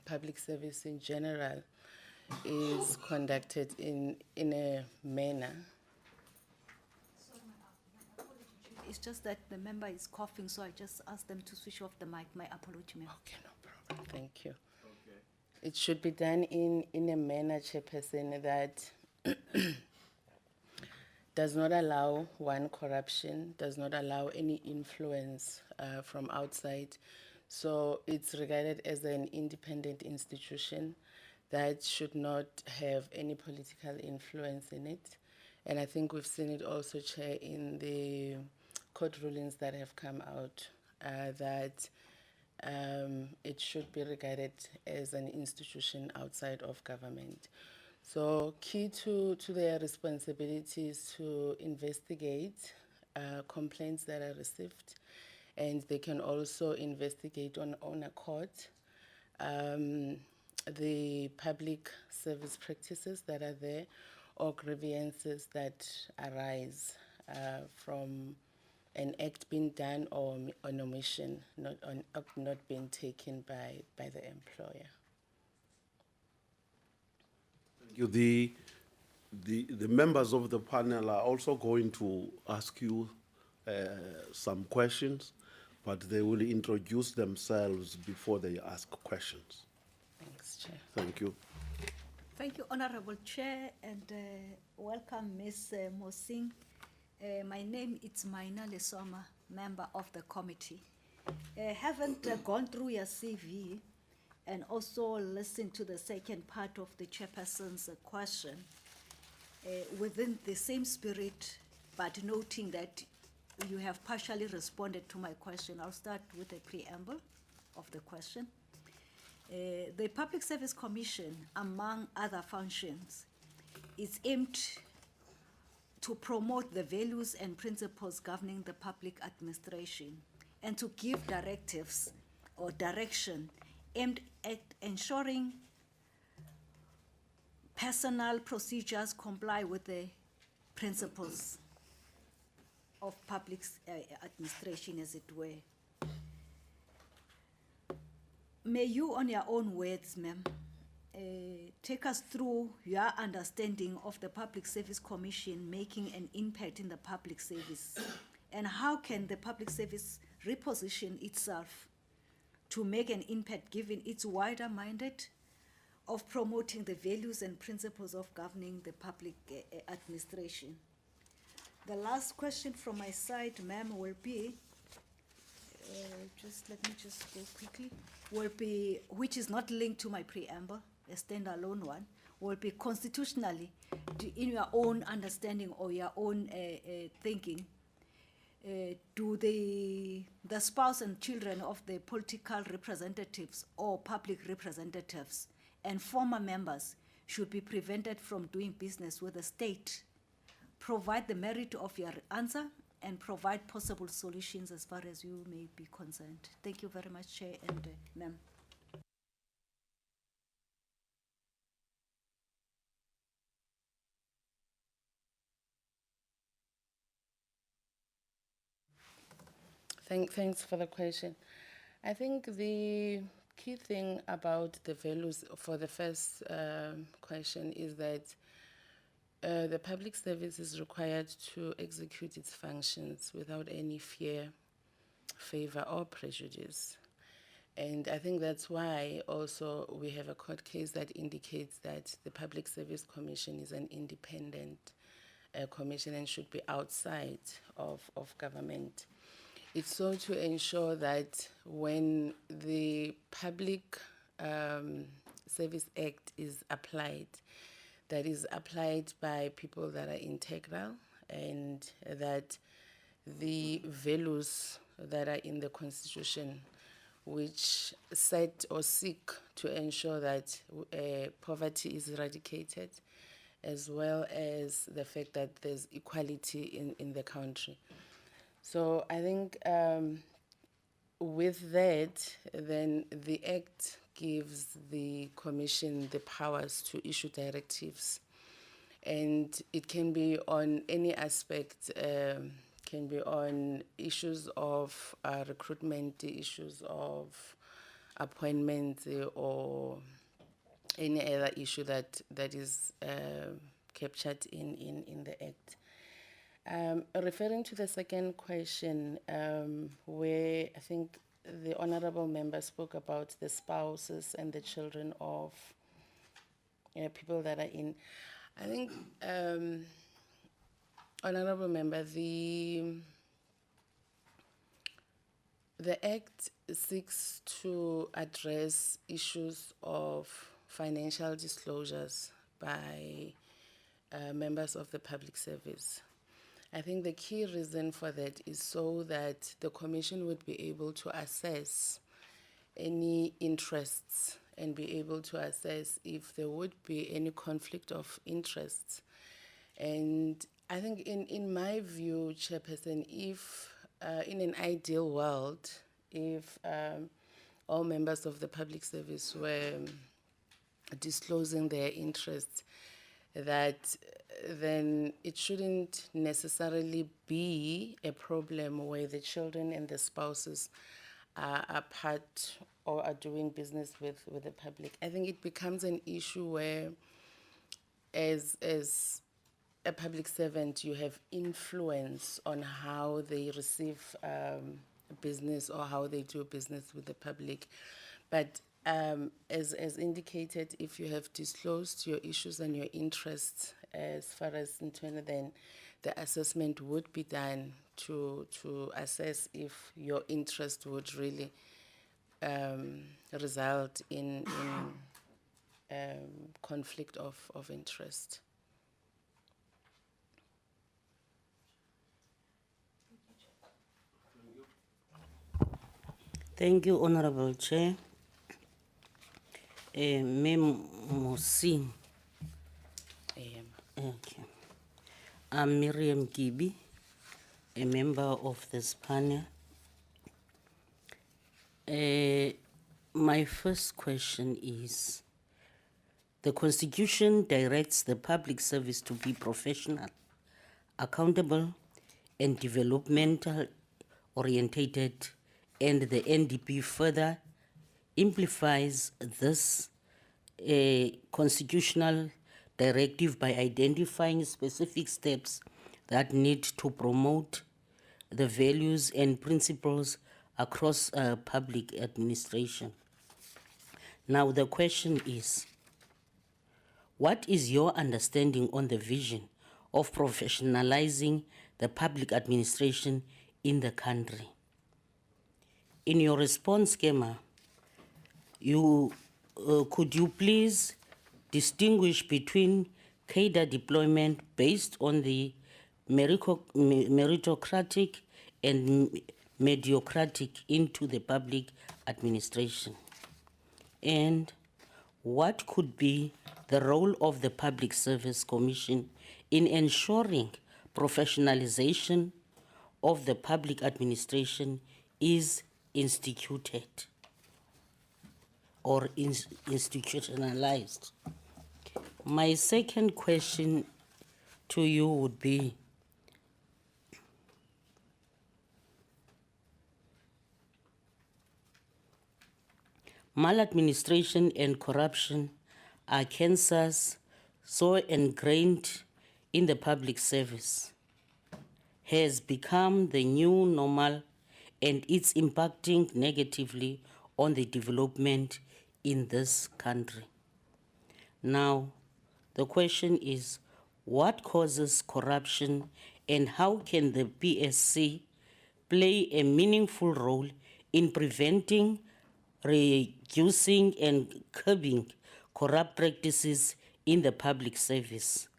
public service in general is conducted in a manner. It's just that the member is coughing, so I just asked them to switch off the mic. My apology, ma'am. Okay, no problem. Thank you. It should be done in a manner, Chairperson, that does not allow corruption, does not allow any influence from outside. So it's regarded as an independent institution that should not have any political influence in it. And I think we've seen it also, Chair, in the court rulings that have come out, that it should be regarded as an institution outside of government. So key to their responsibilities to investigate complaints that are received, and they can also investigate on own accord the public service practices that are there or grievances that arise from an act being done or an omission not being taken by the employer. You, the members of the panel are also going to ask you some questions, but they will introduce themselves before they ask questions. Thanks, Chair. Thank you. Thank you, Honorable Chair, and welcome, Ms. Mosing. My name is Maina Lesoma, member of the committee. Haven't gone through your CV and also listened to the second part of the chairperson's question within the same spirit, but noting that you have partially responded to my question. I'll start with the preamble of the question. The Public Service Commission, among other functions, is aimed to promote the values and principles governing the public administration and to give directives or direction aimed at ensuring personal procedures comply with the principles of public administration, as it were. May you, on your own words, ma'am, take us through your understanding of the Public Service Commission making an impact in the public service, and how can the public service reposition itself to make an impact given its wider mandate of promoting the values and principles of governing the public administration. The last question from my side, ma'am, will be, let me just go quickly, will be, which is not linked to my preamble, a standalone one, will be constitutionally, in your own understanding or your own thinking, do the spouse and children of the political representatives or public representatives and former members should be prevented from doing business with the state? Provide the merit of your answer and provide possible solutions as far as you may be concerned. Thank you very much, Chair and Ma'am. Thanks for the question. I think the key thing about the values for the first question is that the public service is required to execute its functions without any fear, favor, or prejudice. And I think that's why also we have a court case that indicates that the Public Service Commission is an independent commission and should be outside of government. It's so to ensure that when the Public Service Act is applied, that is applied by people that are integral, and that the values that are in the Constitution, which set or seek to ensure that poverty is eradicated, as well as the fact that there's equality in the country. So I think with that, then the Act gives the Commission the powers to issue directives. And it can be on any aspect, can be on issues of recruitment, issues of appointments or any other issue that is captured in the Act. Referring to the second question, where I think the honorable member spoke about the spouses and the children of people that are in, I think, honorable member, the Act seeks to address issues of financial disclosures by members of the public service. I think the key reason for that is so that the Commission would be able to assess any interests and be able to assess if there would be any conflict of interests. And I think in my view, Chairperson, if in an ideal world, if all members of the public service were disclosing their interests, that then it shouldn't necessarily be a problem where the children and the spouses are part or are doing business with the public. I think it becomes an issue where as a public servant, you have influence on how they receive business or how they do business with the public. But as indicated, if you have disclosed your issues and your interests as far as internal, then the assessment would be done to assess if your interest would really result in conflict of interest. Thank you, Honorable Chair. Mem Mosing. Okay. I'm Miriam Gibi, a member of this panel. My first question is, the Constitution directs the public service to be professional, accountable, and developmental orientated, and the NDP further amplifies this constitutional directive by identifying specific steps that need to promote the values and principles across public administration. Now the question is, what is your understanding on the vision of professionalizing the public administration in the country? In your response schema, could you please distinguish between cadre deployment based on the meritocratic and mediocratic into the public administration? And what could be the role of the Public Service Commission in ensuring professionalization of the public administration is instituted or institutionalized? My second question to you would be, maladministration and corruption are cancers so ingrained in the public service, has become the new normal, and it's impacting negatively on the development in this country. Now, the question is, what causes corruption and how can the PSC play a meaningful role in preventing, reducing, and curbing corrupt practices in the public service?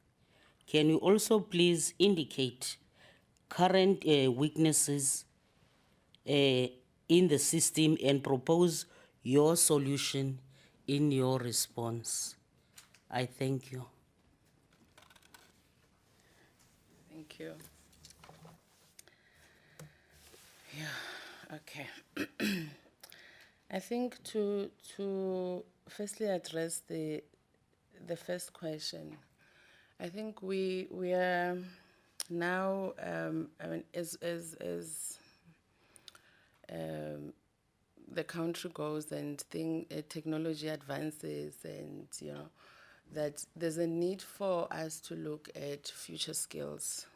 Can you also please indicate current weaknesses in the system and propose your solution in your response? I thank you. Thank you. Yeah, okay. I think to firstly address the first question, I think we are now, I mean, as the country goes and technology advances, and that there's a need for us to look at future skills.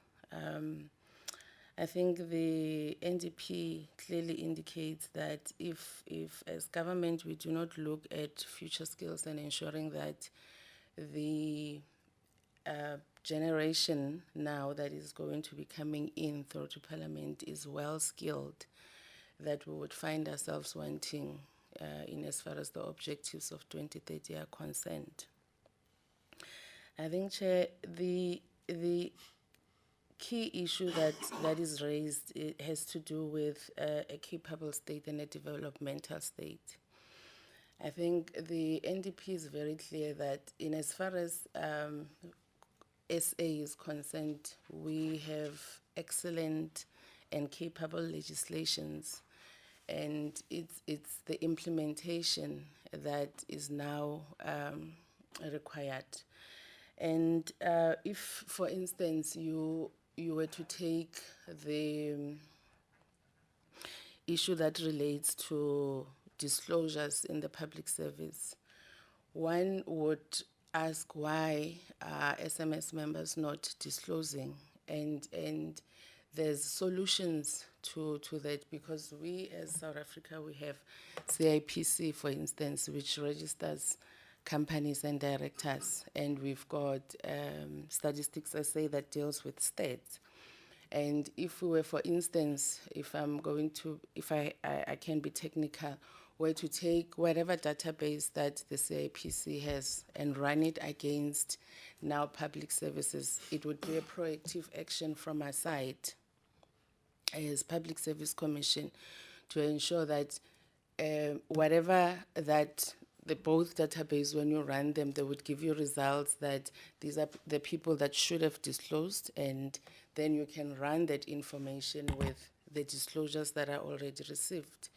I think the NDP clearly indicates that if as government we do not look at future skills and ensuring that the generation now that is going to be coming in through to Parliament is well skilled, that we would find ourselves wanting in as far as the objectives of 2030 are concerned. I think, Chair, the key issue that is raised, it has to do with a capable state and a developmental state. I think the NDP is very clear that in as far as SA is concerned, we have excellent and capable legislations, and it's the implementation that is now required. And if, for instance, you were to take the issue that relates to disclosures in the public service, one would ask why are SMS members not disclosing, and there's solutions to that, because we as South Africa, we have CIPC, for instance, which registers companies and directors, and we've got Statistics SA that deals with states. And if we were, for instance, if I can be technical, were to take whatever database that the CIPC has and run it against now public services, it would be a proactive action from our side as Public Service Commission to ensure that whatever that both database, when you run them, they would give you results that these are the people that should have disclosed, and then you can run that information with the disclosures that are already received.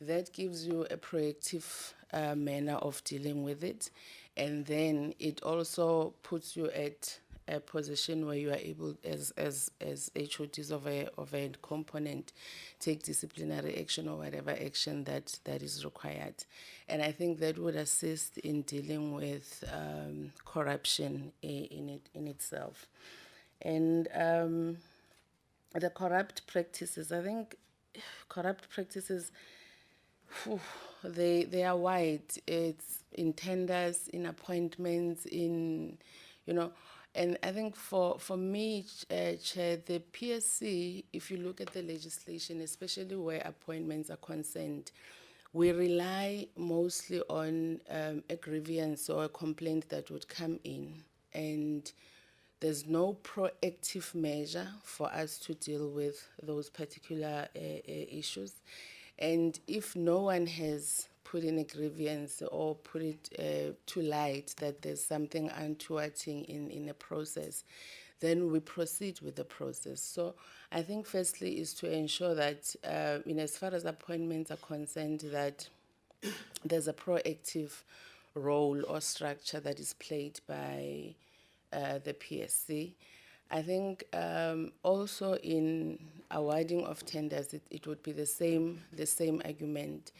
That gives you a proactive manner of dealing with it, and then it also puts you at a position where you are able, as HODs of a component, take disciplinary action or whatever action that is required. And I think that would assist in dealing with corruption in itself. And the corrupt practices, I think corrupt practices, they are wide. It's in tenders, in appointments, in, and I think for me, Chair, the PSC, if you look at the legislation, especially where appointments are concerned, we rely mostly on a grievance or a complaint that would come in, and there's no proactive measure for us to deal with those particular issues. And if no one has put in a grievance or put it to light that there's something untoward in a process, then we proceed with the process. So I think firstly is to ensure that as far as appointments are concerned, that there's a proactive role or structure that is played by the PSC. I think also in awarding of tenders, it would be the same argument.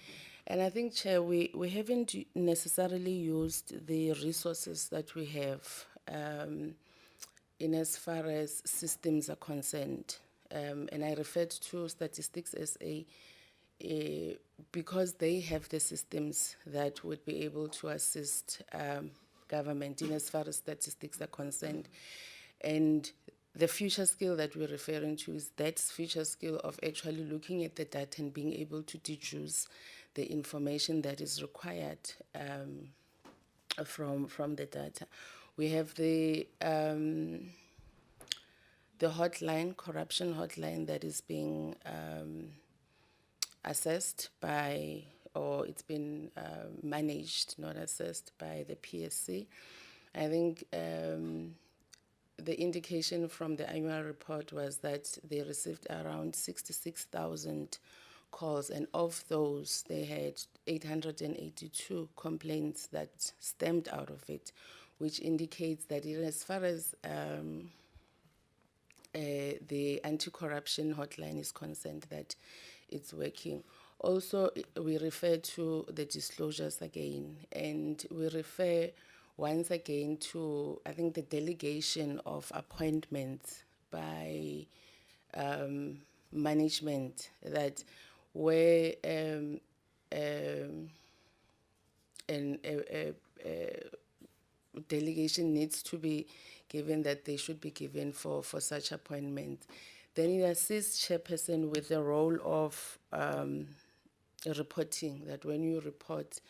And I think, Chair, we haven't necessarily used the resources that we have in as far as systems are concerned. And I referred to Statistics SA because they have the systems that would be able to assist government in as far as statistics are concerned. And the future skill that we're referring to is that future skill of actually looking at the data and being able to deduce the information that is required from the data. We have the hotline, corruption hotline, that is being assessed by, or it's been managed, not assessed, by the PSC. I think the indication from the annual report was that they received around 66,000 calls, and of those, they had 882 complaints that stemmed out of it, which indicates that as far as the anti-corruption hotline is concerned, that it's working. Also, we refer to the disclosures again, and we refer once again to, I think, the delegation of appointments by management, that where a delegation needs to be given, that they should be given for such appointment. Then it assists chairperson with the role of reporting, that when you report,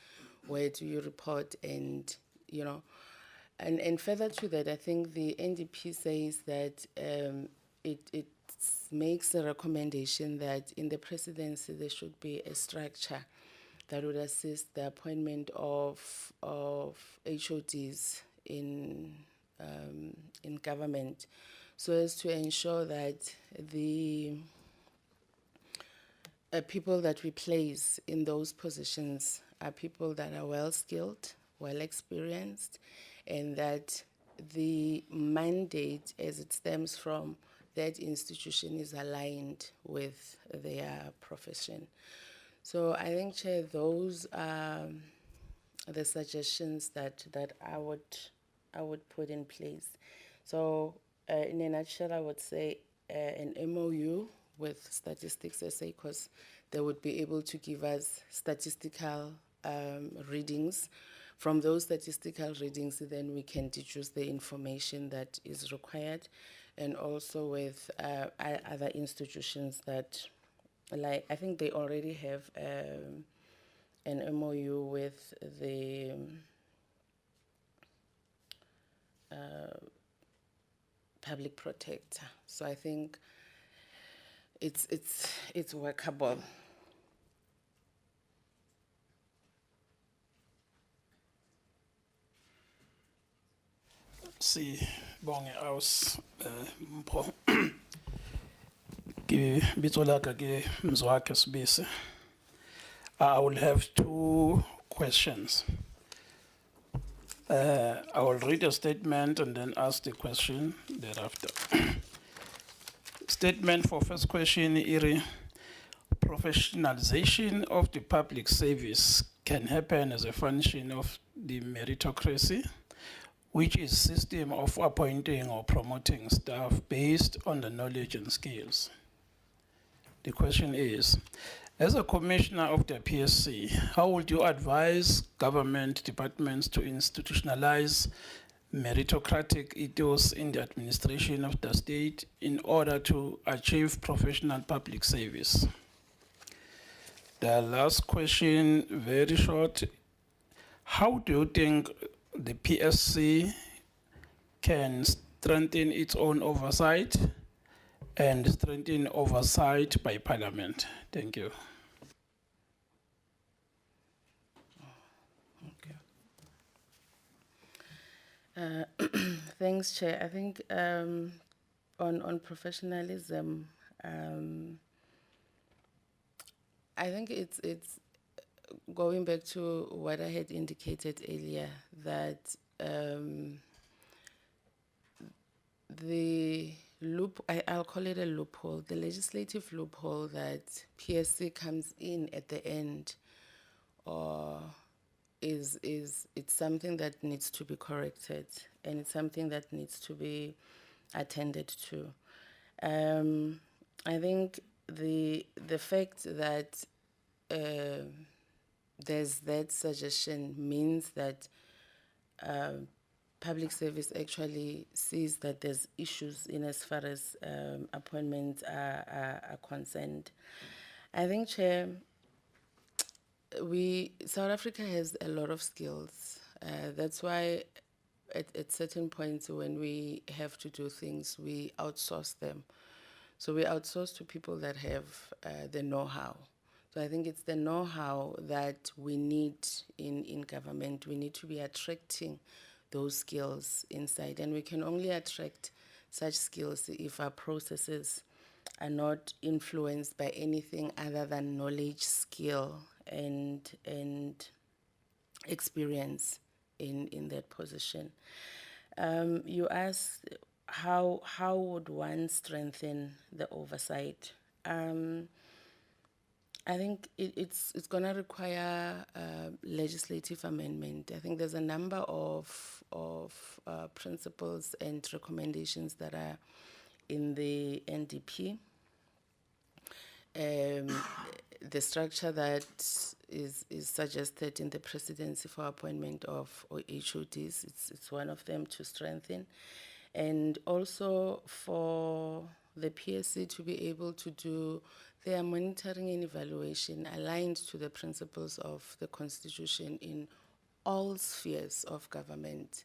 where do you report, and you know, and further to that, I think the NDP says that it makes a recommendation that in the presidency there should be a structure that would assist the appointment of HODs in government, so as to ensure that the people that we place in those positions are people that are well skilled, well experienced, and that the mandate as it stems from that institution is aligned with their profession. So I think, Chair, those are the suggestions that I would put in place. So in a nutshell, I would say an MOU with Statistics SA, because they would be able to give us statistical readings. From those statistical readings, then we can deduce the information that is required, and also with other institutions that, like, I think they already have an MOU with the public protector. So I think it's workable. Sibonge aus Mpho. Ke bitso la ka ke Mzwakhe Sibisi. I will have two questions. I will read a statement and then ask the question thereafter. Statement for first question, Iri. Professionalization of the public service can happen as a function of the meritocracy, which is system of appointing or promoting staff based on the knowledge and skills. The question is, as a commissioner of the PSC, how would you advise government departments to institutionalize meritocratic ethos in the administration of the state in order to achieve professional public service? The last question, very short. How do you think the PSC can strengthen its own oversight and strengthen oversight by Parliament? Thank you. Thanks, Chair. I think on professionalism, I think it's going back to what I had indicated earlier, that the I'll call it a loophole, the legislative loophole, that PSC comes in at the end, or it's something that needs to be corrected, and it's something that needs to be attended to. I think the fact that there's that suggestion means that public service actually sees that there's issues in as far as appointments are concerned. I think, Chair, South Africa has a lot of skills. That's why at certain points when we have to do things, we outsource them. So we outsource to people that have the know-how. So I think it's the know-how that we need in government. We need to be attracting those skills inside, and we can only attract such skills if our processes are not influenced by anything other than knowledge, skill, and experience in that position. You asked how would one strengthen the oversight? I think it's going to require legislative amendment. I think there's a number of principles and recommendations that are in the NDP. The structure that is suggested in the presidency for appointment of HODs, it's one of them to strengthen, and also for the PSC to be able to do their monitoring and evaluation aligned to the principles of the Constitution in all spheres of government.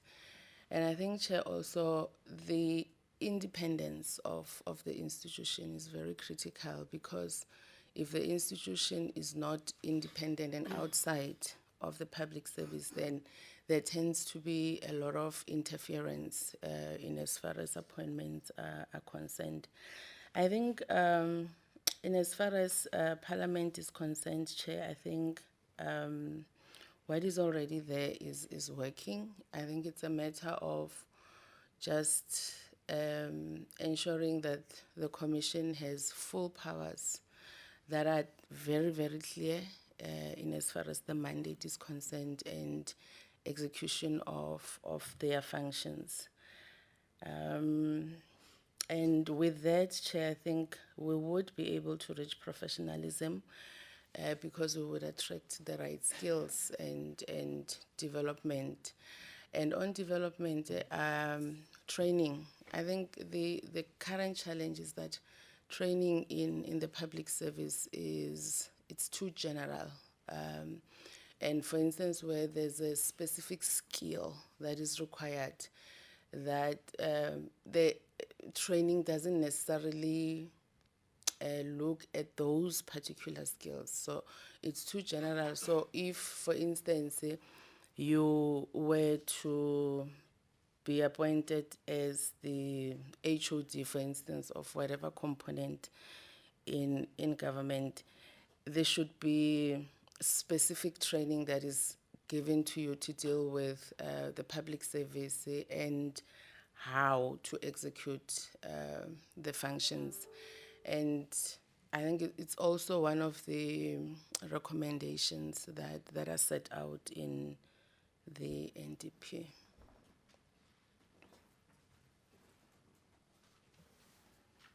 And I think, Chair, also the independence of the institution is very critical, because if the institution is not independent and outside of the public service, then there tends to be a lot of interference in as far as appointments are concerned. I think in as far as Parliament is concerned, Chair, I think what is already there is working. I think it's a matter of just ensuring that the Commission has full powers that are very, very clear in as far as the mandate is concerned and execution of their functions. And with that, Chair, I think we would be able to reach professionalism because we would attract the right skills and development. And on development, training, I think the current challenge is that training in the public service it's too general. And for instance, where there's a specific skill that is required, that the training doesn't necessarily look at those particular skills. So it's too general. So if, for instance, you were to be appointed as the HOD, for instance, of whatever component in government, there should be specific training that is given to you to deal with the public service and how to execute the functions. And I think it's also one of the recommendations that are set out in the NDP.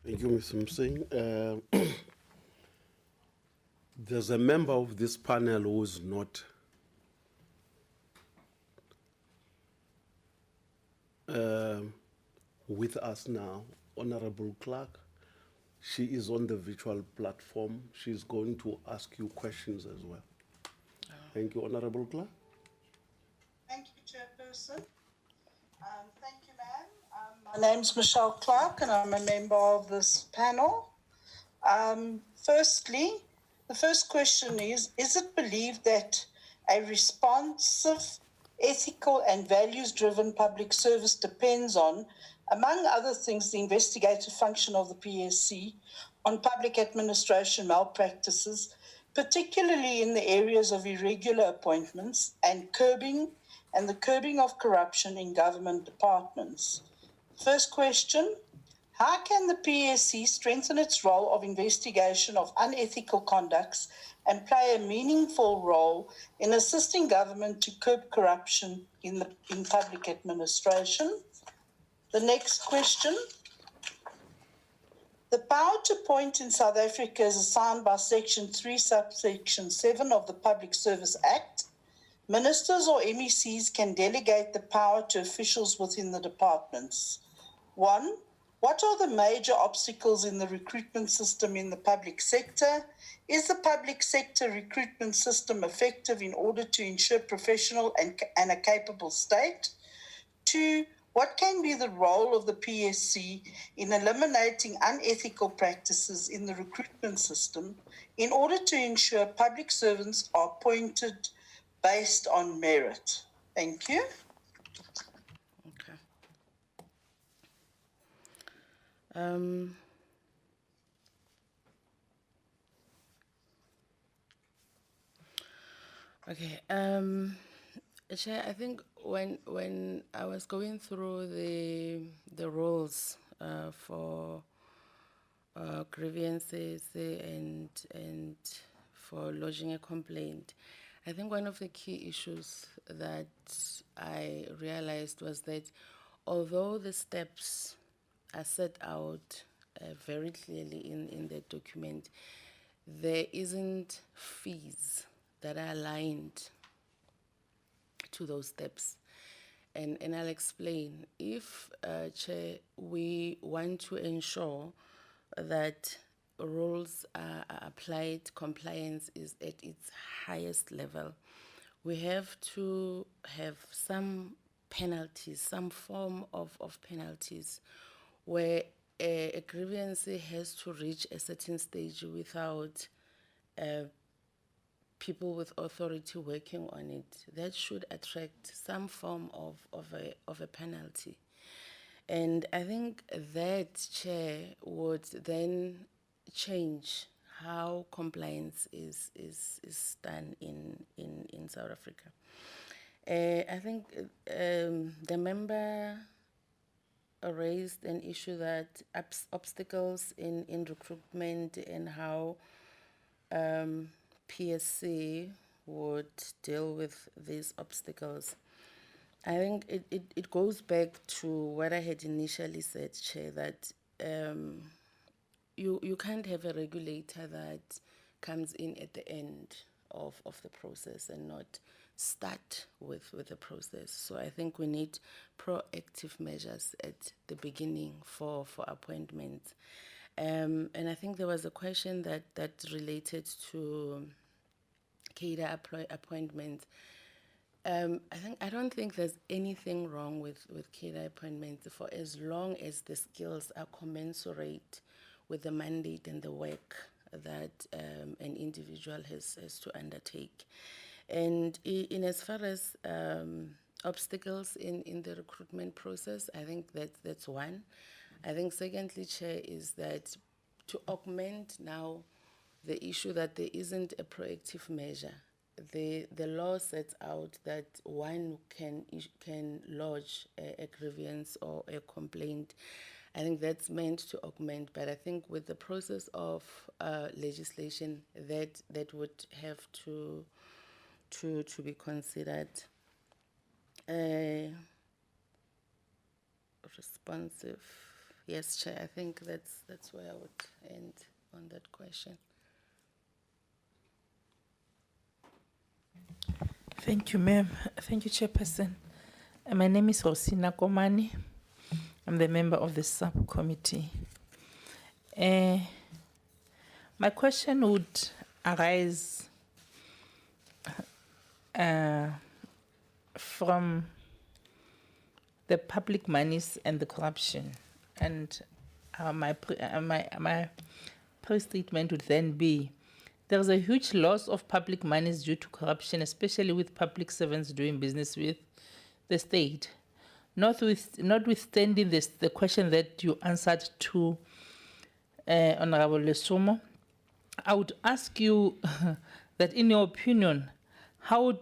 Thank you, Ms. Msing. There's a member of this panel who is not with us now, Honorable Clark. She is on the virtual platform. She's going to ask you questions as well. Thank you, Honorable Clark. Thank you, Chairperson. Thank you, ma'am. My name's Michelle Clark, and I'm a member of this panel. Firstly, the first question is it believed that a responsive, ethical, and values-driven public service depends on, among other things, the investigative function of the PSC on public administration malpractices, particularly in the areas of irregular appointments and the curbing of corruption in government departments? First question, how can the PSC strengthen its role of investigation of unethical conducts and play a meaningful role in assisting government to curb corruption in public administration? The next question, the power to appoint in South Africa is assigned by Section 3, subsection 7 of the Public Service Act. Ministers or MECs can delegate the power to officials within the departments. 1. What are the major obstacles in the recruitment system in the public sector? Is the public sector recruitment system effective in order to ensure professional and a capable state? 2. What can be the role of the PSC in eliminating unethical practices in the recruitment system in order to ensure public servants are appointed based on merit? Thank you. Okay. Okay. Chair, I think when I was going through the rules for grievances and for lodging a complaint, I think one of the key issues that I realized was that although the steps are set out very clearly in the document, there isn't fees that are aligned to those steps. And I'll explain. If, Chair, we want to ensure that rules are applied, compliance is at its highest level, we have to have some penalties, some form of penalties, where a grievance has to reach a certain stage without people with authority working on it. That should attract some form of a penalty. And I think that, Chair, would then change how compliance is done in South Africa. I think the member raised an issue that obstacles in recruitment and how PSC would deal with these obstacles. I think it goes back to what I had initially said, Chair, that you can't have a regulator that comes in at the end of the process and not start with the process. So I think we need proactive measures at the beginning for appointments. And I think there was a question that related to cadre appointments. I don't think there's anything wrong with cadre appointments for as long as the skills are commensurate with the mandate and the work that an individual has to undertake. And in as far as obstacles in the recruitment process, I think that's one. I think secondly, Chair, is that to augment now the issue that there isn't a proactive measure. The law sets out that one can lodge a grievance or a complaint. I think that's meant to augment, but I think with the process of legislation, that would have to be considered. Responsive, yes, Chair. I think that's where I would end on that question. Thank you, ma'am. Thank you, Chairperson. My name is Rosina Komani. I'm the member of the subcommittee. My question would arise from the public monies and the corruption. And my pre-statement would then be, there is a huge loss of public monies due to corruption, especially with public servants doing business with the state. Notwithstanding this, the question that you answered to Honorable Lesomo, I would ask you that in your opinion, how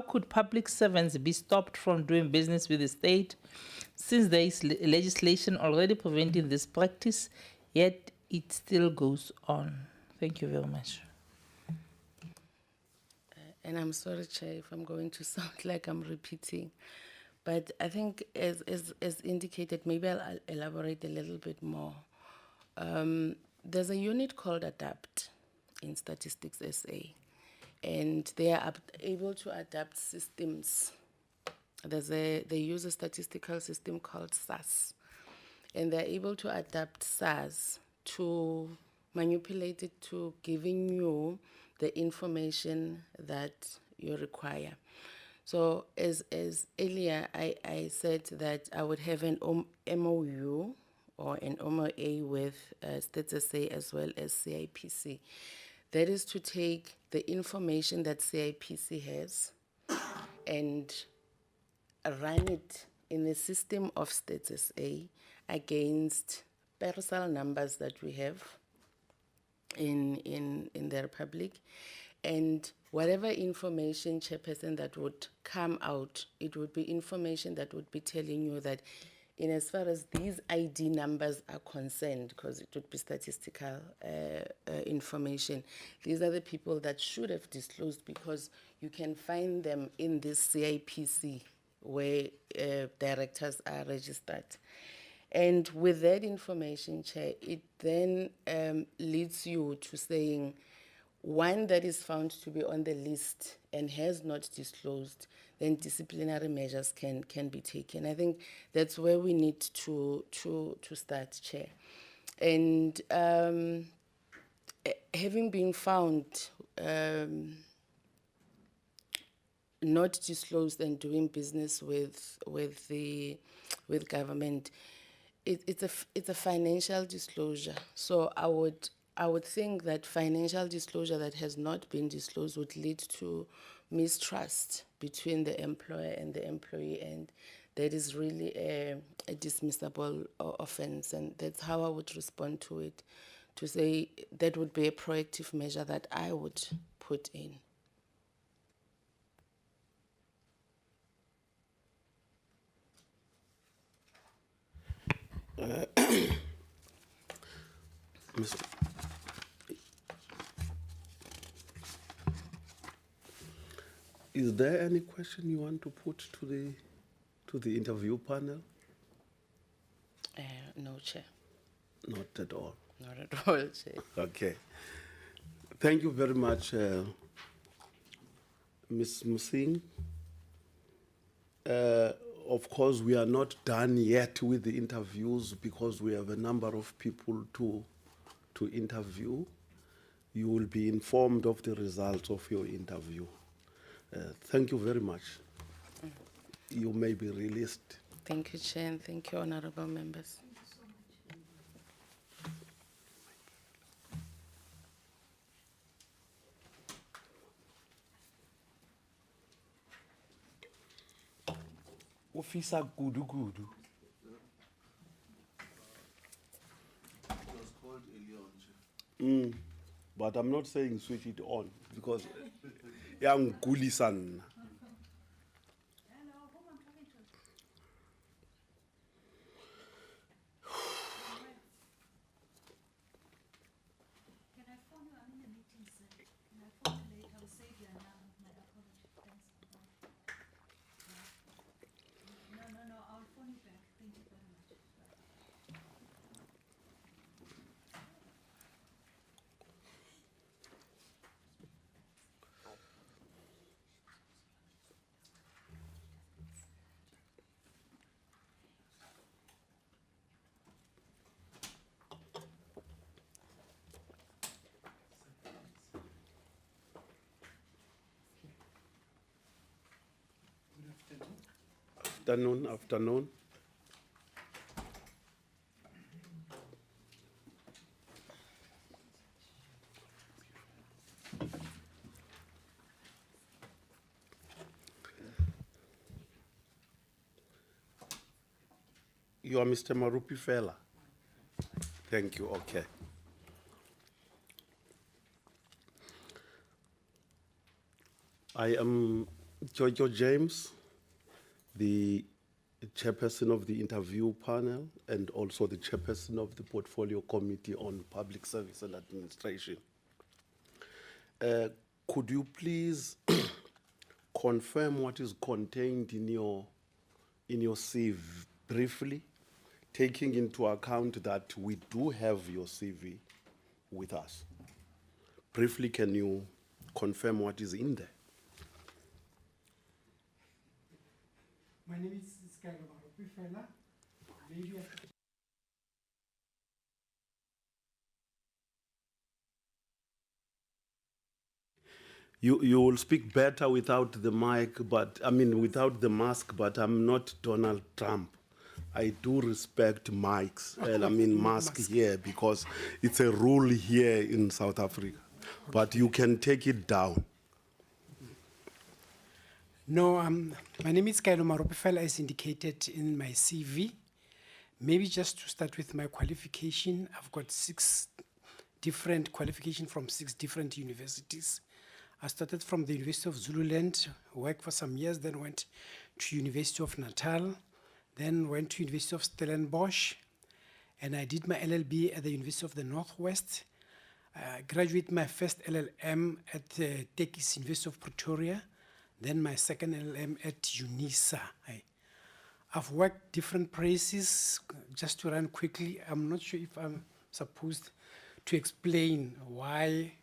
could public servants be stopped from doing business with the state, since there is legislation already preventing this practice, yet it still goes on? Thank you very much. And I'm sorry, Chair, if I'm going to sound like I'm repeating, but I think as indicated, maybe I'll elaborate a little bit more. There's a unit called ADAPT in Statistics SA, and they are able to adapt systems. They use a statistical system called SAS, and they're able to adapt SAS to manipulate it to giving you the information that you require. So as earlier, I said that I would have an MOU or an MOA with Stats SA as well as CIPC. That is to take the information that CIPC has and run it in the system of Stats SA against parcel numbers that we have in the Republic, and whatever information, Chairperson, that would come out, it would be information that would be telling you that in as far as these ID numbers are concerned, because it would be statistical information, these are the people that should have disclosed, because you can find them in this CIPC where directors are registered. And with that information, Chair, it then leads you to saying one that is found to be on the list and has not disclosed, then disciplinary measures can be taken. I think that's where we need to start, Chair. And having been found not disclosed and doing business with government, it's a financial disclosure. So I would think that financial disclosure that has not been disclosed would lead to mistrust between the employer and the employee, and that is really a dismissible offense. And that's how I would respond to it, to say that would be a proactive measure that I would put in. Mr. Is there any question you want to put to the interview panel? No, Chair. Not at all. Not at all, Chair. Okay. Thank you very much, Ms. Musing. Of course, we are not done yet with the interviews because we have a number of people to interview. You will be informed of the results of your interview. Thank you very much. You may be released. Thank you, Chair, and thank you, honorable members. Officer Gudu Gudu. But I'm not saying switch it on because young Gulisan. Can I phone you? I'm in a meeting, sir. Can I phone you later? I'll save your number. My apology. Thanks. No. I'll phone you back. Thank you very much. Afternoon. You are Mr. Marupi Fela. Thank you, okay. I am Jojo James, the chairperson of the interview panel and also the chairperson of the Portfolio Committee on Public Service and Administration. Could you please confirm what is contained in your CV briefly, taking into account that we do have your CV with us? Briefly, can you confirm what is in there? My name is Skylo Marupi Fela. Lady of You will speak better without the mic, but I mean without the mask, but I'm not Donald Trump. I do respect mics, I mean mask here, because it's a rule here in South Africa. But you can take it down. No, my name is Skylo Marupi Fela, as indicated in my CV. Maybe just to start with my qualification, I've got 6 different qualifications from 6 different universities. I started from the University of Zululand, worked for some years, then went to University of Natal, then went to University of Stellenbosch, and I did my LLB at the University of the Northwest. Graduated my first LLM at Tekis University of Pretoria, then my second LLM at UNISA. I've worked different places. Just to run quickly, I'm not sure if I'm supposed to explain why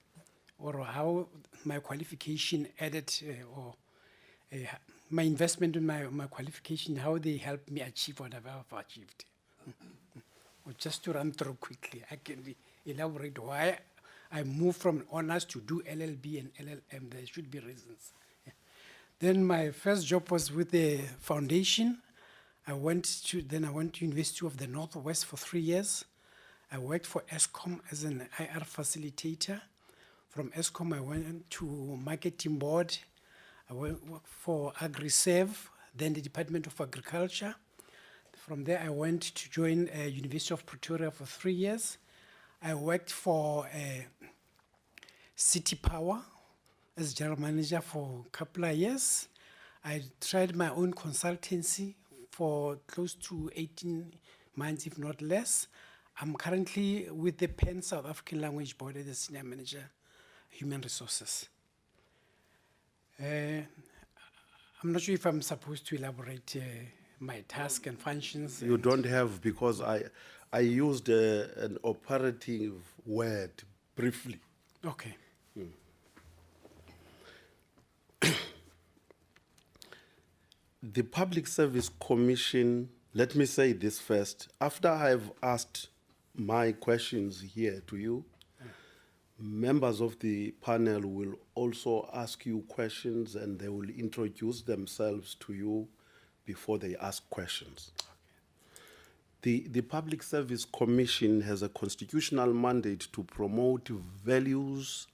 or how my qualification added or my investment in my qualification, how they helped me achieve whatever I've achieved. Or just to run through quickly, I can elaborate why I moved from honors to do LLB and LLM. There should be reasons. Yeah. Then my first job was with the foundation. I went to University of the Northwest for 3 years. I worked for ESCOM as an IR facilitator. From ESCOM, I went to Marketing Board. I worked for AgriServe, then the Department of Agriculture. From there, I went to join University of Pretoria for 3 years. I worked for City Power as general manager for a couple of years. I tried my own consultancy for close to 18 months, if not less. I'm currently with the PEN South African Language Board as the senior manager, human resources. I'm not sure if I'm supposed to elaborate my task and functions. You don't have, because I used an operative word briefly. Okay. The Public Service Commission, let me say this first. After I've asked my questions here to you, members of the panel will also ask you questions, and they will introduce themselves to you before they ask questions. The Public Service Commission has a constitutional mandate to promote values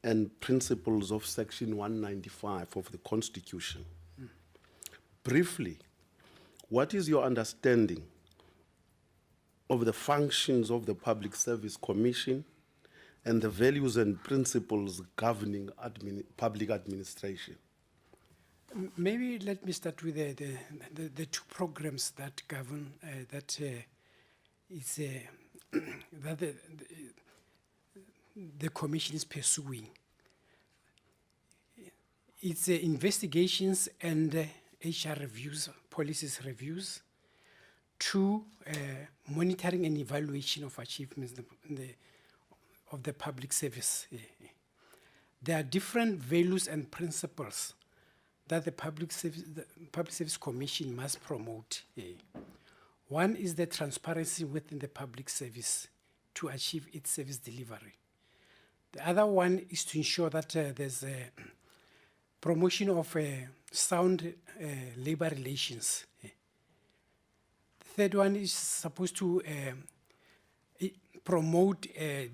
and principles of Section 195 of the Constitution. Briefly, what is your understanding of the functions of the Public Service Commission and the values and principles governing public administration? Maybe let me start with the two programs that govern, that the Commission is pursuing. It's investigations and HR reviews, policies reviews. Two, monitoring and evaluation of achievements of the public service. There are different values and principles that the Public Service Commission must promote. One is the transparency within the public service to achieve its service delivery. The other one is to ensure that there's a promotion of sound labor relations. The third one is supposed to promote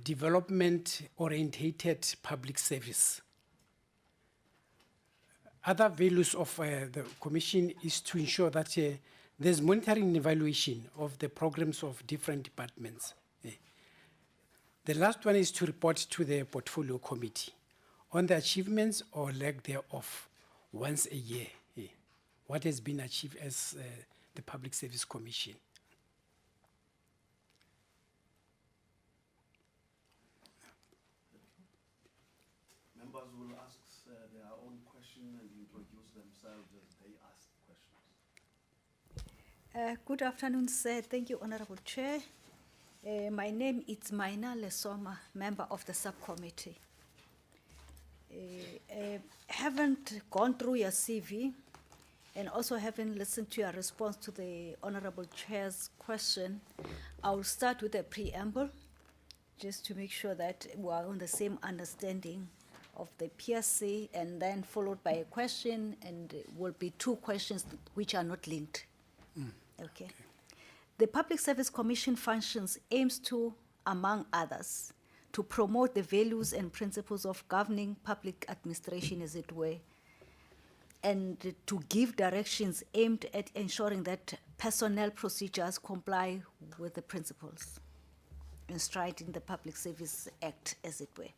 development-orientated public service. Other values of the Commission is to ensure that there's monitoring and evaluation of the programs of different departments. The last one is to report to the Portfolio Committee on the achievements or lack thereof once a year. What has been achieved as the Public Service Commission. Members will ask their own question and introduce themselves as they ask questions. Good afternoon, sir. Thank you, Honorable Chair. My name is Maina Lesoma, member of the subcommittee. Haven't gone through your CV and also haven't listened to your response to the Honorable Chair's question. I'll start with a preamble just to make sure that we are on the same understanding of the PSC, and then followed by a question, and will be two questions which are not linked. Okay. The Public Service Commission functions aims to, among others, to promote the values and principles of governing public administration, as it were, and to give directions aimed at ensuring that personnel procedures comply with the principles enshrined in the Public Service Act, as it were.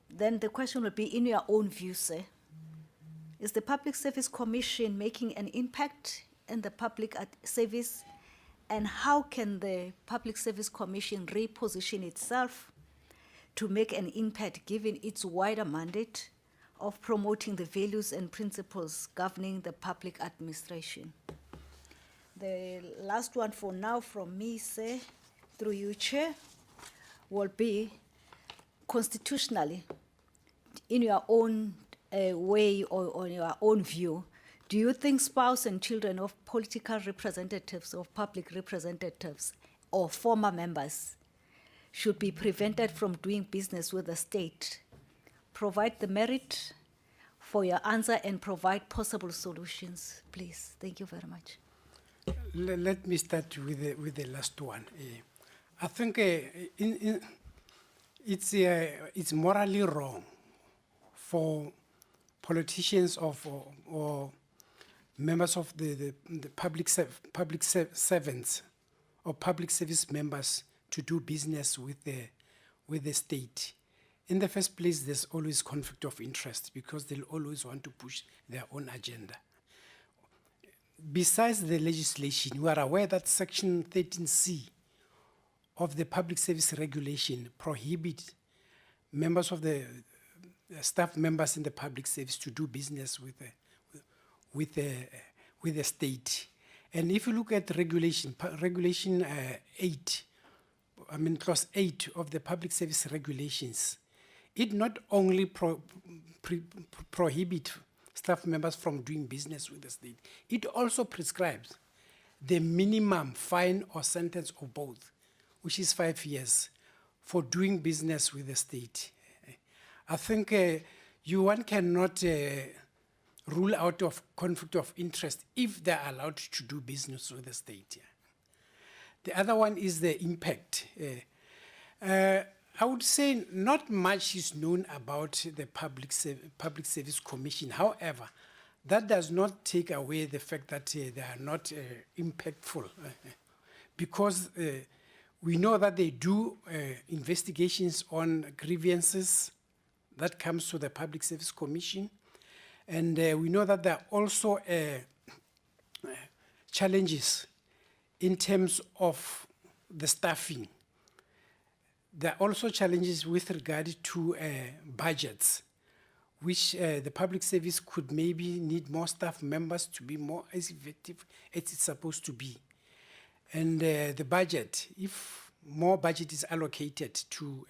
Then the question will be, in your own view, sir, is the Public Service Commission making an impact in the public service, and how can the Public Service Commission reposition itself to make an impact given its wider mandate of promoting the values and principles governing the public administration? The last one for now from me, sir, through you, Chair, will be constitutionally, in your own way or on your own view, do you think spouse and children of political representatives, of public representatives, or former members should be prevented from doing business with the state? Provide the merit for your answer and provide possible solutions, please. Thank you very much. Let me start with the last one. I think it's morally wrong for politicians or members of the public servants or public service members to do business with the state. In the first place, there's always conflict of interest because they'll always want to push their own agenda. Besides the legislation, we are aware that Section 13C of the Public Service Regulation prohibits members of the staff members in the public service to do business with the state. And if you look at Regulation 8, Clause 8 of the Public Service Regulations, it not only prohibits staff members from doing business with the state, it also prescribes the minimum fine or sentence or both, which is 5 years, for doing business with the state. I think one cannot rule out of conflict of interest if they're allowed to do business with the state. Yeah. The other one is the impact. I would say not much is known about the Public Service Commission. However, that does not take away the fact that they are not impactful, because we know that they do investigations on grievances that comes to the Public Service Commission, and we know that there are also challenges in terms of the staffing. There are also challenges with regard to budgets, which the public service could maybe need more staff members to be more as effective as it's supposed to be. And the budget, if more budget is allocated to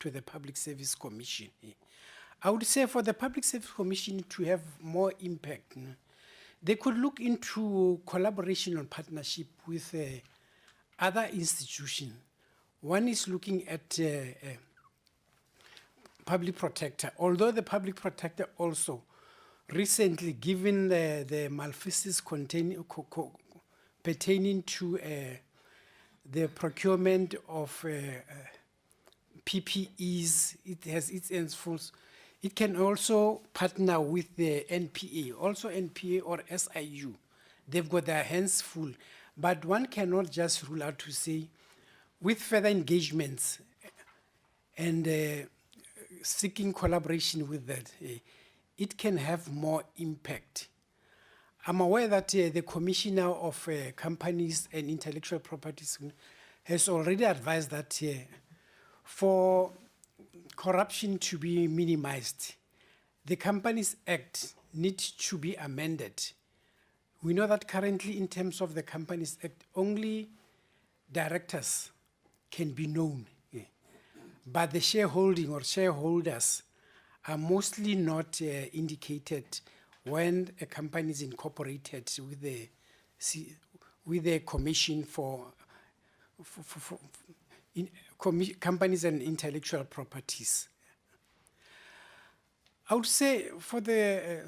the Public Service Commission, I would say for the Public Service Commission to have more impact, they could look into collaboration and partnership with other institutions. One is looking at public protector, although the public protector also recently, given the malfeasance pertaining to the procurement of PPEs, it has its enforcement. It can also partner with the NPA, also NPA or SIU. They've got their hands full, but one cannot just rule out to say, with further engagements and seeking collaboration with that, it can have more impact. I'm aware that the Commissioner of Companies and Intellectual Properties has already advised that for corruption to be minimized, the Companies Act needs to be amended. We know that currently in terms of the Companies Act, only directors can be known, but the shareholding or shareholders are mostly not indicated when a company is incorporated with the Commission for Companies and Intellectual Properties. I would say for the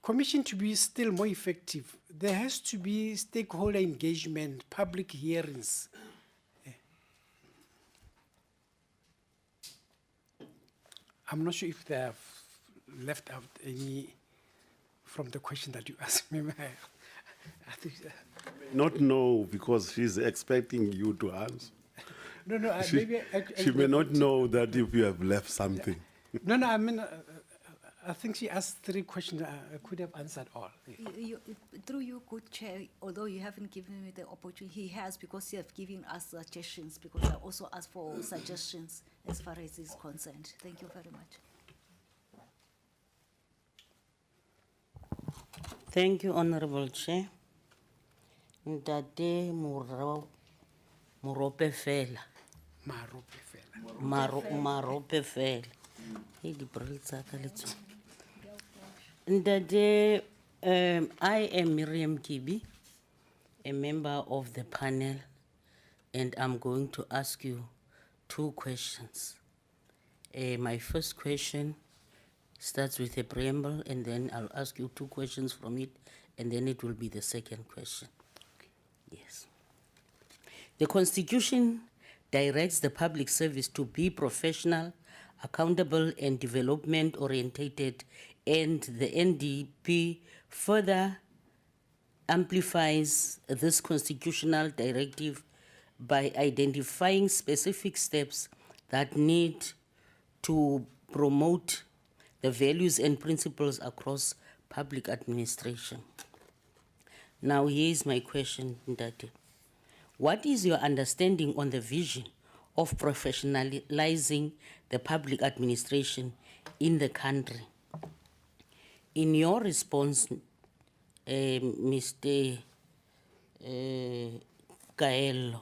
Commission to be still more effective, there has to be stakeholder engagement, public hearings. I'm not sure if they have left out any from the question that you asked me. I think Not know because she's expecting you to answer. no, She may not know that if you have left something. No, I mean, I think she asked 3 questions. I could have answered all. Through you, good chair, although you haven't given me the opportunity, he has, because you have given us suggestions, because I also asked for suggestions as far as is concerned. Thank you very much. Thank you, Honorable Chair. Ntate Morope fela. Marope fela. Marope fela. Hey, di bril tsa ka le tsona. Ntate, I am Miriam Kibi, a member of the panel, and I'm going to ask you 2 questions. My first question starts with a preamble, and then I'll ask you 2 questions from it, and then it will be the second question. Yes. The Constitution directs the public service to be professional, accountable, and development-oriented, and the NDP further amplifies this constitutional directive by identifying specific steps that need to promote the values and principles across public administration. Now, here's my question, Ndate. What is your understanding on the vision of professionalizing the public administration in the country? In your response, Mr. Kaelo,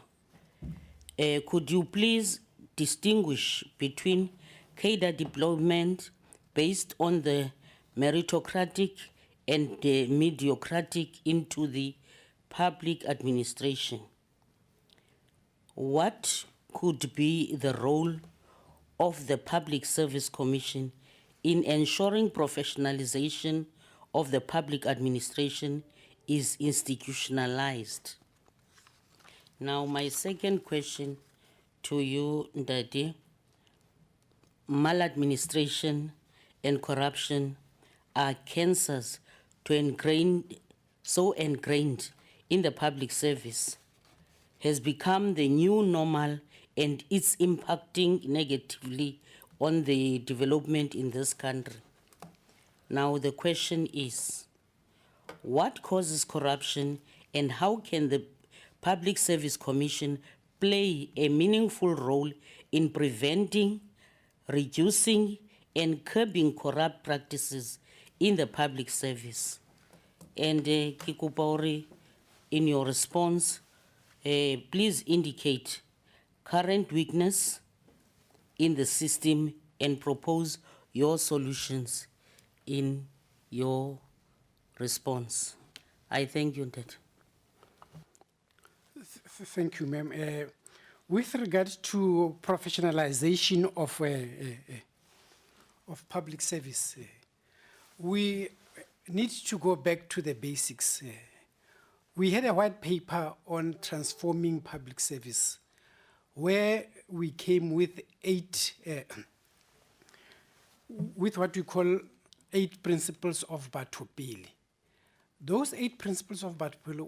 could you please distinguish between cadre deployment based on the meritocratic and the mediocratic into the public administration? What could be the role of the Public Service Commission in ensuring professionalization of the public administration is institutionalized? Now, my second question to you, Ndade, maladministration and corruption are cancers so ingrained in the public service, has become the new normal, and it's impacting negatively on the development in this country. Now the question is, what causes corruption, and how can the Public Service Commission play a meaningful role in preventing, reducing, and curbing corrupt practices in the public service? And ke kopa hore in your response, please indicate current weakness in the system and propose your solutions in your response. I thank you, Ndate. Thank you, ma'am. With regard to professionalization of public service, we need to go back to the basics. We had a white paper on transforming public service, where we came with with what we call 8 principles of Batopele. Those 8 principles of Batopele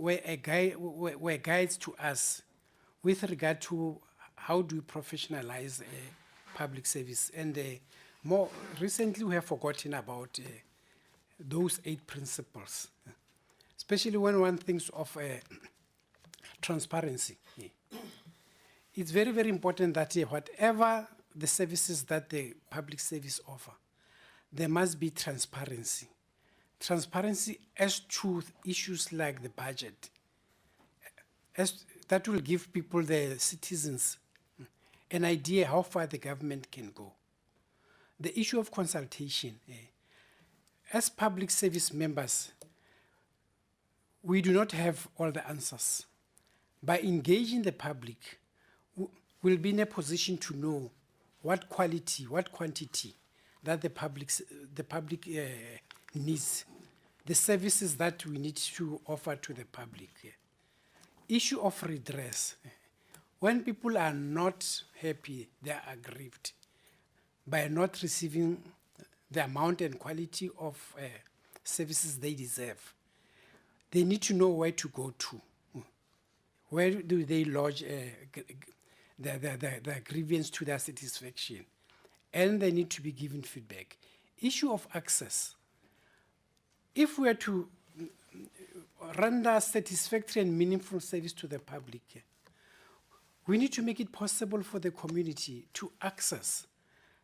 were guides to us with regard to how do we professionalize public service. And more recently, we have forgotten about those 8 principles, especially when one thinks of transparency. It's very, very important that whatever the services that the public service offer, there must be transparency. Transparency as to issues like the budget, as that will give people, the citizens, an idea how far the government can go. The issue of consultation. As public service members, we do not have all the answers. By engaging the public, we'll be in a position to know what quality, what quantity that the public needs, the services that we need to offer to the public. Issue of redress. When people are not happy, they are aggrieved by not receiving the amount and quality of services they deserve. They need to know where to go to. Where do they lodge the grievance to their satisfaction? And they need to be given feedback. issue of access. If we are to render satisfactory and meaningful service to the public, we need to make it possible for the community to access,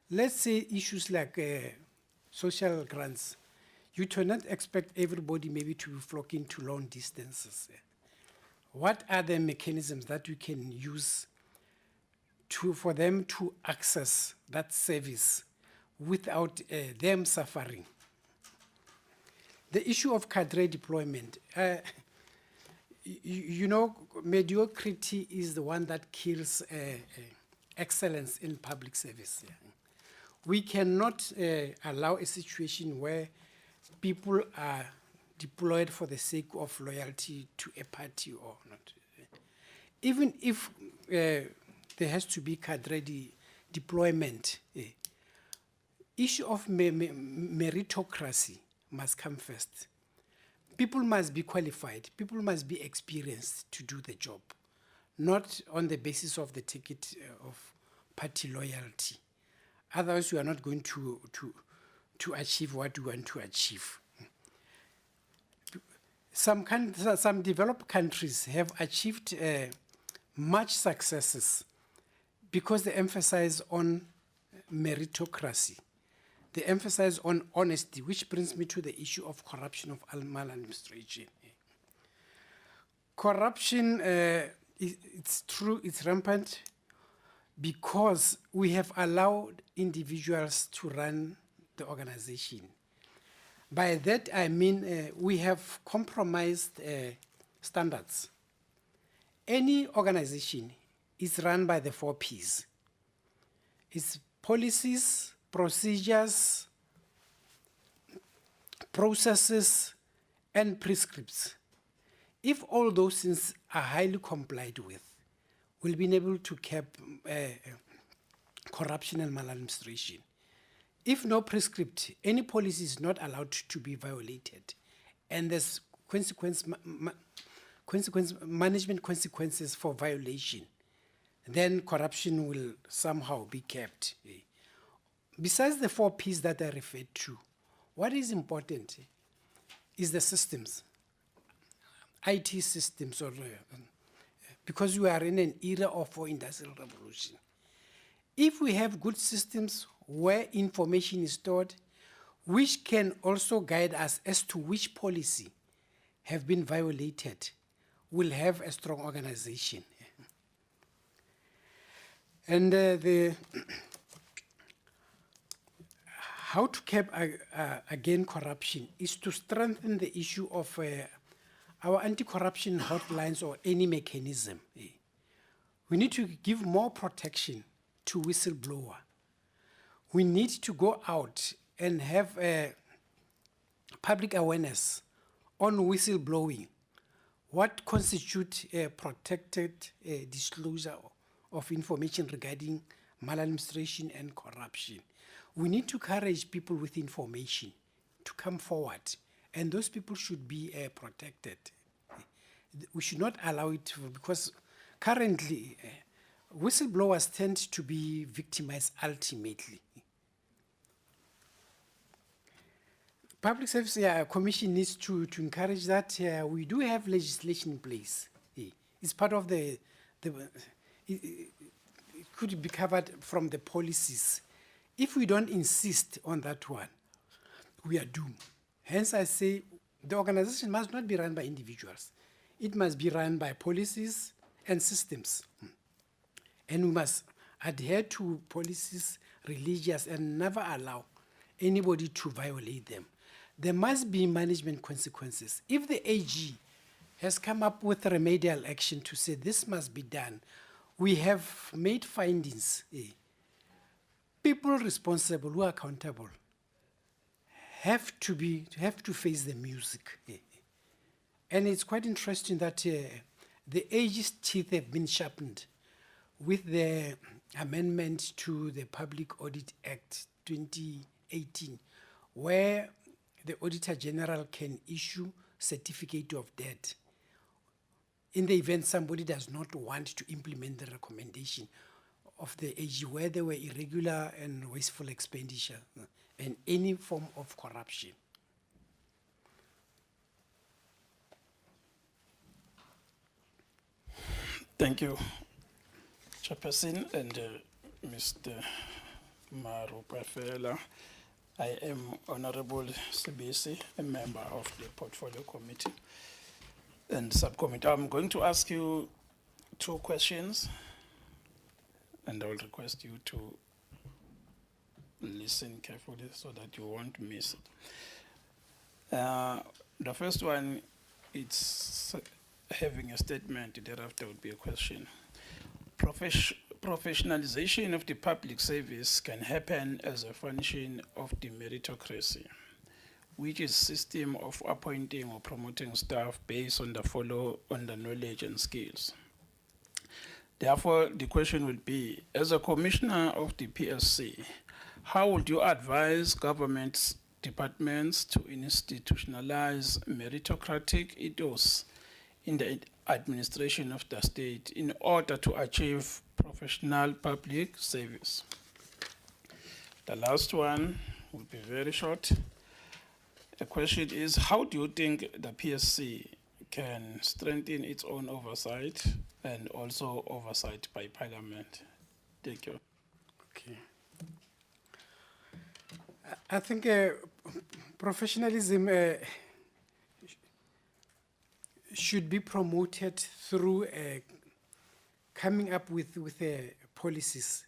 let's say, issues like social grants. You cannot expect everybody maybe to be flocking to long distances. What are the mechanisms that we can use for them to access that service without them suffering? The issue of cadre deployment. You know, mediocrity is the one that kills excellence in public service. We cannot allow a situation where people are deployed for the sake of loyalty to a party or not. Even if there has to be cadre deployment, issue of meritocracy must come first. People must be qualified, people must be experienced to do the job, not on the basis of the ticket of party loyalty. Otherwise, we are not going to achieve what we want to achieve. Some developed countries have achieved much successes because they emphasize on meritocracy. They emphasize on honesty, which brings me to the issue of corruption of maladministration. Corruption, it's true, it's rampant because we have allowed individuals to run the organization. By that, I mean we have compromised standards. Any organization is run by the 4 Ps. It's policies, procedures, processes, and prescripts. If all those things are highly complied with, we'll be able to curb corruption and maladministration. If no prescript, any policy is not allowed to be violated, and there's management consequences for violation, then corruption will somehow be kept. Besides the 4 Ps that I referred to, what is important is the systems, IT systems, because we are in an era of industrial revolution. If we have good systems where information is stored, which can also guide us as to which policy have been violated, we'll have a strong organization. And how to curb again corruption is to strengthen the issue of our anti-corruption hotlines or any mechanism. We need to give more protection to whistleblower. We need to go out and have public awareness on whistleblowing. What constitutes a protected disclosure of information regarding maladministration and corruption? We need to encourage people with information to come forward, and those people should be protected. We should not allow it because currently whistleblowers tend to be victimized ultimately. Public Service Commission needs to encourage that. We do have legislation in place. It's part of it could be covered from the policies. If we don't insist on that one, we are doomed. Hence, I say the organization must not be run by individuals. It must be run by policies and systems. And we must adhere to policies, religious, and never allow anybody to violate them. There must be management consequences. If the AG has come up with remedial action to say this must be done, we have made findings. People responsible who are accountable have to face the music. And it's quite interesting that the AG's teeth have been sharpened with the amendment to the Public Audit Act 2018, where the Auditor General can issue certificate of debt in the event somebody does not want to implement the recommendation of the AG, where there were irregular and wasteful expenditure, and any form of corruption. Thank you, Chairperson and Mr. Marupafela. I am Honorable Sibisi, a member of the Portfolio Committee and Subcommittee. I'm going to ask you 2 questions, and I will request you to listen carefully so that you won't miss it. The first one, it's having a statement, thereafter would be a question. Professionalization of the public service can happen as a function of the meritocracy, which is a system of appointing or promoting staff based on the knowledge and skills. Therefore, the question would be, as a commissioner of the PSC, how would you advise government departments to institutionalize meritocratic ethos in the administration of the state in order to achieve professional public service? The last one will be very short. The question is, how do you think the PSC can strengthen its own oversight and also oversight by Parliament? Thank you. Okay. I think professionalism should be promoted through coming up with policies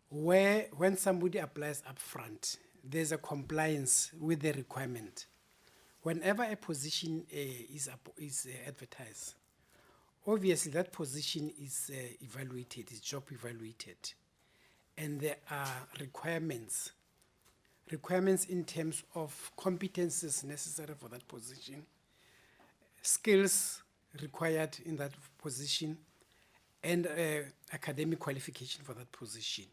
where when somebody applies up front, there's a compliance with the requirement. Whenever a position is advertised, obviously that position is evaluated, is job evaluated, and there are requirements in terms of competences necessary for that position, skills required in that position, and academic qualification for that position.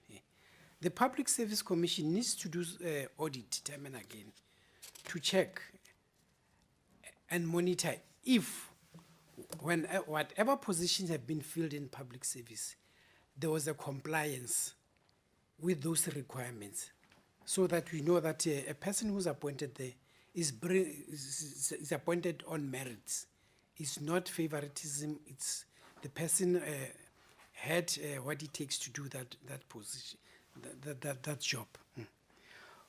The Public Service Commission needs to do audit time and again to check and monitor if whatever positions have been filled in public service, there was a compliance with those requirements, so that we know that a person who's appointed there is appointed on merits. It's not favoritism. It's the person had what it takes to do that position, that job.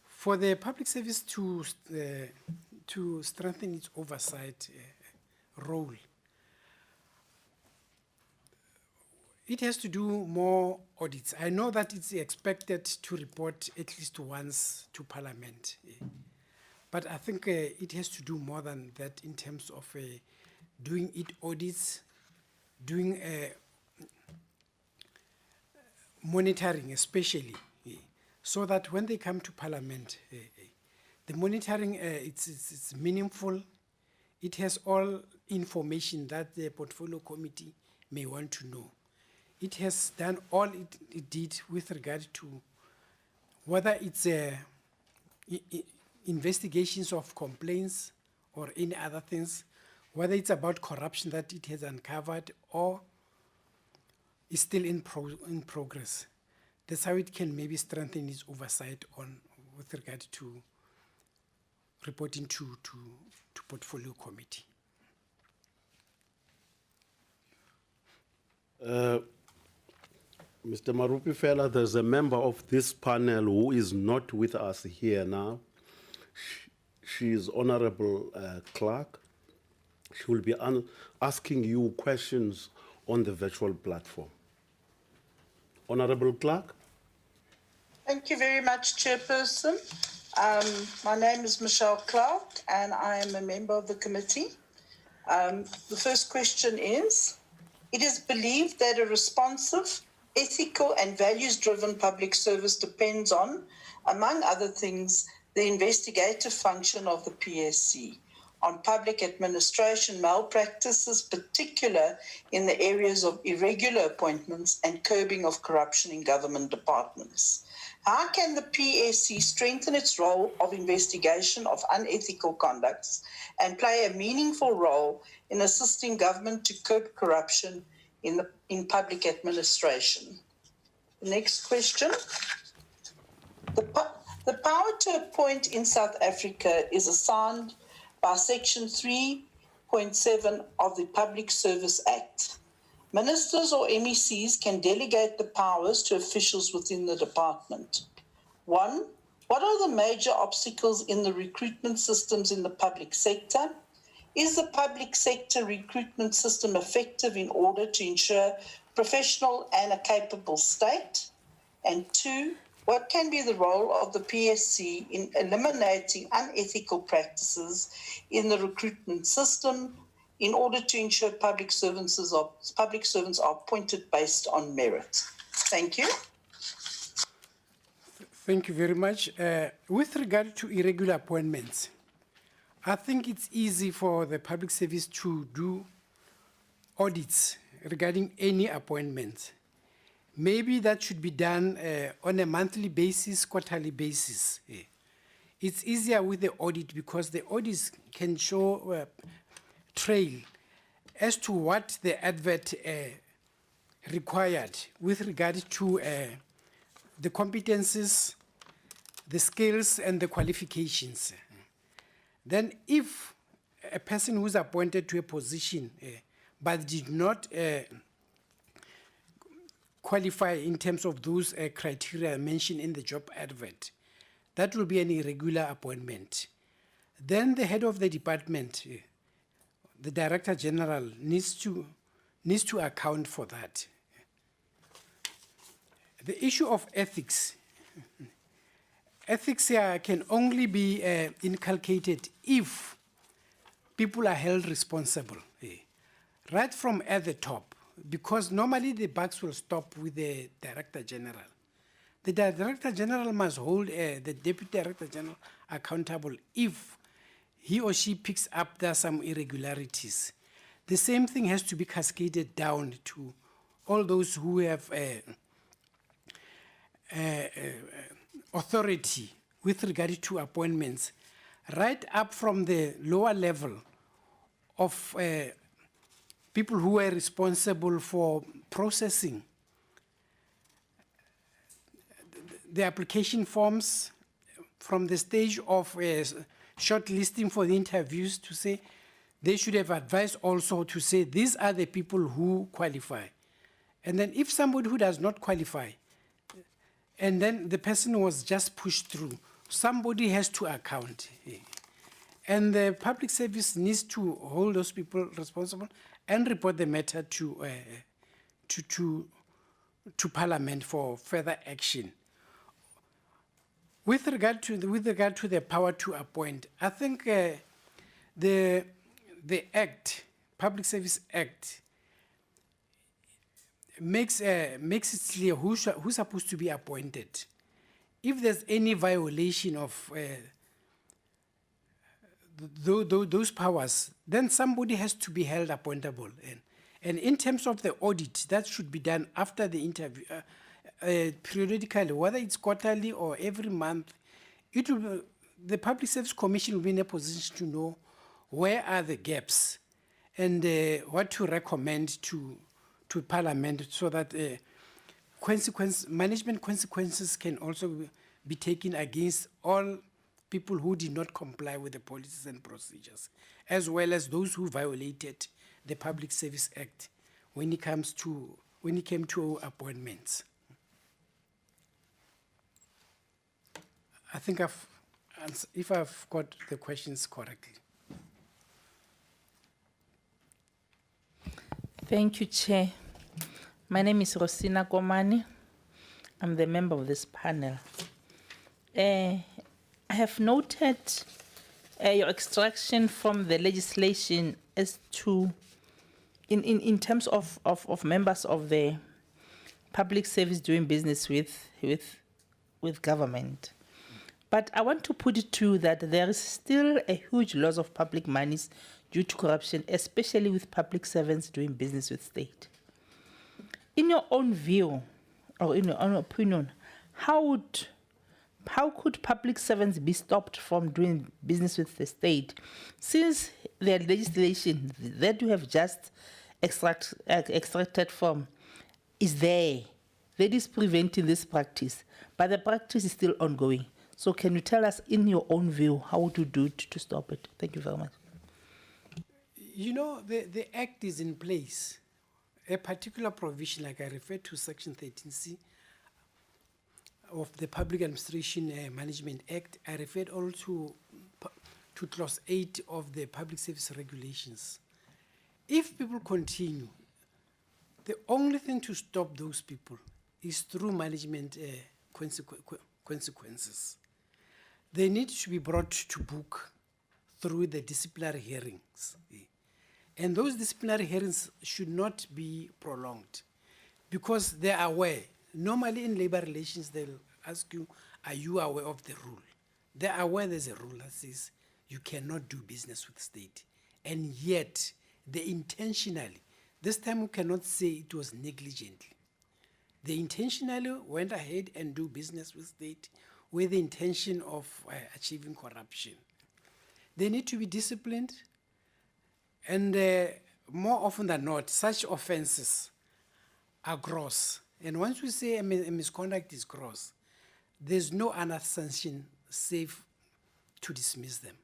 For the public service to strengthen its oversight role, it has to do more audits. I know that it's expected to report at least once to Parliament, but I think it has to do more than that in terms of doing audits, doing monitoring especially, so that when they come to Parliament, the monitoring it's meaningful. It has all information that the Portfolio Committee may want to know. It has done all it did with regard to whether it's investigations of complaints or any other things, whether it's about corruption that it has uncovered or is still in progress. That's how it can maybe strengthen its oversight with regard to reporting to Portfolio Committee. Mr. Marupafela, there's a member of this panel who is not with us here now. She is Honorable Clark. She will be asking you questions on the virtual platform. Honorable Clark. Thank you very much, Chairperson. My name is Michelle Clark, and I am a member of the committee. The first question is, it is believed that a responsive, ethical and values-driven public service depends on, among other things, the investigative function of the PSC on public administration malpractices, particular in the areas of irregular appointments and curbing of corruption in government departments. How can the PSC strengthen its role of investigation of unethical conducts and play a meaningful role in assisting government to curb corruption in public administration? The next question. The power to appoint in South Africa is assigned by Section 3.7 of the Public Service Act. Ministers or MECs can delegate the powers to officials within the department. 1. What are the major obstacles in the recruitment systems in the public sector? Is the public sector recruitment system effective in order to ensure professional and a capable state? And 2, what can be the role of the PSC in eliminating unethical practices in the recruitment system in order to ensure public servants are appointed based on merit? Thank you. Thank you very much. With regard to irregular appointments, I think it's easy for the public service to do audits regarding any appointment. Maybe that should be done on a monthly basis, quarterly basis. It's easier with the audit because the audits can show trail as to what the advert required with regard to the competencies, the skills, and the qualifications. Then if a person who's appointed to a position but did not qualify in terms of those criteria mentioned in the job advert, that will be an irregular appointment. Then the head of the department, the Director General, needs to account for that. The issue of ethics. Ethics here can only be inculcated if people are held responsible, right from at the top, because normally the bucks will stop with the Director General. The Director General must hold the Deputy Director General accountable if he or she picks up there some irregularities. The same thing has to be cascaded down to all those who have authority with regard to appointments, right up from the lower level of people who are responsible for processing the application forms, from the stage of shortlisting for the interviews, to say they should have advised also to say these are the people who qualify. And then if somebody who does not qualify, and then the person was just pushed through, somebody has to account. And the public service needs to hold those people responsible and report the matter to Parliament for further action. With regard to the power to appoint, I think the Act, Public Service Act, makes it clear who's supposed to be appointed. If there's any violation of those powers, then somebody has to be held appointable. And in terms of the audit, that should be done after the interview, periodically, whether it's quarterly or every month. The Public Service Commission will be in a position to know where are the gaps and what to recommend to Parliament, so that management consequences can also be taken against all people who did not comply with the policies and procedures, as well as those who violated the Public Service Act when it came to appointments. I think if I've got the questions correctly. Thank you, Chair. My name is Rosina Komani. I'm the member of this panel. I have noted your extraction from the legislation as to, in terms of members of the public service doing business with government. But I want to put it to that there is still a huge loss of public monies due to corruption, especially with public servants doing business with state. In your own view, or in your own opinion, how could public servants be stopped from doing business with the state, since the legislation that you have just extracted from is there, that is preventing this practice, but the practice is still ongoing? So can you tell us, in your own view, how would you do it to stop it? Thank you very much. You know, the act is in place. A particular provision, like I referred to Section 13C of the Public Administration Management Act, I referred also to Clause 8 of the Public Service Regulations. If people continue, the only thing to stop those people is through management consequences. They need to be brought to book through the disciplinary hearings. And those disciplinary hearings should not be prolonged because they are aware. Normally in labor relations, they'll ask you, are you aware of the rule? They are aware there's a rule that says you cannot do business with state. And yet, they intentionally, this time we cannot say it was negligently. They intentionally went ahead and do business with state with the intention of achieving corruption. They need to be disciplined, and more often than not, such offenses are gross. And once we say a misconduct is gross, there's no other sanction safe to dismiss them.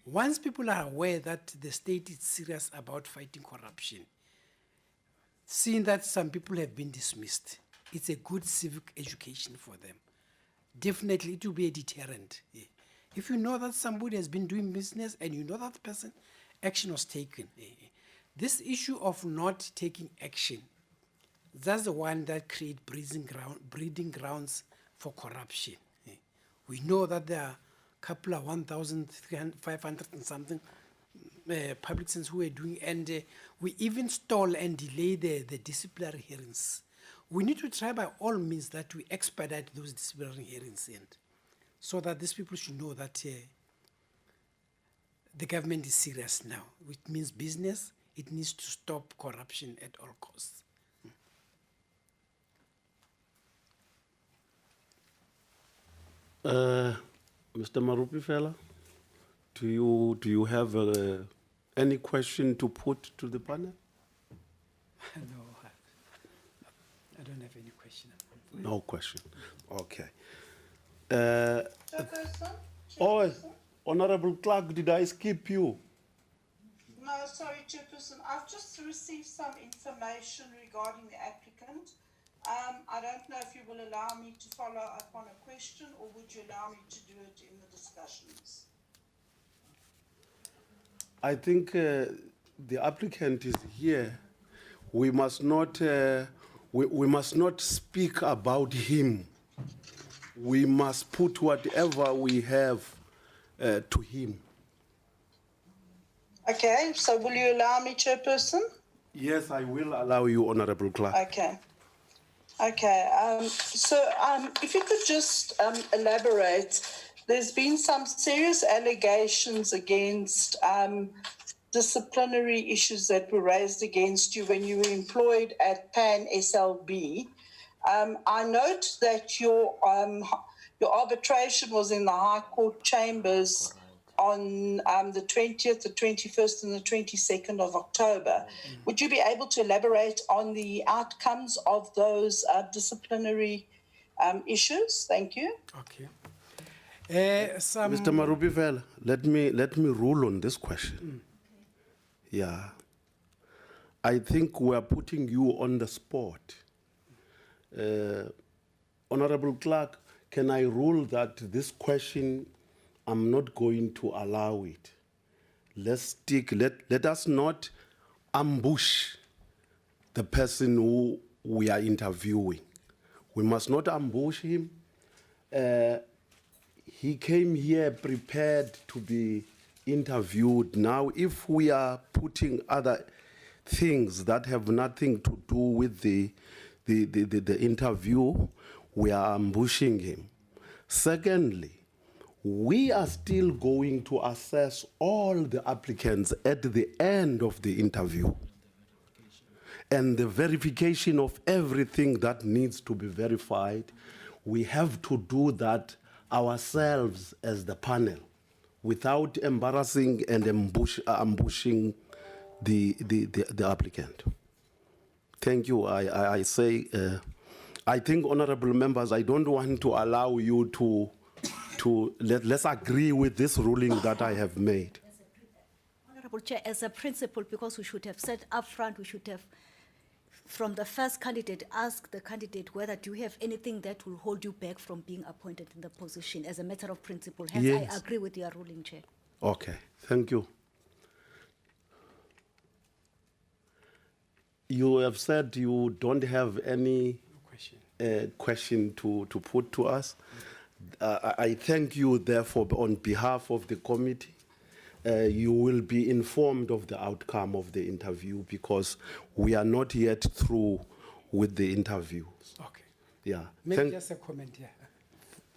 Once people are aware that the state is serious about fighting corruption, seeing that some people have been dismissed, it's a good civic education for them. Definitely it will be a deterrent. Yeah. If you know that somebody has been doing business and you know that person, action was taken. This issue of not taking action, that's the one that creates breeding grounds for corruption. We know that there are a couple of 1,500 and something public citizens who are doing, and we even stall and delay the disciplinary hearings. We need to try by all means that we expedite those disciplinary hearings, and so that these people should know that the government is serious now. It means business. It needs to stop corruption at all costs. Mr. Marupifela, do you have any question to put to the panel? No, I don't have any question. No question. Okay. Chairperson? Oh, Honorable Clerk, did I skip you? No, sorry, Chairperson. I've just received some information regarding the applicant. I don't know if you will allow me to follow up on a question, or would you allow me to do it in the discussions? I think the applicant is here. We must not speak about him. We must put whatever we have to him. Okay, so will you allow me, Chairperson? Yes, I will allow you, Honorable Clerk. Okay. Okay, if you could just elaborate, there's been some serious allegations against disciplinary issues that were raised against you when you were employed at Pan SLB. I note that your arbitration was in the High Court chambers on the 20th, the 21st, and the 22nd of October. Would you be able to elaborate on the outcomes of those disciplinary issues? Thank you. Okay. Mr. Marupifela, let me rule on this question. Yeah. I think we are putting you on the spot. Honorable Clerk, can I rule that this question, I'm not going to allow it? Let us not ambush the person who we are interviewing. We must not ambush him. He came here prepared to be interviewed. Now, if we are putting other things that have nothing to do with the interview, we are ambushing him. Secondly, we are still going to assess all the applicants at the end of the interview. And the verification of everything that needs to be verified, we have to do that ourselves as the panel without embarrassing and ambushing the applicant. Thank you. I say, I think, honorable members, I don't want to allow you to let's agree with this ruling that I have made. Honorable Chair, as a principle, because we should have said upfront, we should have, from the first candidate, ask the candidate whether do you have anything that will hold you back from being appointed in the position as a matter of principle. Hence, Yes. I agree with your ruling, Chair. Okay, thank you. You have said you don't have any question to put to us. I thank you, therefore, on behalf of the committee. You will be informed of the outcome of the interview because we are not yet through with the interviews. Okay. Yeah. Maybe just a comment here.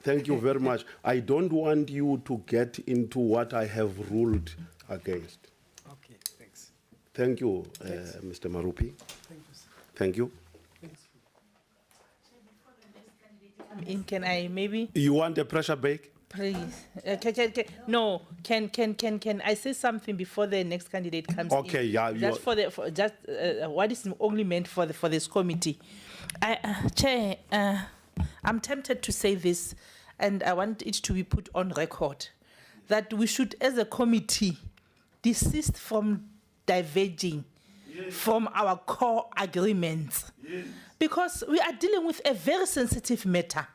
Thank you very much. I don't want you to get into what I have ruled against. Okay, thanks. Thank you, Mr. Marupi. Thank you, sir. Thank you. Thanks. Can I maybe, You want a pressure break? please? No, can I say something before the next candidate comes in? Okay, yeah, Just what is only meant for this committee. Chair, I'm tempted to say this, and I want it to be put on record, that we should, as a committee, desist from diverging from our core agreements. Because we are dealing with a very sensitive matter,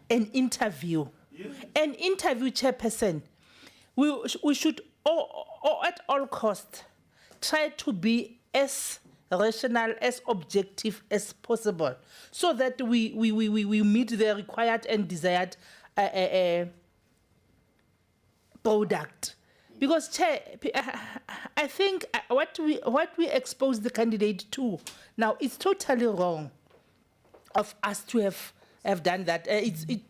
an interview. An interview, chairperson, we should, at all costs, try to be as rational, as objective as possible, so that we meet the required and desired product. Because, Chair, I think what we expose the candidate to now is totally wrong of us to have done that. Chairperson,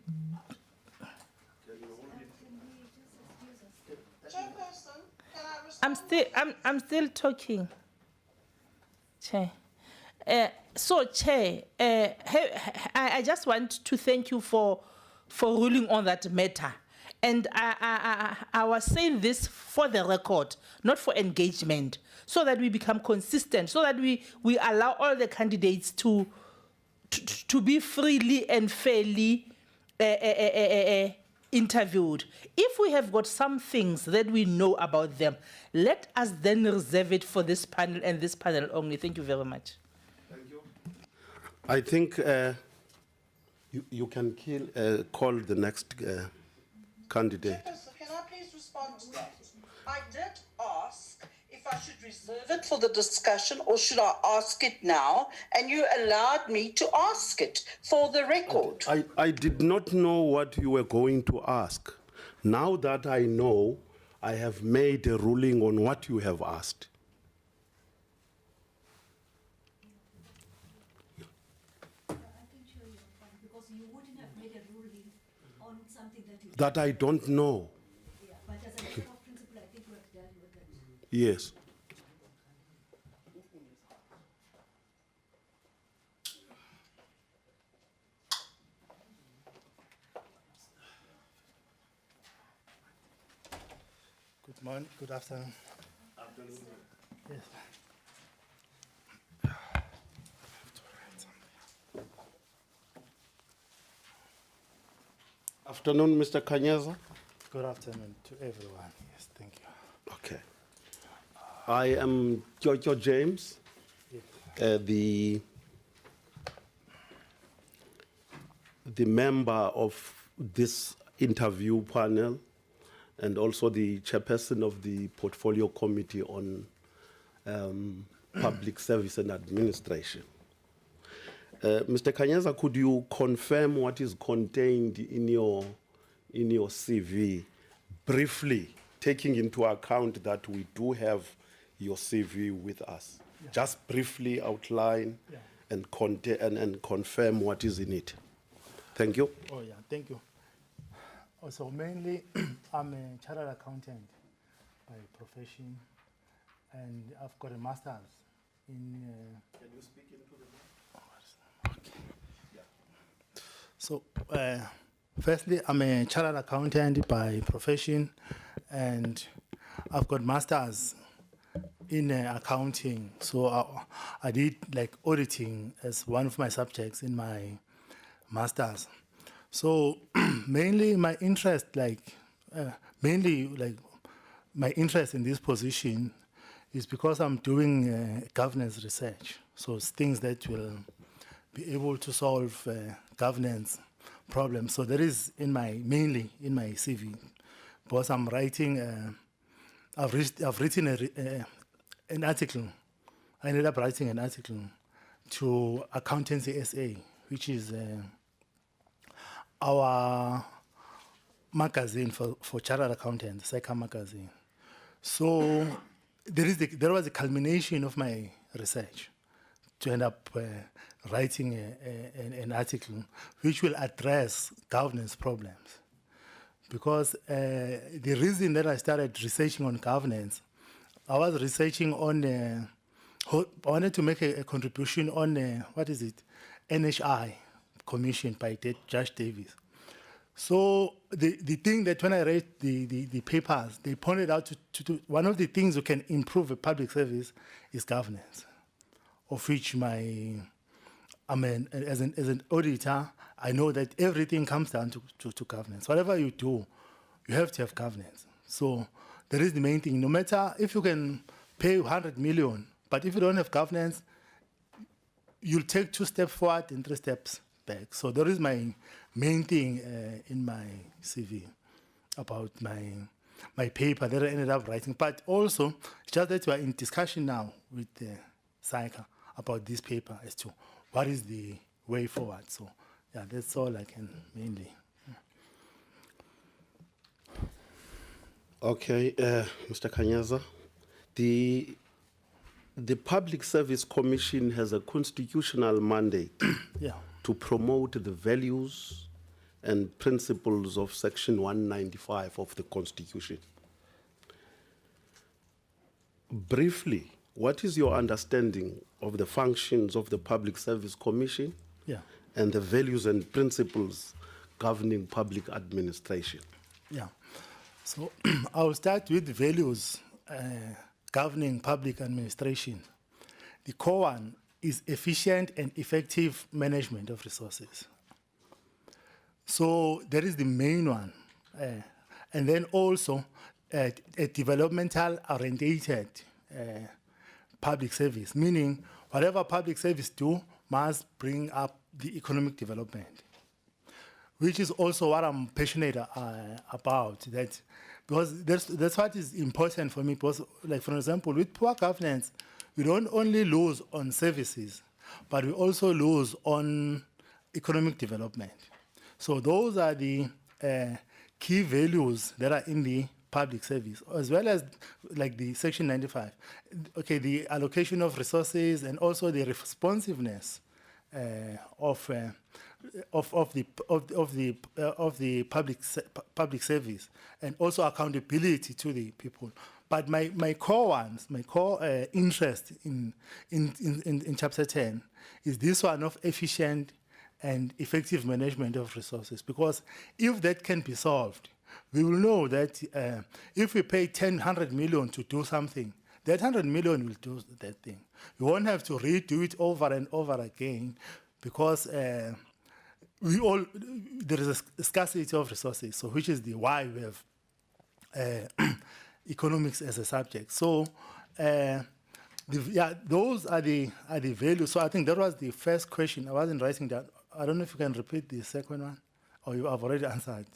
can I respond? I'm still talking, Chair. So, Chair, I just want to thank you for ruling on that matter. And I was saying this for the record, not for engagement, so that we become consistent, so that we allow all the candidates to be freely and fairly interviewed. If we have got some things that we know about them, let us then reserve it for this panel and this panel only. Thank you very much. Thank you. I think you can call the next candidate. Chairperson, can I please respond to that? I did ask if I should reserve it for the discussion or should I ask it now? And you allowed me to ask it for the record. I did not know what you were going to ask. Now that I know, I have made a ruling on what you have asked. Because you wouldn't have made a ruling on something that you... That I don't know. Yeah, but as a matter of principle, I think we have dealt with it. Yes. Good morning, good afternoon. Yes. Afternoon, Mr. Kanyeza. Good afternoon to everyone. Yes, thank you. Okay. I am Jojo James, the member of this interview panel and also the chairperson of the Portfolio Committee on Public Service and Administration. Mr. Kanyeza, could you confirm what is contained in your CV briefly, taking into account that we do have your CV with us? Yeah. Just briefly outline and confirm what is in it. Thank you. Oh, yeah, thank you. Also, mainly, I'm a chartered accountant by profession, and I've got a master's in... Can you speak into the Okay. So, firstly, I'm a chartered accountant by profession, and I've got masters in accounting. So I did like auditing as one of my subjects in my masters. So mainly my interest, my interest in this position is because I'm doing governance research. So it's things that will be able to solve governance problems. So that is mainly in my CV, because I'm writing. I've written an article. I ended up writing an article to Accountancy SA, which is our magazine for chartered accountants, SECA magazine. So there was a culmination of my research to end up writing an article which will address governance problems. Because the reason that I started researching on governance, I was researching on, I wanted to make a contribution on, NHI commission by Judge Davis. So the thing that when I read the papers, they pointed out to one of the things that can improve a public service is governance, of which as an auditor, I know that everything comes down to governance. Whatever you do, you have to have governance. So that is the main thing. No matter if you can pay 100 million, but if you don't have governance, you'll take 2 steps forward and 3 steps back. So that is my main thing in my CV about my paper that I ended up writing. But also, just that we are in discussion now with SAICA about this paper as to what is the way forward. So yeah, that's all I can mainly. Okay, Mr. Kanyaza, the Public Service Commission has a constitutional mandate Yeah. to promote the values and principles of Section 195 of the Constitution. Briefly, what is your understanding of the functions of the Public Service Commission Yeah. and the values and principles governing public administration? Yeah. So I'll start with the values governing public administration. The core one is efficient and effective management of resources. So that is the main one. And then also a developmental orientated public service, meaning whatever public service do must bring up the economic development, which is also what I'm passionate about. That because that's what is important for me. Because, like for example, with poor governance, we don't only lose on services, but we also lose on economic development. So those are the key values that are in the public service, as well as like the Section 95. Okay, the allocation of resources and also the responsiveness of the public service, and also accountability to the people. But my core interest in Chapter 10 is this one of efficient and effective management of resources. Because if that can be solved, we will know that if we pay 100 million to do something, that 100 million will do that thing. We won't have to redo it over and over again, because there is a scarcity of resources, so which is why we have economics as a subject. So those are the values. So I think that was the first question. I wasn't writing that. I don't know if you can repeat the second one, or you have already answered.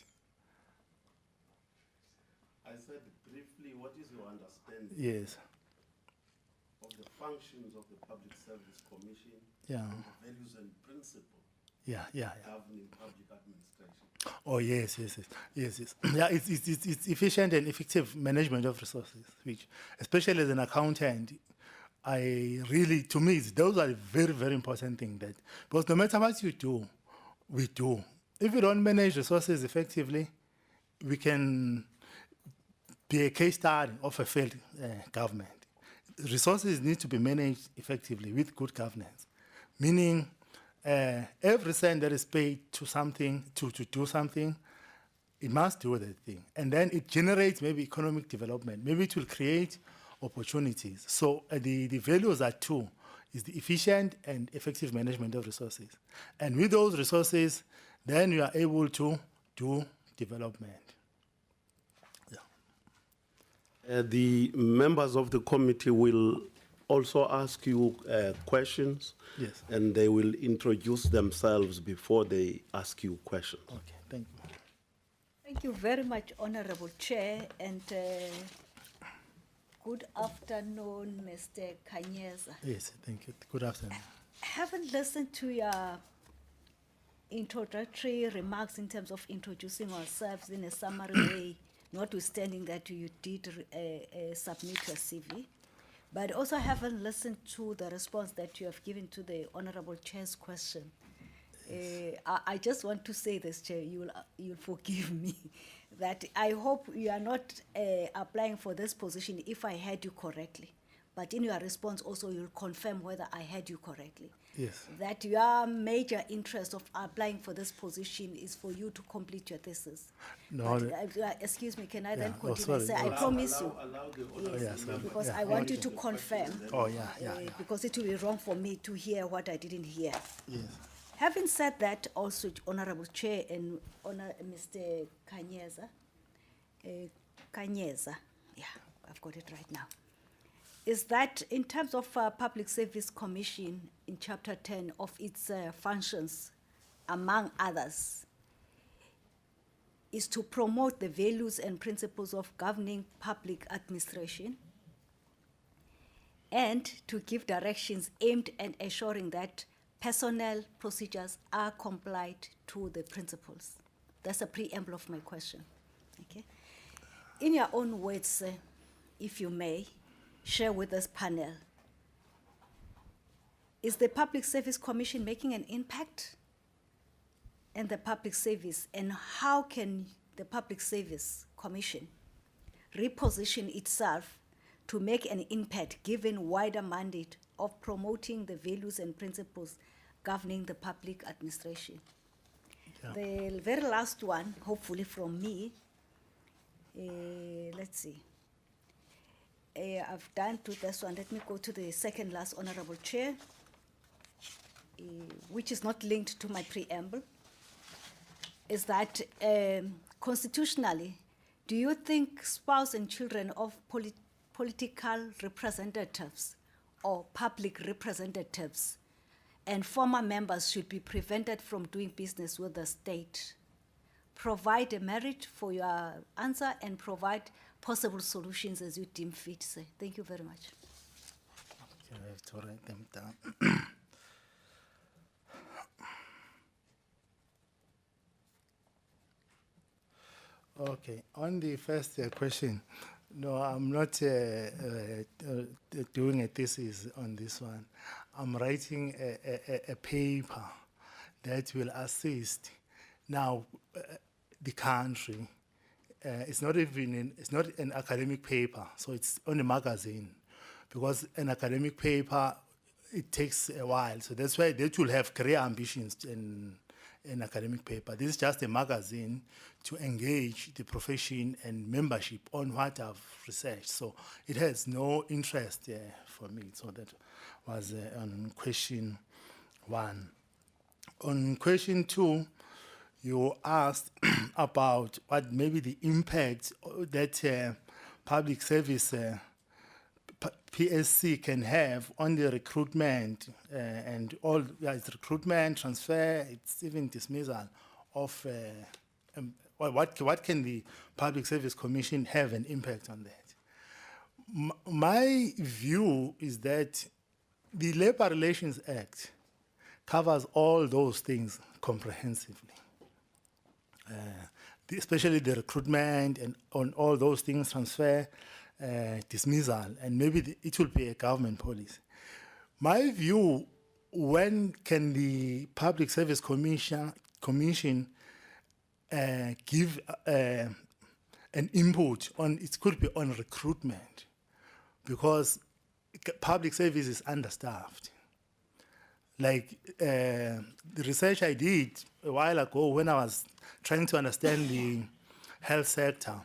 I said briefly, what is your understanding Yes. of the functions of the Public Service Commission Yeah. and the values and principles Yeah. governing public administration? Oh yes. Yeah, it's efficient and effective management of resources, which, especially as an accountant, to me, those are very, very important things. That because no matter what you do, we do. If you don't manage resources effectively, we can be a case study of a failed government. Resources need to be managed effectively with good governance, meaning every cent that is paid to something, to do something, it must do that thing. And then it generates maybe economic development. Maybe it will create opportunities. So the values are two, is the efficient and effective management of resources. And with those resources, then you are able to do development. The members of the committee will also ask you questions. Yes. And they will introduce themselves before they ask you questions. Okay, thank you. Thank you very much, Honorable Chair, and good afternoon, Mr. Kanyeza. Yes, thank you. Good afternoon. Having listened to your introductory remarks in terms of introducing ourselves in a summary way, notwithstanding that you did submit your CV, but also haven't listened to the response that you have given to the Honorable Chair's question. I just want to say this, Chair, you'll forgive me, that I hope you are not applying for this position if I heard you correctly. But in your response also, you'll confirm whether I heard you correctly. Yes. That your major interest of applying for this position is for you to complete your thesis. No, But, excuse me, can I then oh, continue and say, sorry. I promise you, yes, because I want you to confirm, Oh, yeah. because it will be wrong for me to hear what I didn't hear. Yes. Having said that, also, Honorable Chair and Mr. Kanyeza, yeah, I've got it right now, is that in terms of Public Service Commission in Chapter 10 of its functions, among others, is to promote the values and principles of governing public administration and to give directions aimed at ensuring that personnel procedures are complied to the principles. That's a preamble of my question. Okay. In your own words, if you may, share with this panel, is the Public Service Commission making an impact in the public service, and how can the Public Service Commission reposition itself to make an impact given wider mandate of promoting the values and principles governing the public administration? Yeah. The very last one, hopefully from me, let's see. I've done to this one. Let me go to the second last, Honorable Chair, which is not linked to my preamble, is that constitutionally, do you think spouse and children of political representatives or public representatives and former members should be prevented from doing business with the state? Provide a merit for your answer and provide possible solutions as you deem fit, sir. Thank you very much. Okay, I have to write them down. Okay, on the first question, no, I'm not doing a thesis on this one. I'm writing a paper that will assist now the country. It's not even it's not an academic paper, so it's on a magazine, because an academic paper, it takes a while. So that's why they will have career ambitions in an academic paper. This is just a magazine to engage the profession and membership on what I've researched. So it has no interest for me. So that was on question 1. On question 2, you asked about what maybe the impact that public service PSC can have on the recruitment and all. Yeah, it's recruitment, transfer, it's even dismissal of. What can the Public Service Commission have an impact on that? My view is that the Labour Relations Act covers all those things comprehensively. Especially the recruitment and on all those things, transfer, dismissal, and maybe it will be a government policy. My view, when can the Public Service Commission give an input on, it could be on recruitment, because public service is understaffed. Like the research I did a while ago when I was trying to understand the health sector,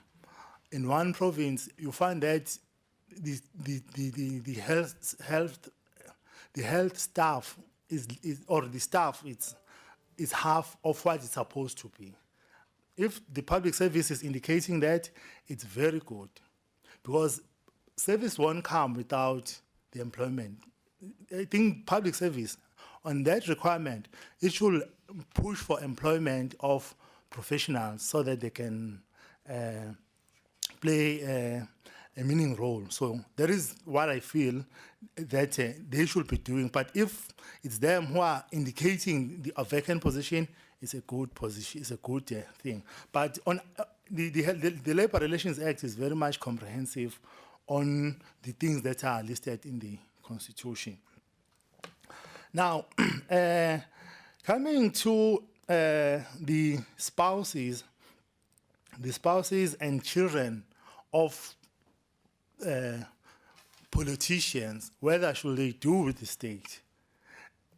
in one province you find that the health staff is is half of what it's supposed to be. If the public service is indicating that, it's very good, because service won't come without the employment. I think public service, on that requirement, it should push for employment of professionals so that they can play a meaning role. So that is what I feel that they should be doing. But if it's them who are indicating a vacant position, it's a good position, it's a good thing. But on the Labor Relations Act is very much comprehensive on the things that are listed in the Constitution. Now, coming to the spouses and children of politicians, whether should they do with the state,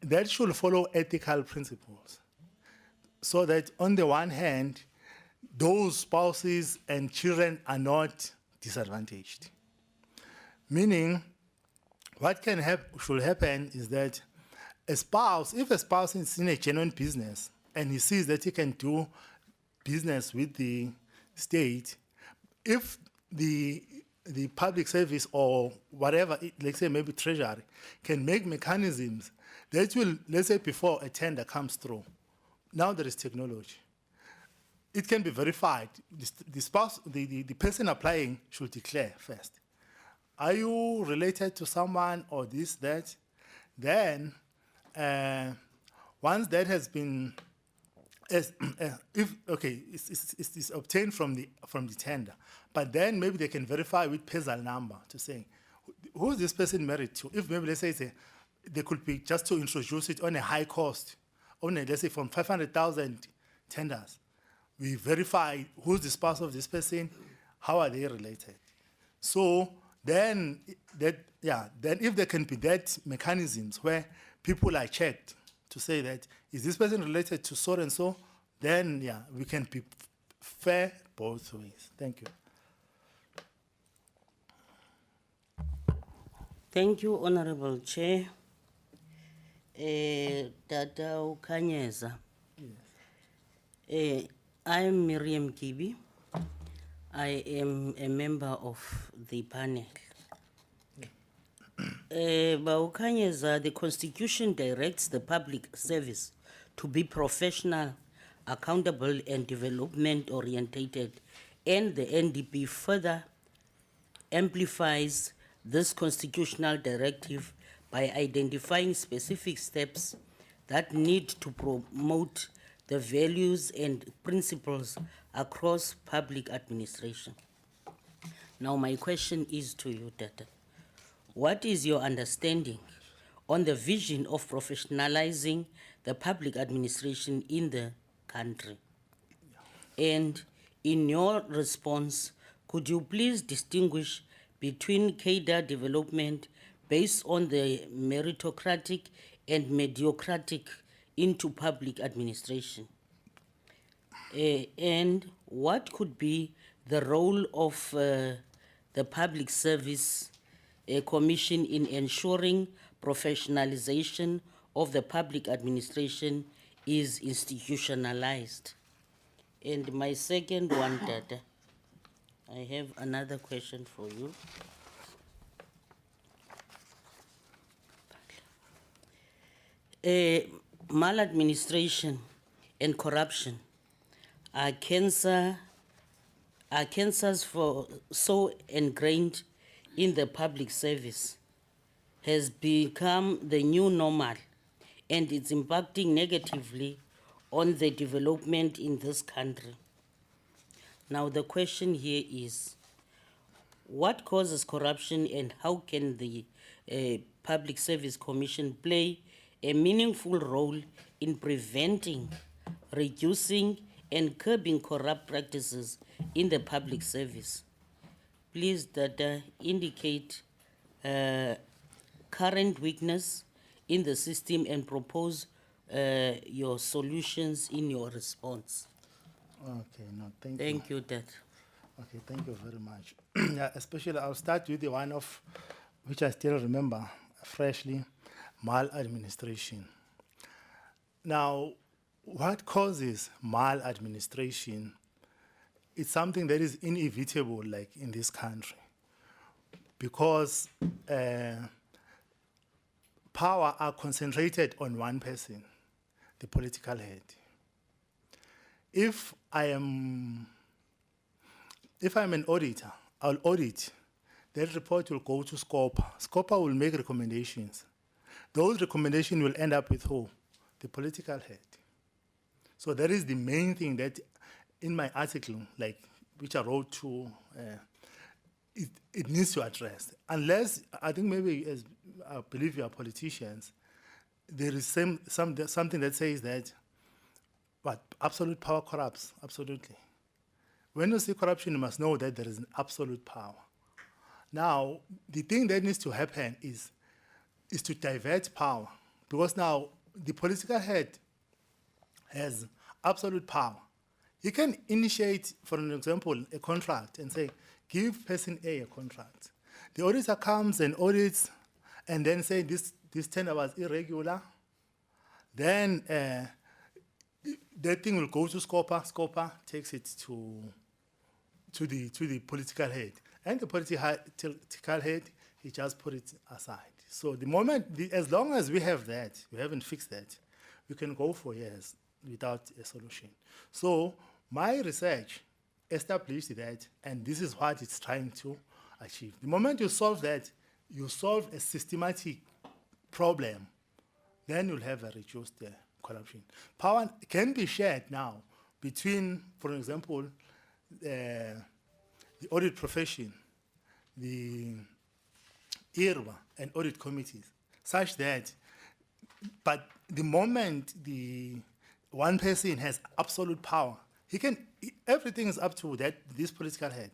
that should follow ethical principles. So that on the one hand, those spouses and children are not disadvantaged. Meaning, what should happen is that a spouse, if a spouse is in a genuine business and he sees that he can do business with the state, if the public service or whatever, let's say maybe treasury, can make mechanisms that will, let's say before a tender comes through, now there is technology. It can be verified. The spouse, the person applying should declare first. Are you related to someone or this, that? Then, once that has been, it's obtained from the tender, but then maybe they can verify with PESAL number to say, who is this person married to? If maybe let's say they could be just to introduce it on a high cost, only let's say from 500,000 tenders, we verify who's the spouse of this person, how are they related. So then if there can be that mechanisms where people are checked to say that, is this person related to so and so, then we can be fair both ways. Thank you. Thank you, Honorable Chair. Tata Ukanyeza. I'm Miriam Kibi. I am a member of the panel. Ukanyeza, the Constitution directs the public service to be professional, accountable, and development-orientated, and the NDP further amplifies this constitutional directive by identifying specific steps that need to promote the values and principles across public administration. Now, my question is to you, Tata. What is your understanding on the vision of professionalizing the public administration in the country? And in your response, could you please distinguish between cadre development based on the meritocratic and mediocratic into public administration? And what could be the role of the Public Service Commission in ensuring professionalization of the public administration is institutionalized? And my second one, Tata, I have another question for you. Maladministration and corruption are cancers so ingrained in the public service, has become the new normal, and it's impacting negatively on the development in this country. Now the question here is, what causes corruption and how can the Public Service Commission play a meaningful role in preventing, reducing, and curbing corrupt practices in the public service? Please, Dada, indicate current weakness in the system and propose your solutions in your response. Okay, no, thank you. Thank you, Dada. Okay, thank you very much. Especially, I'll start with the one of which I still remember freshly, maladministration. Now, what causes maladministration is something that is inevitable, like in this country, because power are concentrated on one person, the political head. If I'm an auditor, I'll audit. That report will go to SCOPA. SCOPA will make recommendations. Those recommendations will end up with who? The political head. So that is the main thing that in my article, like which I wrote to, it needs to address. Unless, I think maybe, as I believe you are politicians, there is something that says that, what, absolute power corrupts, absolutely. When you see corruption, you must know that there is an absolute power. Now, the thing that needs to happen is to divert power, because now the political head has absolute power. He can initiate, for an example, a contract and say, give person A a contract. The auditor comes and audits and then say this tender was irregular. Then that thing will go to SCOPA. SCOPA takes it to the political head. And the political head, he just put it aside. So the moment, as long as we have that, we haven't fixed that, we can go for years without a solution. So my research established that, and this is what it's trying to achieve. The moment you solve that, you solve a systematic problem, then you'll have a reduced corruption. Power can be shared now between, for example, the audit profession, the IRWA, and audit committees, such that, but the moment the one person has absolute power, everything is up to this political head.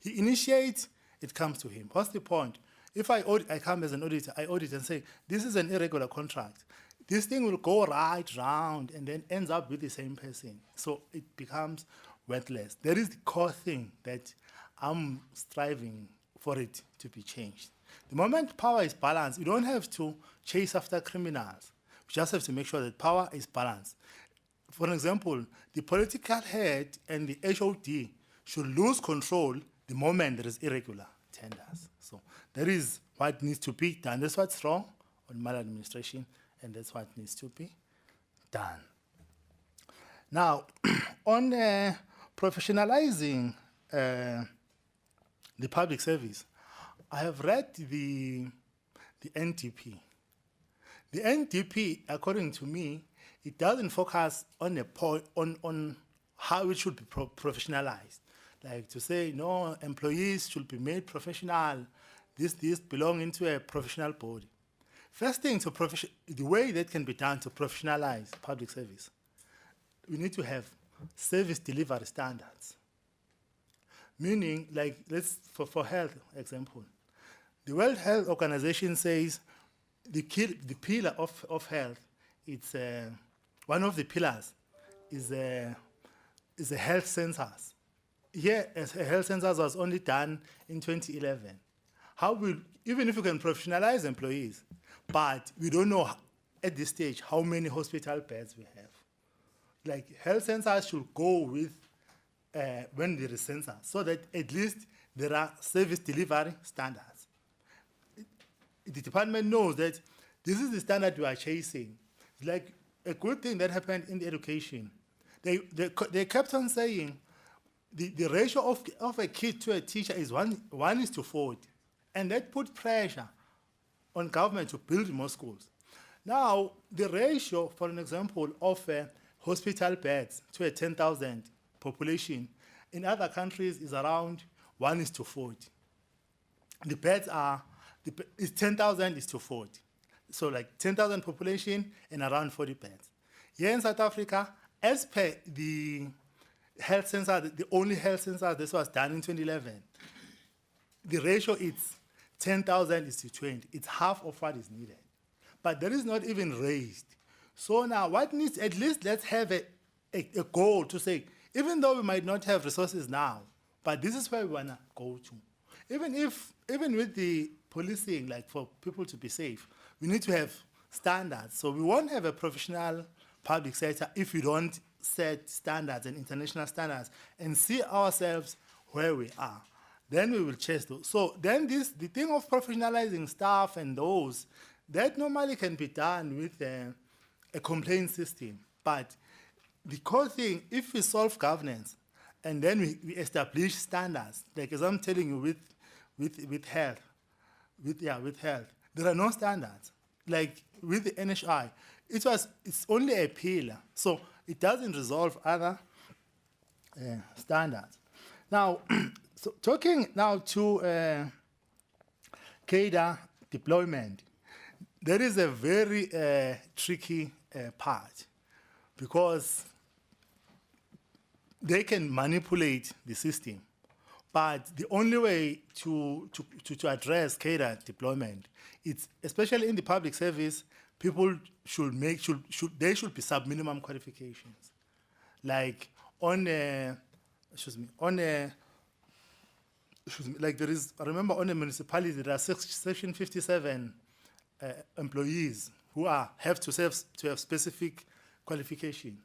He initiates, it comes to him. What's the point? If I come as an auditor, I audit and say, this is an irregular contract. This thing will go right round and then ends up with the same person. So it becomes worthless. That is the core thing that I'm striving for it to be changed. The moment power is balanced, you don't have to chase after criminals. You just have to make sure that power is balanced. For example, the political head and the HOD should lose control the moment there is irregular tenders. So that is what needs to be done. That's what's wrong on maladministration, and that's what needs to be done. Now, on professionalizing the public service, I have read the NDP. The NDP, according to me, it doesn't focus on on how it should be professionalized. Like to say, no, employees should be made professional. This belong into a professional body. First thing, the way that can be done to professionalize public service, we need to have service delivery standards. Meaning, like, for health example, the World Health Organization says the pillar of health, it's one of the pillars is a health census. Here, a health census was only done in 2011. Even if you can professionalize employees, but we don't know at this stage how many hospital beds we have. Like, health census should go with when there is census, so that at least there are service delivery standards. The department knows that this is the standard we are chasing. It's like a good thing that happened in the education. They kept on saying the ratio of a kid to a teacher is 1:40, and that put pressure on government to build more schools. Now, the ratio, for an example, of hospital beds to a 10,000 population in other countries is around 1:40. The beds it's 10,000 is to 40. So like 10,000 population and around 40 beds. Here in South Africa, as per the health census, the only health census this was done in 2011, the ratio is 10,000 is to 20. It's half of what is needed. But that is not even raised. So now what needs, at least let's have a goal to say, even though we might not have resources now, but this is where we want to go to. Even with the policing, like for people to be safe, we need to have standards. So we won't have a professional public sector if we don't set standards and international standards and see ourselves where we are. Then we will chase those. So then the thing of professionalizing staff and those, that normally can be done with a complaint system. But the core thing, if we solve governance and then we establish standards, like as I'm telling you with health, with health, there are no standards. Like with the NHI, it's only a pillar, so it doesn't resolve other standards. Now, so talking now to CADA deployment, there is a very tricky part because they can manipulate the system. But the only way to address CADA deployment, it's especially in the public service, people should be sub-minimum qualifications. Like like there is, I remember on a municipality, there are Section 57 employees who have to have specific qualification.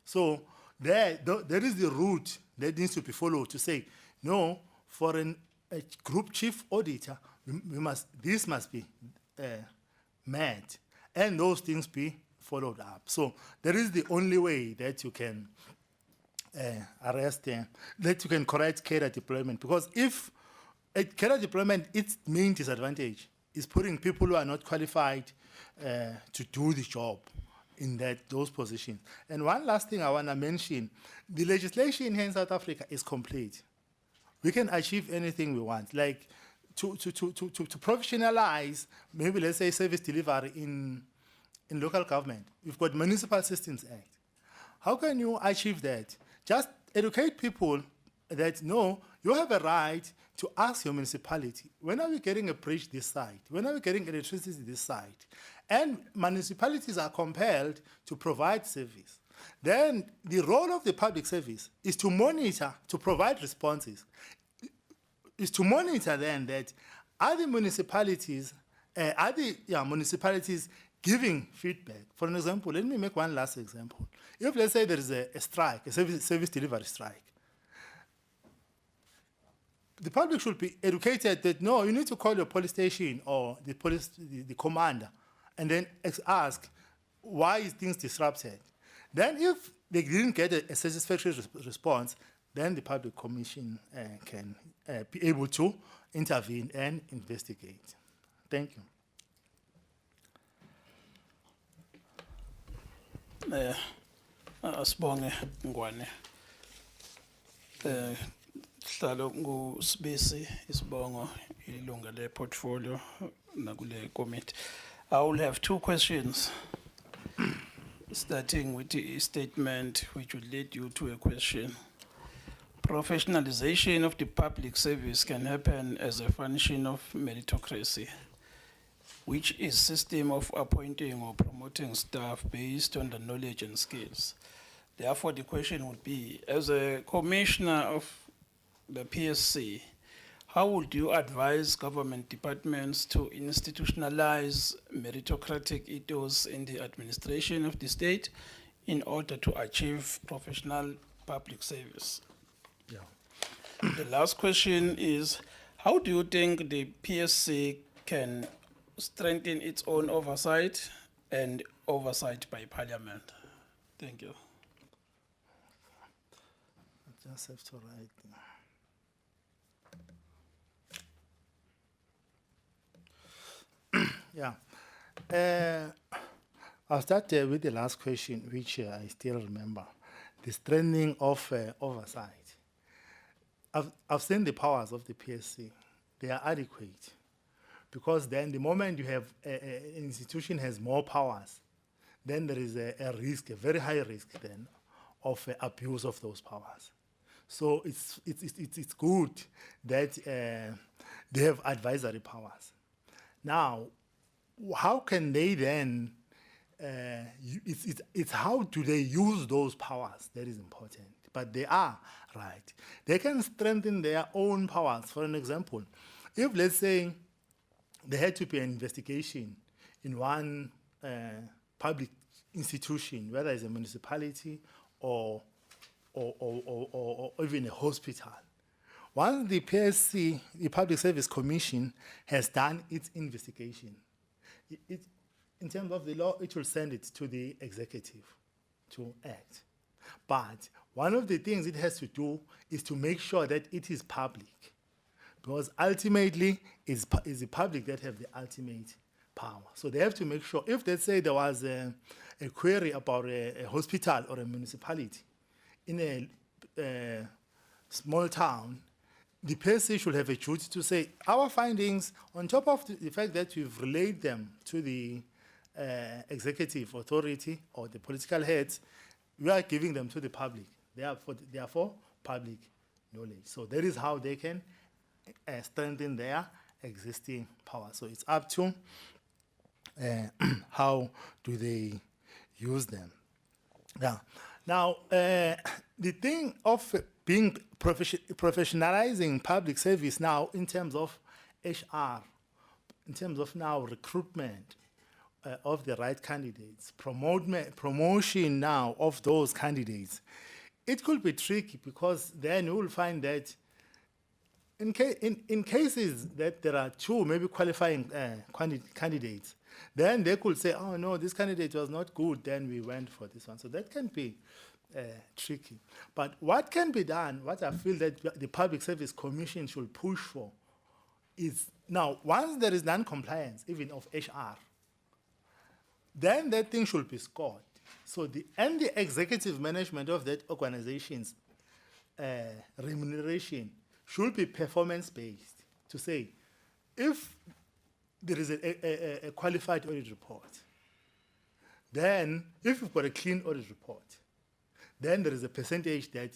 So there is the route that needs to be followed to say, no, for a group chief auditor, this must be met, and those things be followed up. So there is the only way that you can that you can correct CADA deployment, because if CADA deployment, its main disadvantage is putting people who are not qualified to do the job in those positions. And one last thing I want to mention, the legislation here in South Africa is complete. We can achieve anything we want. Like to professionalize, maybe let's say service delivery in local government, we've got Municipal Systems Act. How can you achieve that? Just educate people that, no, you have a right to ask your municipality, when are we getting a bridge this side? When are we getting electricity this side? And municipalities are compelled to provide service. Then the role of the public service is to monitor, to provide responses, is to monitor then that are the municipalities, municipalities giving feedback. For an example, let me make one last example. If let's say there is a strike, a service delivery strike, the public should be educated that, no, you need to call your police station or the commander, and then ask, why is things disrupted? Then if they didn't get a satisfactory response, then the public commission can be able to intervene and investigate. Thank you. Asibonge Ngwane. Hlalo ngusibisi isibongo ilunga le portfolio nakule committee. I will have two questions, starting with the statement which will lead you to a question. Professionalization of the public service can happen as a function of meritocracy, which is system of appointing or promoting staff based on the knowledge and skills. Therefore, the question would be, as a commissioner of the PSC, how would you advise government departments to institutionalize meritocratic ethos in the administration of the state in order to achieve professional public service? Yeah. The last question is, how do you think the PSC can strengthen its own oversight and oversight by Parliament? Thank you. I just have to write. Yeah. I'll start with the last question, which I still remember. The strengthening of oversight. I've seen the powers of the PSC. They are adequate. Because then the moment you have an institution has more powers, then there is a risk, a very high risk then, of abuse of those powers. So it's good that they have advisory powers. Now, how can they then, it's how do they use those powers that is important. But they are right. They can strengthen their own powers. For an example, if let's say there had to be an investigation in one public institution, whether it's a municipality or even a hospital. Once the PSC, the Public Service Commission, has done its investigation, in terms of the law, it will send it to the executive to act. But one of the things it has to do is to make sure that it is public, because ultimately it's the public that have the ultimate power. So they have to make sure, if let's say there was a query about a hospital or a municipality in a small town, the PSC should have a duty to say, our findings, on top of the fact that we've relayed them to the executive authority or the political heads, we are giving them to the public. They are for public knowledge. So that is how they can strengthen their existing power. So it's up to how do they use them. Now, the thing of being professionalizing public service now in terms of HR, in terms of now recruitment of the right candidates, promotion now of those candidates, it could be tricky, because then you will find that in cases that there are two maybe qualifying candidates, then they could say, oh no, this candidate was not good, then we went for this one. So that can be tricky. But what can be done, what I feel that the Public Service Commission should push for, is now, once there is non-compliance, even of HR, then that thing should be scored. So the executive management of that organization's remuneration should be performance-based, to say, if there is a qualified audit report, then if you've got a clean audit report, then there is a percentage that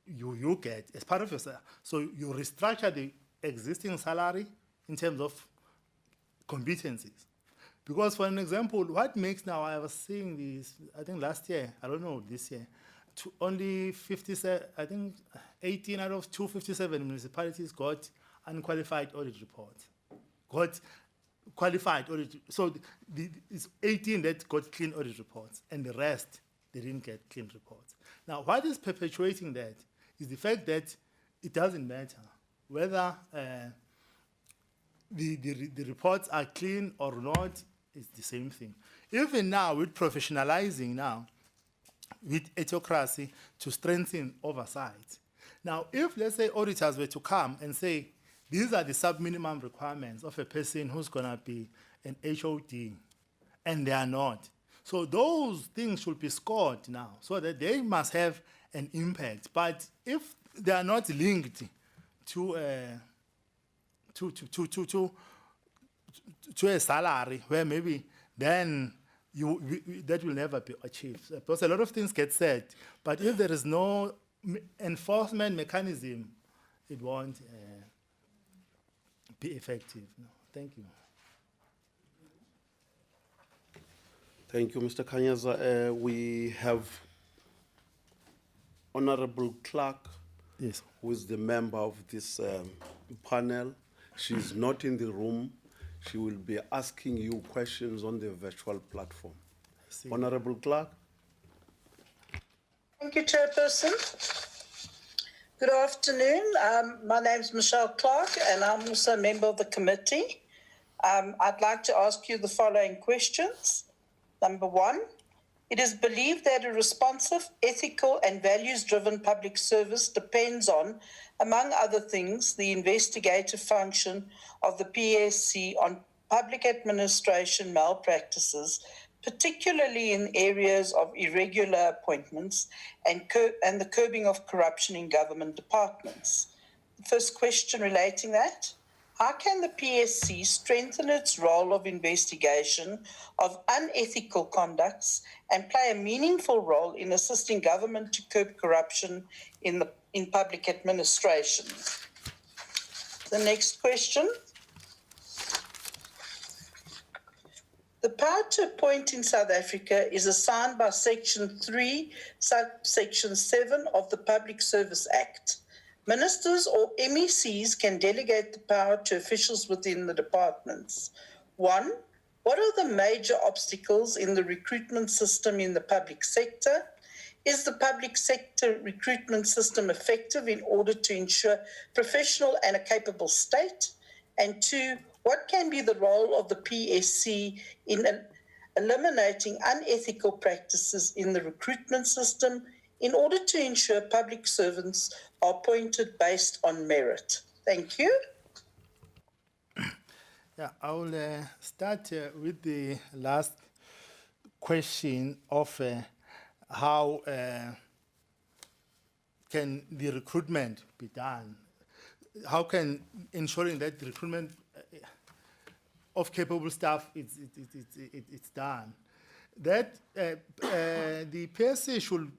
you get as part of your salary. So you restructure the existing salary in terms of competencies. Because for an example, what makes now, I was seeing this, I think last year, I don't know, this year, only 57, I think 18 out of 257 municipalities got unqualified audit reports. Got qualified audit, so it's 18 that got clean audit reports, and the rest, they didn't get clean reports. Now, what is perpetuating that is the fact that it doesn't matter whether the reports are clean or not, it's the same thing. Even now, with professionalizing now, with autocracy to strengthen oversight. Now, if, let's say, auditors were to come and say, these are the sub-minimum requirements of a person who's going to be an HOD, and they are not. So those things should be scored now, so that they must have an impact. But if they are not linked to a salary, where maybe then that will never be achieved. Because a lot of things get said, but if there is no enforcement mechanism, it won't be effective. No. Thank you. Thank you, Mr. Kanyaza. We have Honorable Clark, Yes. who is the member of this panel. She's not in the room. She will be asking you questions on the virtual platform. see. Honorable Clark. Thank you, Chairperson. Good afternoon. My name is Michelle Clark, and I'm also a member of the committee. I'd like to ask you the following questions. Number one, it is believed that a responsive, ethical, and values-driven public service depends on, among other things, the investigative function of the PSC on public administration malpractices, particularly in areas of irregular appointments and the curbing of corruption in government departments. The first question relating that: how can the PSC strengthen its role of investigation of unethical conducts and play a meaningful role in assisting government to curb corruption in public administration? The next question. The power to appoint in South Africa is assigned by Section 3, Subsection 7 of the Public Service Act. Ministers or MECs can delegate the power to officials within the departments. 1. What are the major obstacles in the recruitment system in the public sector? Is the public sector recruitment system effective in order to ensure professional and a capable state? And two, what can be the role of the PSC in eliminating unethical practices in the recruitment system in order to ensure public servants are appointed based on merit? Thank you. Yeah, I will start with the last question of how can the recruitment be done? How can ensuring that the recruitment of capable staff it's done? That the PSC should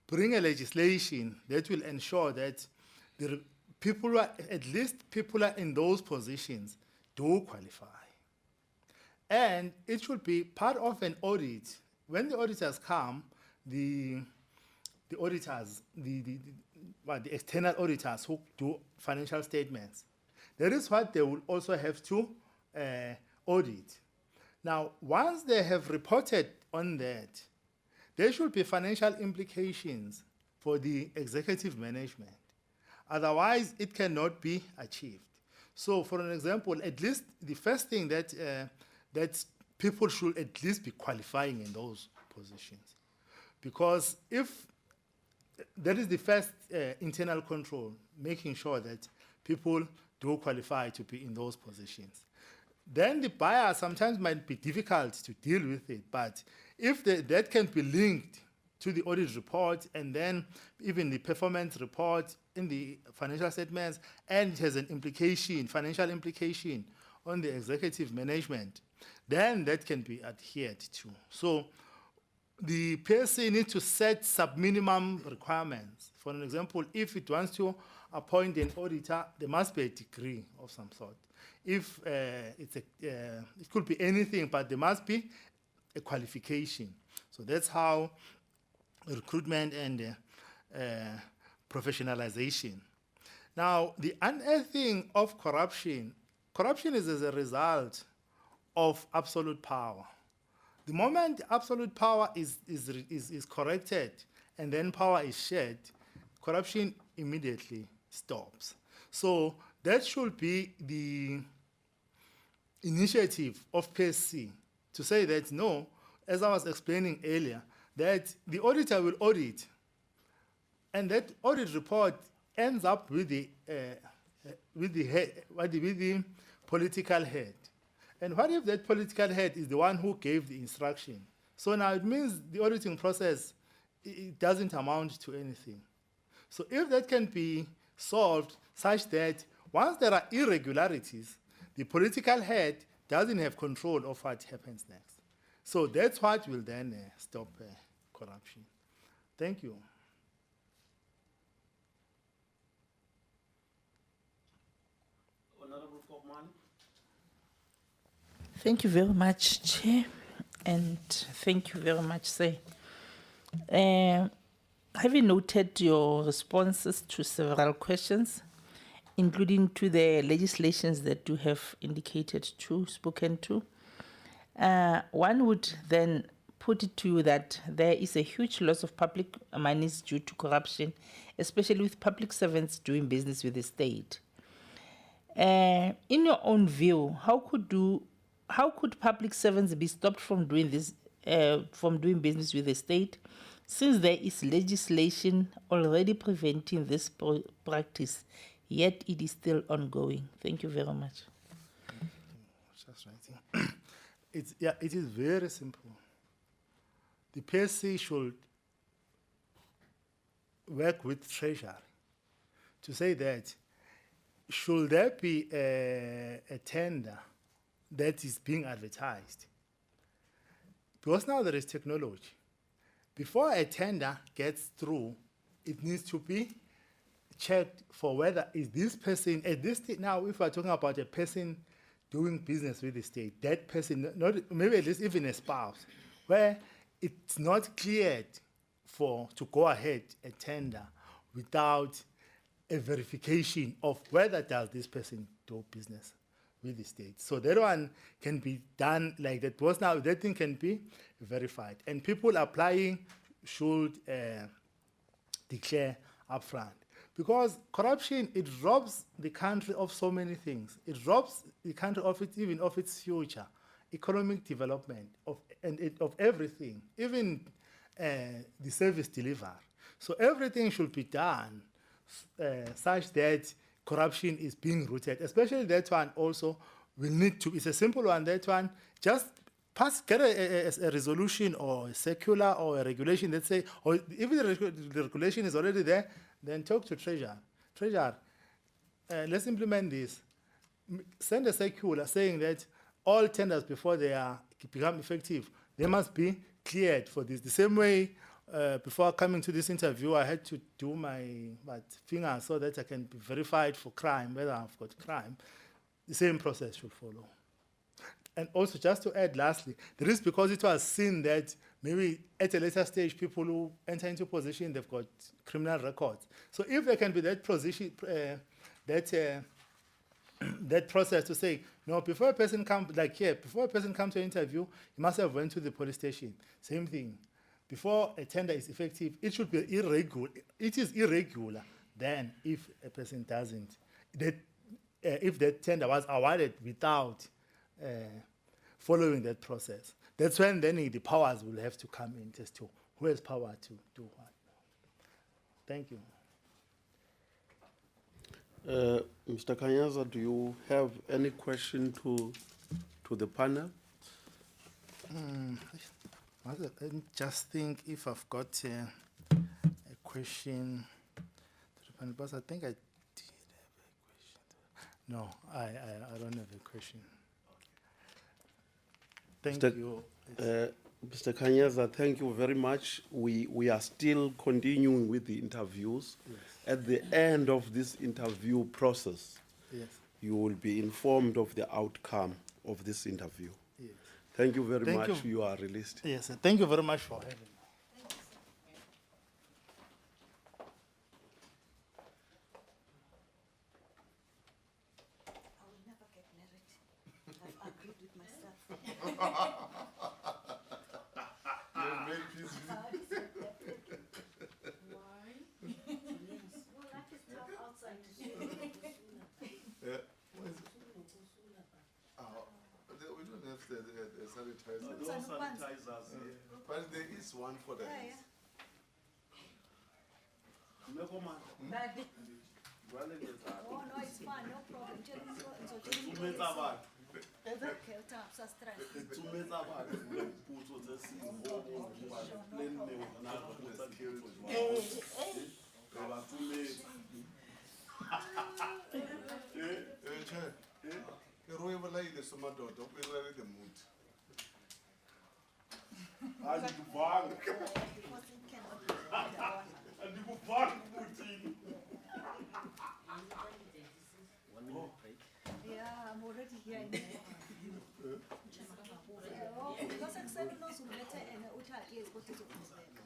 bring a legislation that will ensure that the people, at least people in those positions, do qualify. And it should be part of an audit. When the auditors come, the auditors, the external auditors who do financial statements, that is what they will also have to audit. Now, once they have reported on that, there should be financial implications for the executive management. Otherwise, it cannot be achieved. So, for an example, at least the first thing that that people should at least be qualifying in those positions, because if that is the first internal control, making sure that people do qualify to be in those positions. Then the buyer sometimes might be difficult to deal with it, but if that can be linked to the audit report and then even the performance report in the financial statements, and it has an implication, financial implication on the executive management, then that can be adhered to. So the PSC needs to set sub-minimum requirements. For an example, if it wants to appoint an auditor, there must be a degree of some sort. If it could be anything, but there must be a qualification. So that's how recruitment and professionalization. Now, the unearthing of corruption is as a result of absolute power. The moment absolute power is corrected and then power is shared, corruption immediately stops. So that should be the initiative of PSC to say that no, as I was explaining earlier, that the auditor will audit, and that audit report ends up with the political head. And what if that political head is the one who gave the instruction? So now it means the auditing process, it doesn't amount to anything. So if that can be solved such that once there are irregularities, the political head doesn't have control of what happens next. So that's what will then stop corruption. Thank you. Honorable Kopman. Thank you very much, Chair, and thank you very much, sir. Having noted your responses to several questions, including to the legislations that you have indicated to, spoken to, one would then put it to you that there is a huge loss of public monies due to corruption, especially with public servants doing business with the state. In your own view, how could public servants be stopped from doing this, from doing business with the state, since there is legislation already preventing this practice, yet it is still ongoing? Thank you very much. Just writing. It is very simple. The PSC should work with Treasury to say that should there be a tender that is being advertised, because now there is technology. Before a tender gets through, it needs to be checked for whether is this person at this state. Now, if we're talking about a person doing business with the state, that person, not maybe at least even a spouse, where it's not cleared to go ahead a tender without a verification of whether does this person do business with the state. So that one can be done like that. Was now that thing can be verified, and people applying should declare upfront, because corruption, it robs the country of so many things. It robs the country of it, even of its future, economic development, of everything, even the service delivery. So everything should be done such that corruption is being rooted, especially that one also will need to, it's a simple one, that one, just get a resolution or a circular or a regulation that say, or even the regulation is already there, then talk to Treasurer. Treasurer, let's implement this. Send a circular saying that all tenders before they become effective, they must be cleared for this. The same way, before coming to this interview, I had to do my finger so that I can be verified for crime, whether I've got crime. The same process should follow. And also, just to add lastly, there is, because it was seen that maybe at a later stage, people who enter into position, they've got criminal records. So if there can be that position, that process to say, no, before a person comes, like here, before a person comes to an interview, he must have went to the police station. Same thing. Before a tender is effective, it should be irregular. It is irregular then if a person doesn't. If that tender was awarded without following that process, that's when then the powers will have to come in as to who has power to do what. Thank you. Mr. Kanyaza, do you have any question to the panel? Let me just think if I've got a question to the panel, because I think I did have a question. No, I don't have a question. Thank you. Mr. Kanyaza, thank you very much. We are still continuing with the interviews. Yes. At the end of this interview process, Yes. you will be informed of the outcome of this interview. Yes. Thank you very Thank much. you. You are released. Yes, sir. Thank you very much for having me. I will never get married. I've agreed with myself. Well, life is tough outside. We don't have the sanitizer. No sanitizers, But there is one for the Yeah, hands. Oh, no, it's fine, no problem. Okay, utap, sa stress. Chair, ke roebelaile somadoda o perele the mood. Because it cannot be the one. Yeah, I'm already here in Oh, because ekuseni unozulethe ene uthi yes kodwa uzokuzeka.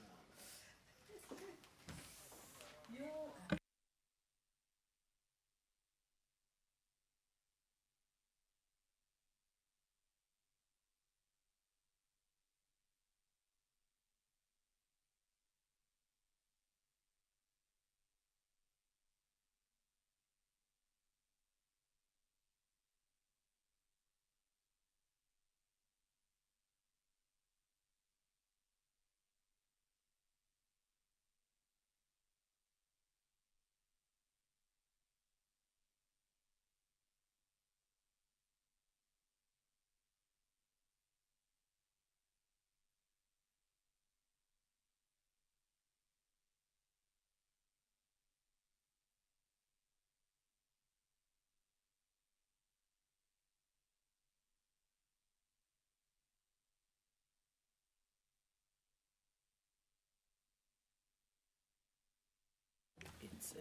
It's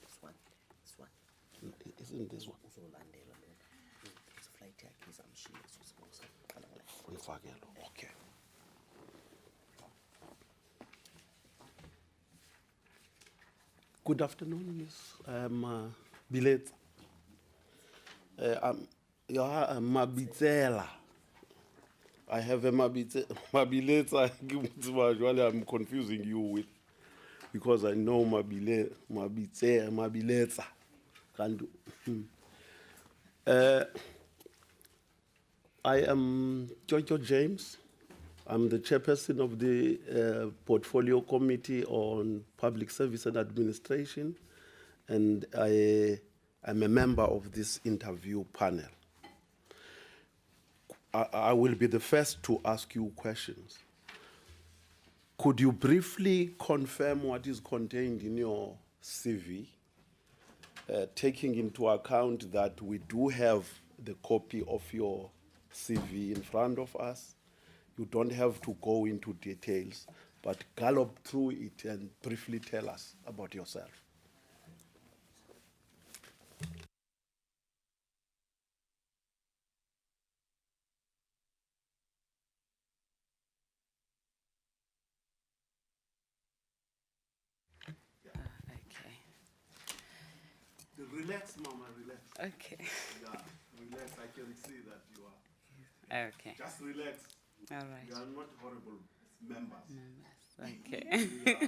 this one. This one. Isn't this one? Uzolandela lo. It's flight yakhe izamshiya usibuza. Qala ngala. Ulifakelo. Okay. Good afternoon, Ms. Bilet. Yeah, Mabitsela. I have a Mabiletsa. I'm confusing you with, because I know Mabiletsa. Can't do. I am Jojo James. I'm the chairperson of the Portfolio Committee on Public Service and Administration, and I am a member of this interview panel. I will be the first to ask you questions. Could you briefly confirm what is contained in your CV, taking into account that we do have the copy of your CV in front of us? You don't have to go into details, but gallop through it and briefly tell us about yourself. Okay. Relax, Mama, relax. Okay. Yeah, relax. I can see that you are. Okay. Just relax. All You right. are not horrible members. Okay. You are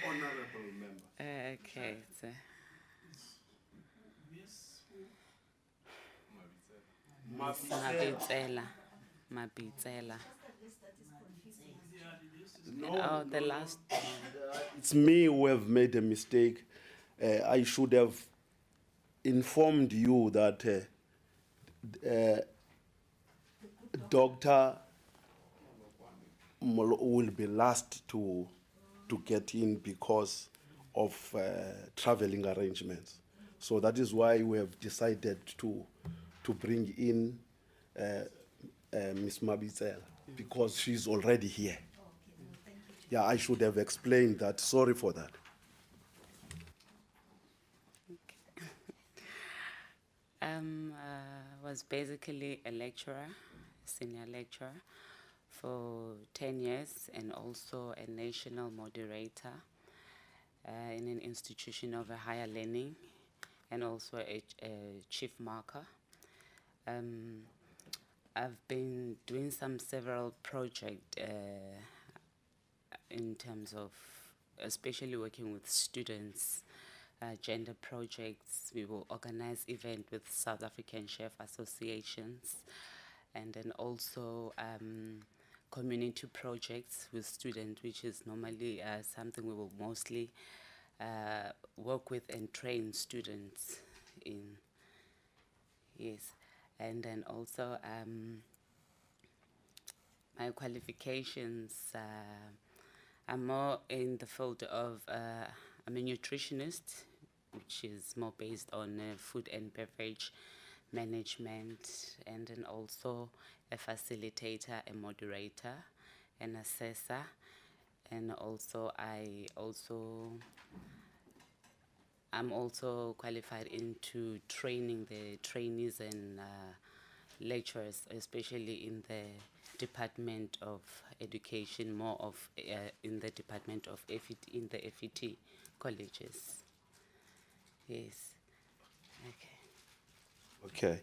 honorable members. Okay. So, Mabitsela. Mabitsela. Oh, the last one. It's me who have made a mistake. I should have informed you that Dr. Will be last to get in because of traveling arrangements. So that is why we have decided to bring in Ms. Mabitsela, because she's already here. Yeah, I should have explained that. Sorry for that. Was basically a lecturer, senior lecturer, for 10 years, and also a national moderator in an institution of a higher learning, and also a chief marker. I've been doing several projects in terms of, especially working with students, gender projects. We will organize events with South African chef associations, and then also community projects with students, which is normally something we will mostly work with and train students in. Yes, and then also my qualifications, I'm more in the field of, I'm a nutritionist, which is more based on food and beverage management, and then also a facilitator, a moderator, an assessor, and also I'm also qualified into training the trainees and lecturers, especially in the Department of Education, more of in the Department of FET, in the FET colleges. Yes. Okay. Okay.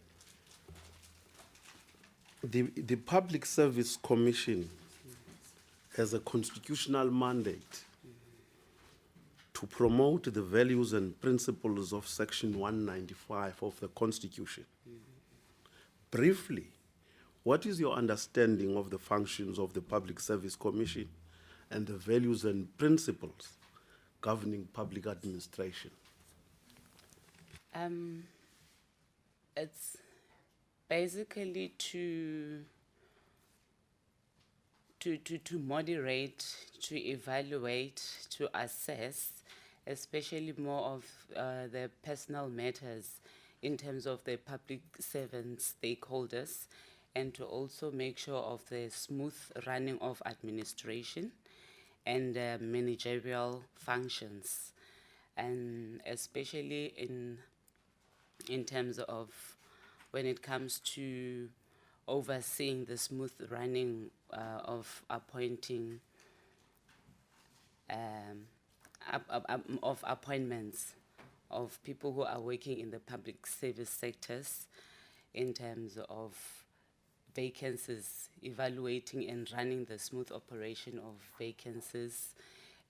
The Public Service Commission has a constitutional mandate to promote the values and principles of Section 195 of the Constitution. Briefly, what is your understanding of the functions of the Public Service Commission and the values and principles governing public administration? It's basically to moderate, to evaluate, to assess, especially more of the personal matters in terms of the public servant stakeholders, and to also make sure of the smooth running of administration and managerial functions, and especially in terms of when it comes to overseeing the smooth running of appointing of appointments of people who are working in the public service sectors, in terms of vacancies, evaluating and running the smooth operation of vacancies,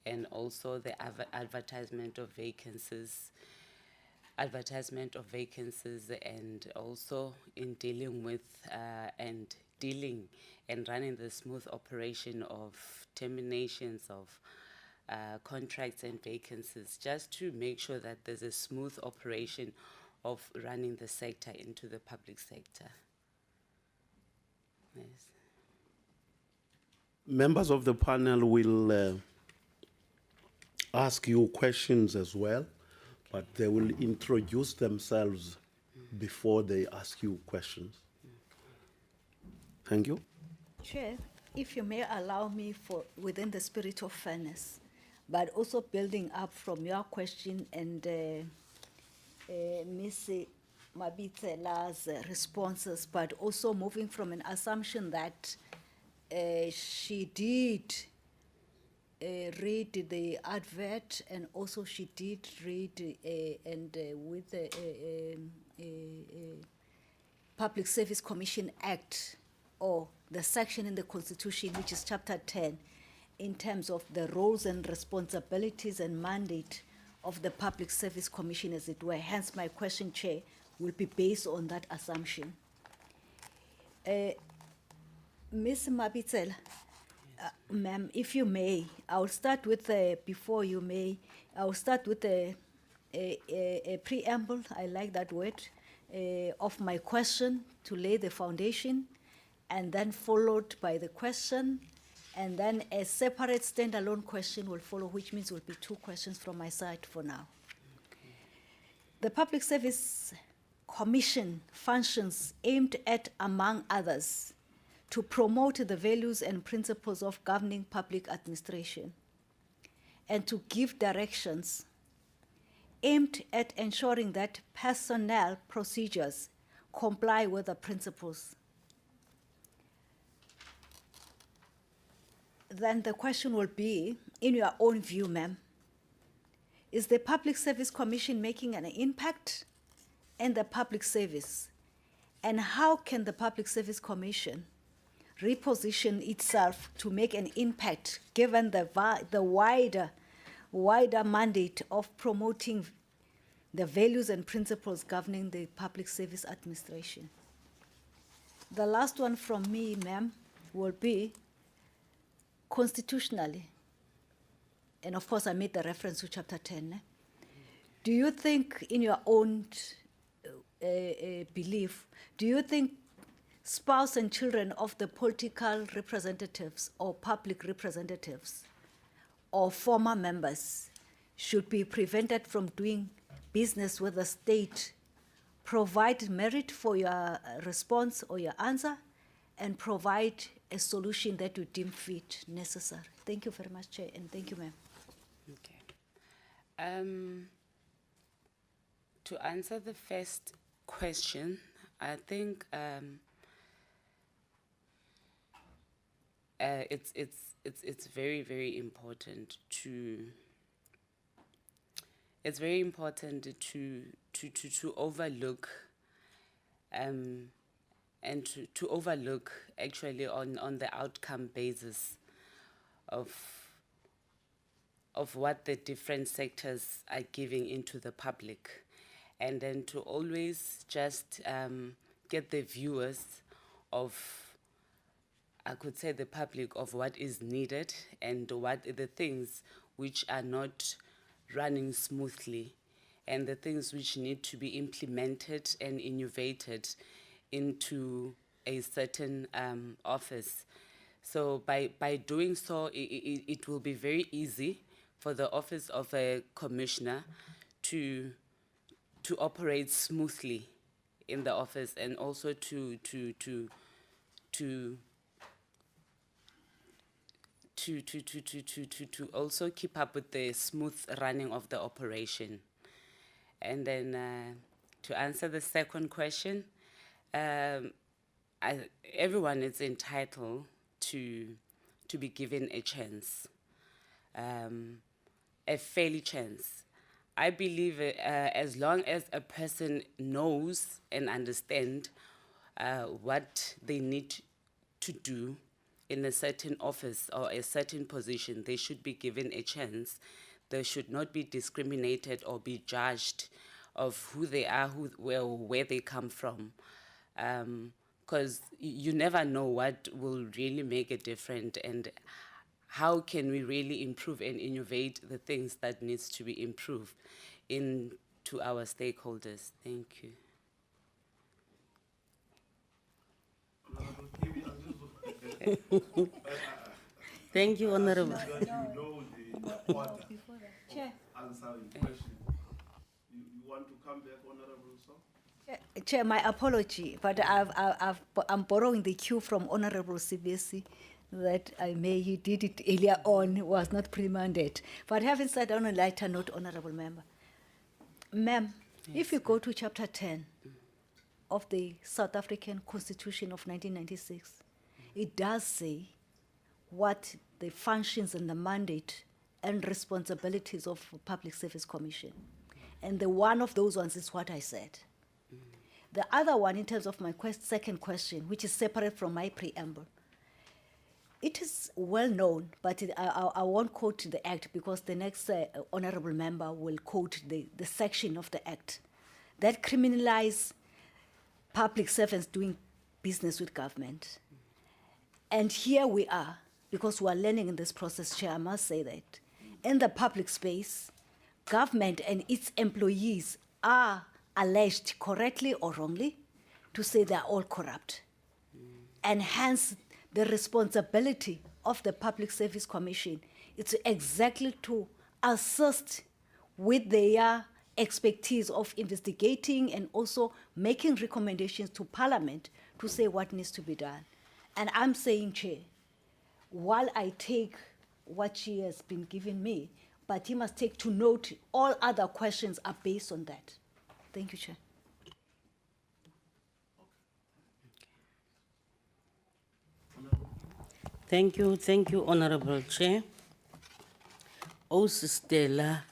and also the advertisement of vacancies, and also in dealing with and running the smooth operation of terminations of contracts and vacancies, just to make sure that there's a smooth operation of running the sector into the public sector. Yes. Members of the panel will ask you questions as well, but they will introduce themselves before they ask you questions. Thank you. Chair, if you may allow me, for within the spirit of fairness, but also building up from your question and Ms. Mabitsela's responses, but also moving from an assumption that she did read the advert, and also she did read with the Public Service Commission Act, or the section in the Constitution, which is Chapter 10, in terms of the roles and responsibilities and mandate of the Public Service Commission, as it were. Hence, my question, Chair, will be based on that assumption. Ms. Mabitsela, ma'am, if you may, I'll start with, before you may, I'll start with a preamble, I like that word, of my question to lay the foundation, and then followed by the question, and then a separate standalone question will follow, which means will be 2 questions from my side for now. Okay. The Public Service Commission functions aimed at, among others, to promote the values and principles of governing public administration, and to give directions aimed at ensuring that personnel procedures comply with the principles. Then the question will be, in your own view, ma'am, is the Public Service Commission making an impact in the public service? And how can the Public Service Commission reposition itself to make an impact, given the wider mandate of promoting the values and principles governing the public service administration? The last one from me, ma'am, will be constitutionally, and of course I made the reference to Chapter 10, do you think, in your own belief, do you think spouse and children of the political representatives or public representatives or former members should be prevented from doing business with the state? Provide merit for your response or your answer, and provide a solution that you deem fit necessary. Thank you very much, Chair, and thank you, ma'am. Okay. To answer the first question, I think it's very, very important to. It's very important to overlook and to overlook actually on the outcome basis of what the different sectors are giving into the public, and then to always just get the viewers of, I could say, the public, of what is needed and what are the things which are not running smoothly, and the things which need to be implemented and innovated into a certain office. So by doing so, it will be very easy for the office of a commissioner to operate smoothly in the office, and also to also keep up with the smooth running of the operation. And then to answer the second question, everyone is entitled to be given a chance, a fairly chance. I believe as long as a person knows and understands what they need to do in a certain office or a certain position. They should be given a chance. They should not be discriminated or be judged of who they are, where they come from. Because you never know what will really make a difference and how can we really improve and innovate the things that needs to be improved to our stakeholders. Thank you. Thank you, Honorable. That you know the order Chair. answering question. You want to come back, Honorable Song? Chair, my apology, but I'm borrowing the cue from Honorable Sibesi that he did it earlier on, was not pre-mandate. But having said on a lighter note, Honorable Member, Ma'am, if you go to chapter 10 of the South African Constitution of 1996, it does say what the functions and the mandate and responsibilities of Public Service Commission. And the one of those ones is what I said. The other one, in terms of my second question, which is separate from my preamble, it is well known, but I won't quote the act because the next honorable member will quote the section of the act that criminalize public servants doing business with government. And here we are, because we are learning in this process, Chair, I must say that in the public space, government and its employees are alleged, correctly or wrongly, to say they are all corrupt. And hence, the responsibility of the Public Service Commission is exactly to assist with their expertise of investigating and also making recommendations to Parliament to say what needs to be done. And I'm saying, Chair, while I take what she has been giving me, but he must take to note all other questions are based on that. Thank you, Chair. Thank you, Honorable Chair. Stella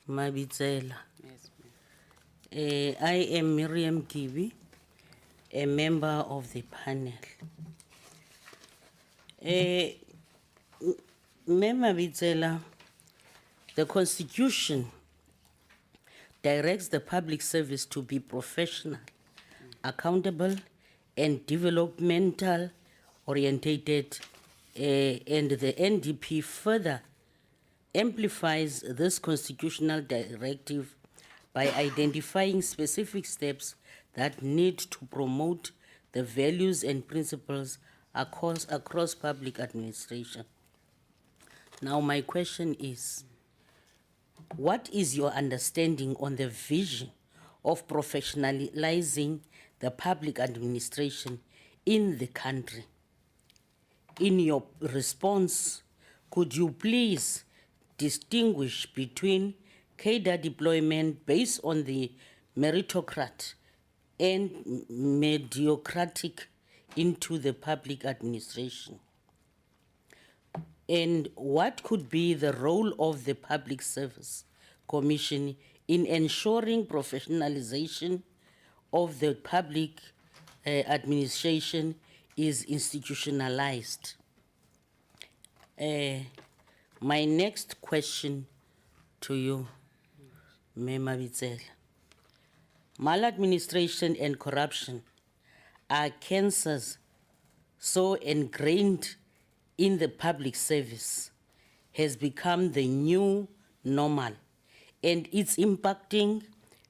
Mabitsela. Yes, ma'am. I am Miriam Kibi, a member of the panel. Member Mabitsela, the Constitution directs the public service to be professional, accountable, and developmental orientated, and the NDP further amplifies this constitutional directive by identifying specific steps that need to promote the values and principles across public administration. Now, my question is, what is your understanding on the vision of professionalizing the public administration in the country? In your response, could you please distinguish between cadre deployment based on the meritocrat and mediocratic into the public administration? And what could be the role of the Public Service Commission in ensuring professionalization of the public administration is institutionalized? My next question to you, Mema Mabitsela. Maladministration and corruption are cancers so ingrained in the public service has become the new normal, and it's impacting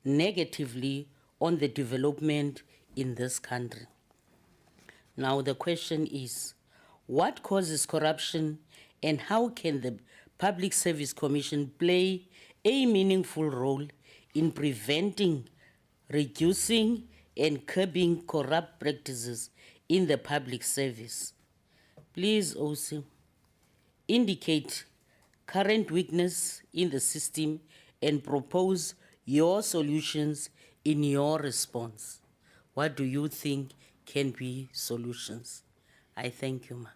negatively on the development in this country. Now the question is, what causes corruption and how can the Public Service Commission play a meaningful role in preventing, reducing, and curbing corrupt practices in the public service? Please also indicate current weakness in the system and propose your solutions in your response. What do you think can be solutions? I thank you, ma.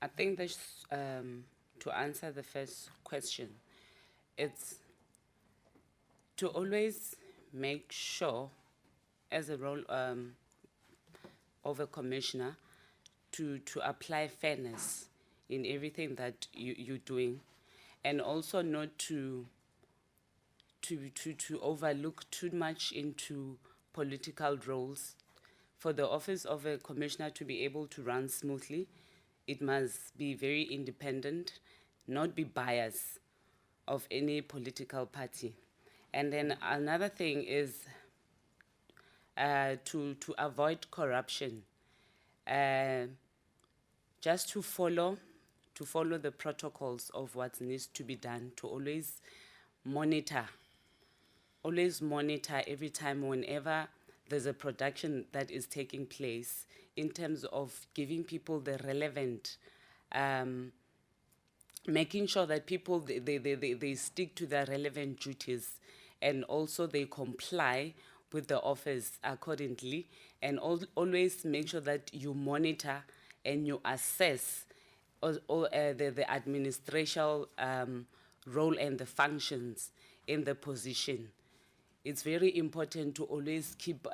I think there's, to answer the first question, it's to always make sure, as a role of a commissioner, to apply fairness in everything that you're doing, and also not to overlook too much into political roles. For the office of a commissioner to be able to run smoothly, it must be very independent, not be biased of any political party. And then another thing is to avoid corruption, just to follow the protocols of what needs to be done, to always monitor every time whenever there's a production that is taking place, in terms of giving people the relevant, making sure that people, they stick to their relevant duties, and also they comply with the office accordingly, and always make sure that you monitor and you assess the administrative role and the functions in the position. It's very important to always keep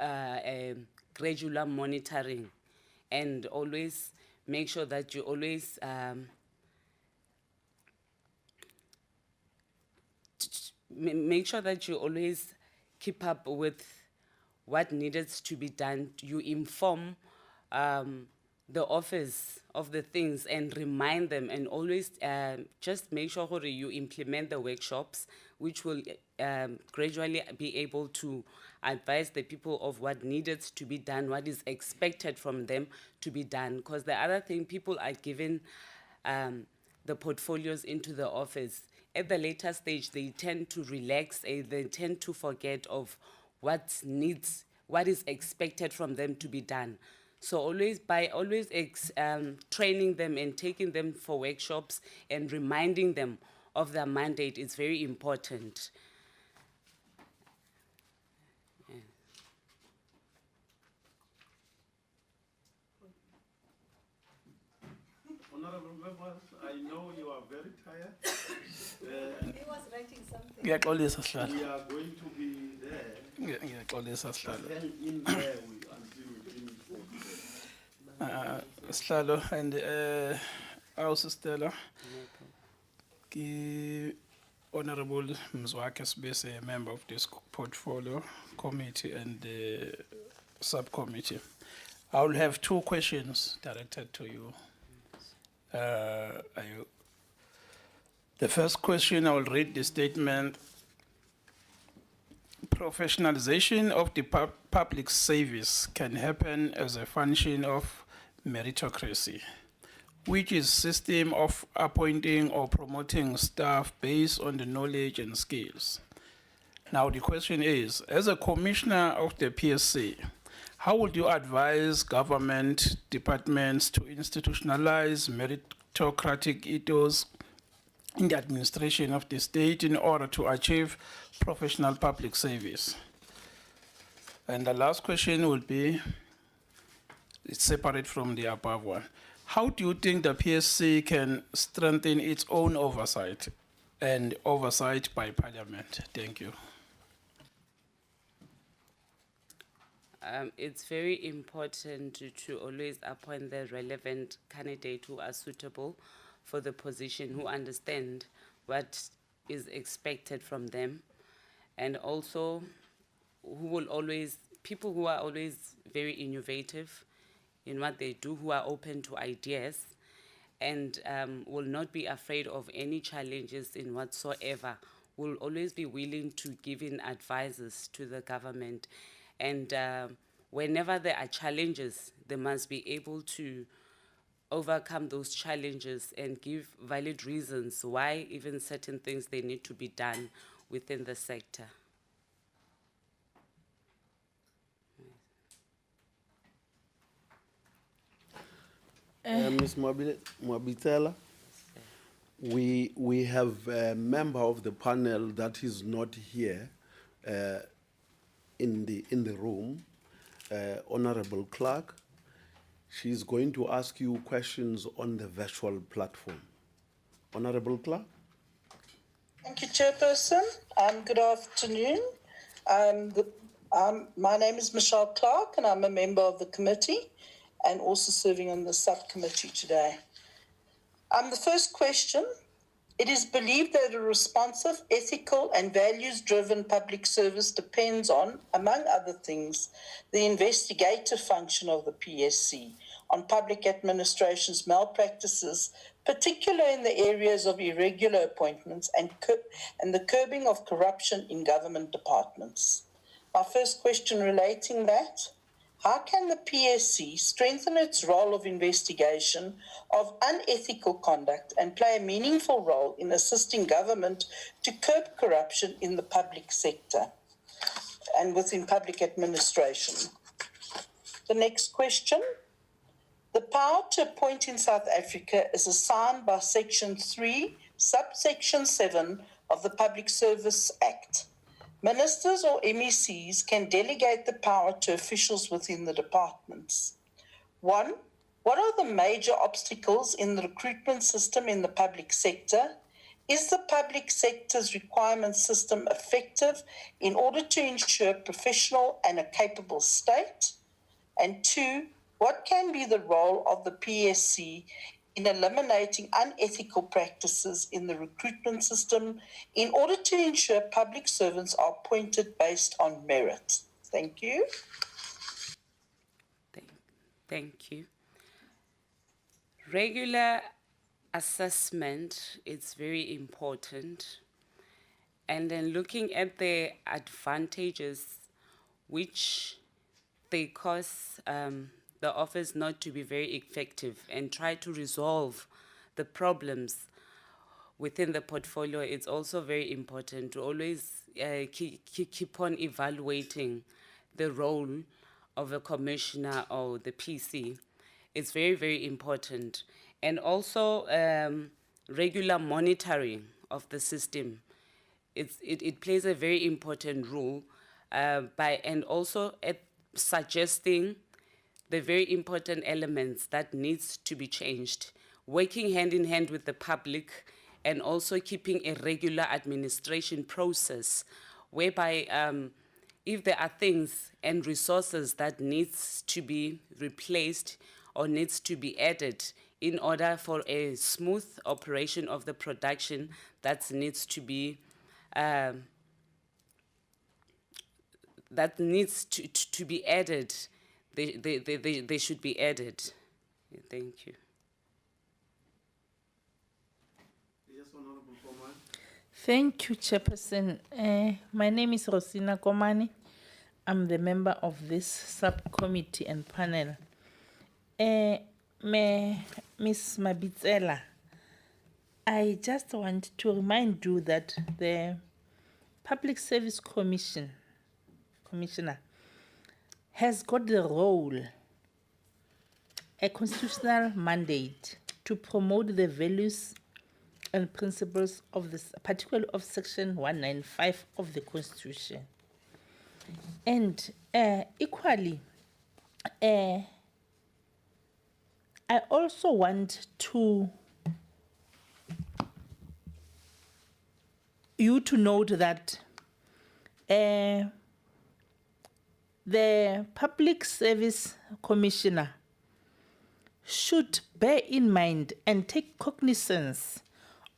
gradual monitoring, and always make sure that you always make sure that you always keep up with what needed to be done. You inform the office of the things and remind them, and always just make sure that you implement the workshops, which will gradually be able to advise the people of what needed to be done, what is expected from them to be done. Because the other thing, people are given the portfolios into the office. At the later stage, they tend to relax, they tend to forget of what is expected from them to be done. So by always training them and taking them for workshops and reminding them of their mandate is very important. Honorable members, I know you are very tired. He was writing something. Ngiyaxolisa Sihlalo. We are going to be there. Ngiyaxolisa Sihlalo. Hang in there until we finish. Sihlalo, and Stella, ki Honorable Mzwake Sibese, a member of this portfolio committee and subcommittee. I will have two questions directed to you. The first question, I will read the statement. Professionalization of the public service can happen as a function of meritocracy, which is a system of appointing or promoting staff based on the knowledge and skills. Now the question is, as a commissioner of the PSC, how would you advise government departments to institutionalize meritocratic ethos in the administration of the state in order to achieve professional public service? And the last question will be, it's separate from the above one. How do you think the PSC can strengthen its own oversight and oversight by Parliament? Thank you. It's very important to always appoint the relevant candidate who are suitable for the position, who understand what is expected from them, and also people who are always very innovative in what they do, who are open to ideas, and will not be afraid of any challenges in whatsoever, will always be willing to give in advices to the government. And whenever there are challenges, they must be able to overcome those challenges and give valid reasons why even certain things they need to be done within the sector. Ms. Mwabitela, we have a member of the panel that is not here in the room, Honorable Clark. She's going to ask you questions on the virtual platform. Honorable Clark. Thank you, Chairperson. Good afternoon. My name is Michelle Clark, and I'm a member of the committee and also serving on the subcommittee today. The first question, it is believed that a responsive, ethical and values-driven public service depends on, among other things, the investigative function of the PSC on public administration's malpractices, particularly in the areas of irregular appointments and the curbing of corruption in government departments. My first question relating that, how can the PSC strengthen its role of investigation of unethical conduct and play a meaningful role in assisting government to curb corruption in the public sector and within public administration? The next question. The power to appoint in South Africa is assigned by Section 3, subsection 7 of the Public Service Act. Ministers or MECs can delegate the power to officials within the departments. 1. What are the major obstacles in the recruitment system in the public sector? Is the public sector's requirement system effective in order to ensure professional and a capable state? And 2, what can be the role of the PSC in eliminating unethical practices in the recruitment system in order to ensure public servants are appointed based on merit? Thank you. Thank you. Regular assessment is very important. And then looking at the advantages which they cause the office not to be very effective and try to resolve the problems within the portfolio, it's also very important to always keep on evaluating the role of a commissioner or the PC. It's very, very important. And also regular monitoring of the system. It plays a very important role and also at suggesting the very important elements that needs to be changed, working hand in hand with the public and also keeping a regular administration process whereby if there are things and resources that needs to be replaced or needs to be added in order for a smooth operation of the production that needs to be added, they should be added. Thank you. Yes, Honorable Komani. Thank you, Chairperson. My name is Rosina Komani. I'm the member of this subcommittee and panel. Ms. Mabitsela, I just want to remind you that the Public Service Commissioner has got the role, a constitutional mandate to promote the values and principles of this, particularly of Section 195 of the Constitution. And equally, I also want you to note that the Public Service Commissioner should bear in mind and take cognizance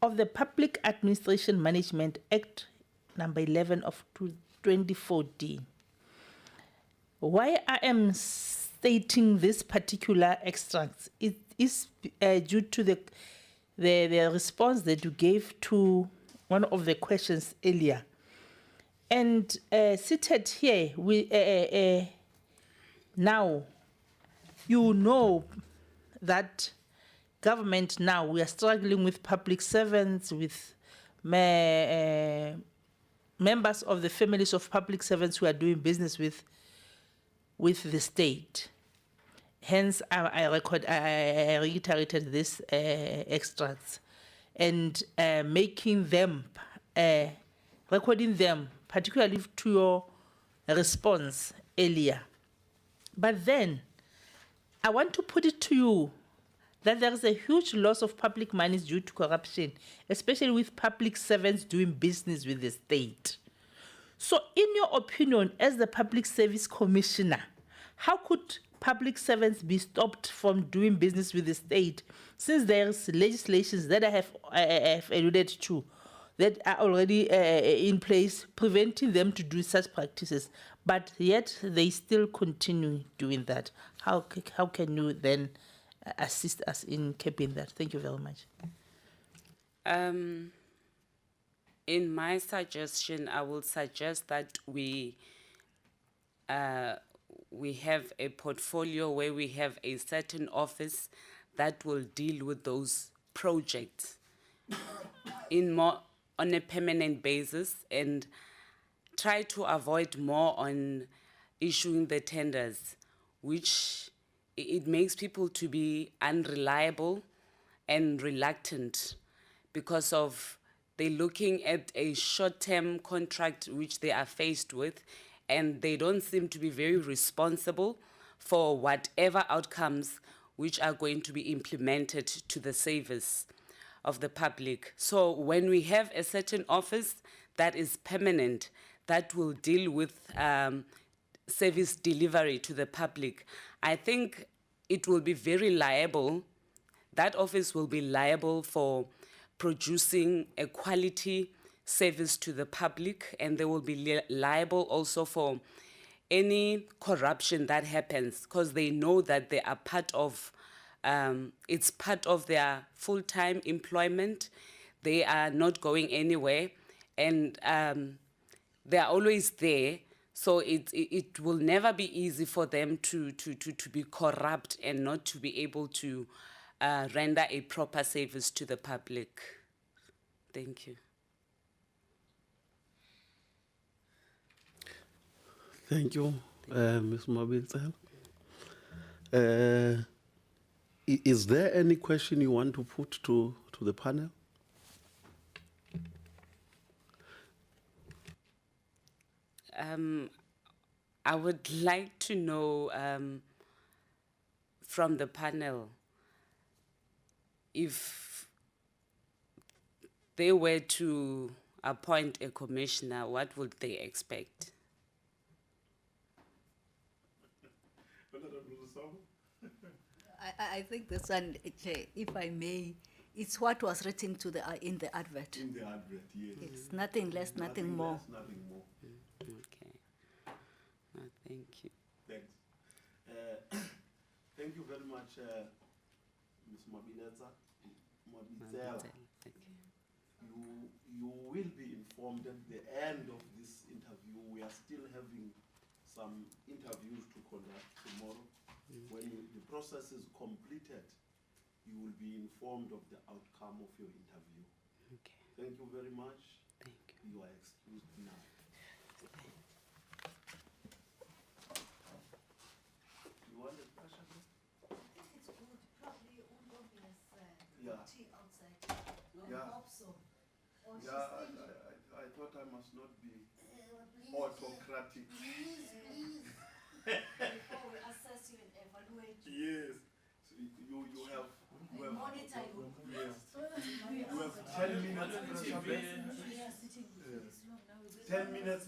of the Public Administration Management Act number 11 of 2014. Why I am stating this particular extract, it is due to the response that you gave to one of the questions earlier. And seated here, now, you know that government now, we are struggling with public servants, with members of the families of public servants who are doing business with the state. Hence, I reiterated this extracts and making them, recording them, particularly to your response earlier. But then, I want to put it to you that there is a huge loss of public money due to corruption, especially with public servants doing business with the state. So, in your opinion, as the Public Service Commissioner, how could public servants be stopped from doing business with the state, since there's legislations that I have alluded to that are already in place preventing them to do such practices, but yet they still continue doing that? How can you then assist us in keeping that? Thank you very much. In my suggestion, I will suggest that we have a portfolio where we have a certain office that will deal with those projects on a permanent basis, and try to avoid more on issuing the tenders, which it makes people to be unreliable and reluctant because of they're looking at a short-term contract which they are faced with, and they don't seem to be very responsible for whatever outcomes which are going to be implemented to the service of the public. So when we have a certain office that is permanent, that will deal with service delivery to the public, I think it will be very liable. That office will be liable for producing a quality service to the public, and they will be liable also for any corruption that happens, because they know that they are part of, it's part of their full-time employment. They are not going anywhere, and they are always there. So it will never be easy for them to be corrupt and not to be able to render a proper service to the public. Thank you. Thank you, Ms. Mabitsela. Is there any question you want to put to the panel? I would like to know from the panel, if they were to appoint a commissioner, what would they expect? I think this one, if I may, it's what was written to the in the advert. In the advert, yes. It's nothing less, nothing more. Nothing more. Okay. Thank you. Thanks. Thank you very much, Ms. Mabitsela. Okay. You will be informed at the end of this interview. We are still having some interviews to conduct tomorrow. When the process is completed, you will be informed of the outcome of your interview. Okay. Thank you very much. Thank you. You are excused now. You want a question? It's good. Probably Yeah. tea outside. Yeah. Hope so. Or Yeah, I thought I must not be autocratic. before we assess you and evaluate you. Yes. So you have Monitor you. yes. You have 10 minutes. Yeah, sitting with you this long now. Is it 10 minutes.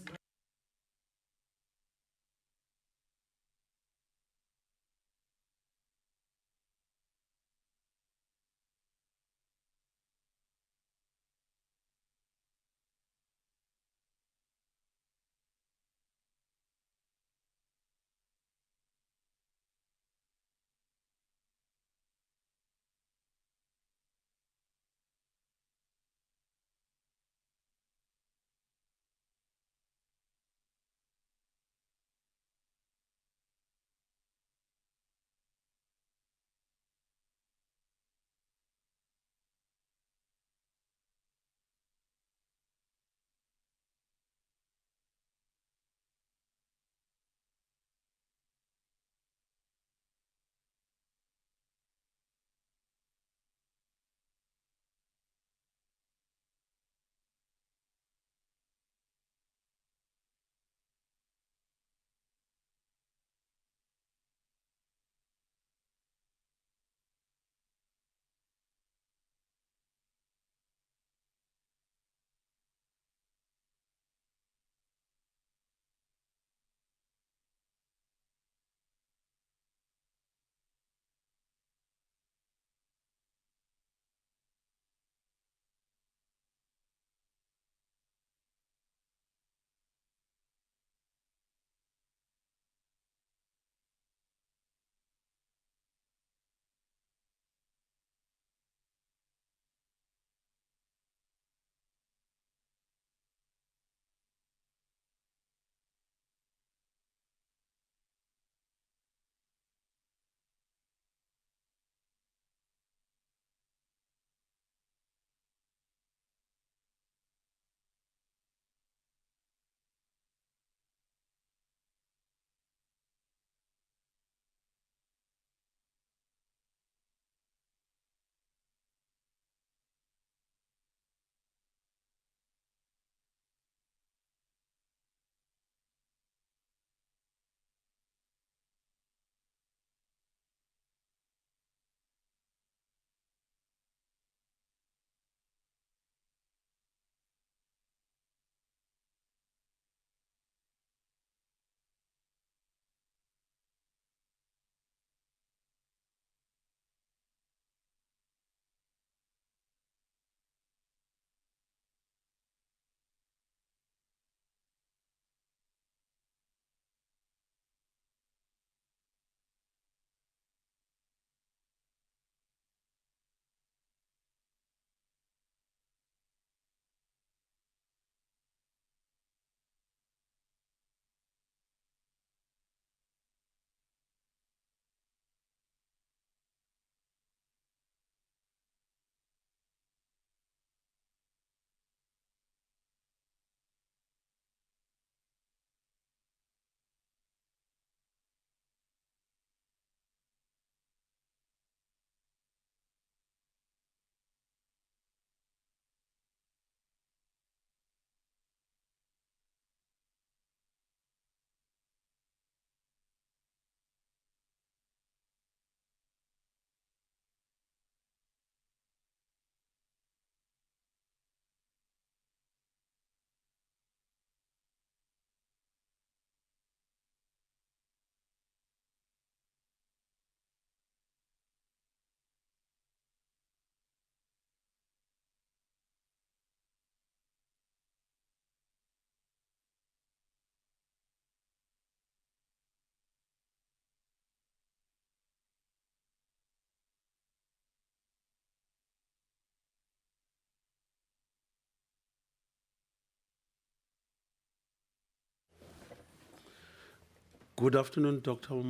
Good afternoon, Dr.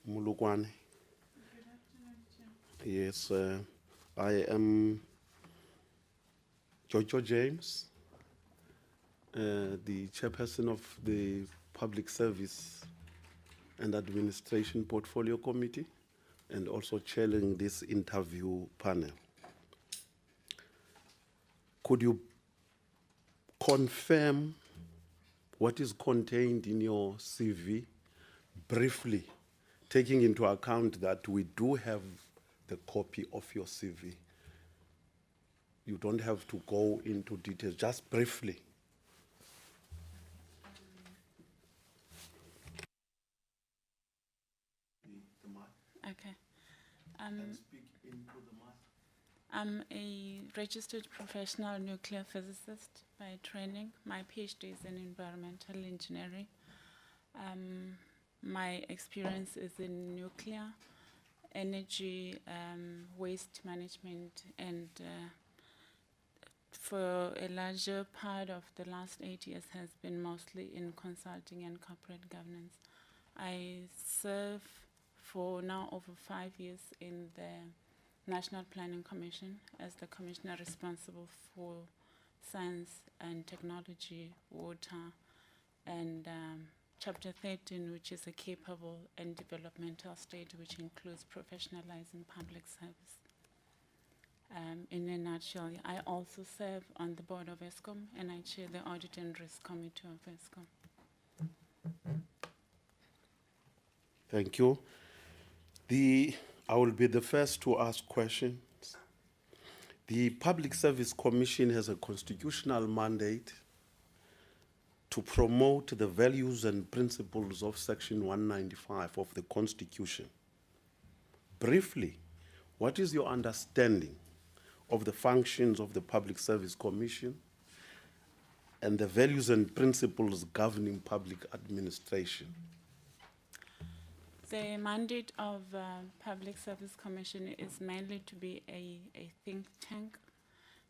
Mulukwane. Yes, I am Jojo James, the chairperson of the Public Service and Administration Portfolio Committee, and also chairing this interview panel. Could you confirm what is contained in your CV briefly, taking into account that we do have the copy of your CV? You don't have to go into details, just briefly. Okay. I'm a registered professional nuclear physicist by training. My PhD is in environmental engineering. My experience is in nuclear, energy, waste management, and for a larger part of the last 8 years has been mostly in consulting and corporate governance. I serve for now over 5 years in the National Planning Commission as the commissioner responsible for science and technology, water, and Chapter 13, which is a capable and developmental state, which includes professionalizing public service. In a nutshell, I also serve on the board of ESCOM, and I chair the Audit and Risk Committee of ESCOM. Thank you. I will be the first to ask questions. The Public Service Commission has a constitutional mandate to promote the values and principles of Section 195 of the Constitution. Briefly, what is your understanding of the functions of the Public Service Commission and the values and principles governing public administration? The mandate of Public Service Commission is mainly to be a think tank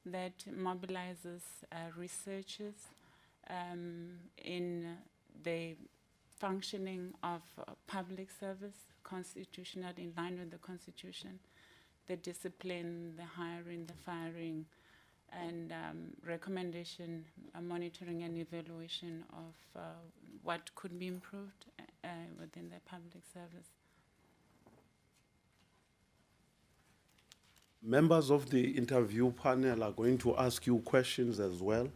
that mobilizes researchers in the functioning of public service, constitutional, in line with the Constitution, the discipline, the hiring, the firing, and recommendation, monitoring and evaluation of what could be improved within the public service. Members of the interview panel are going to ask you questions as well,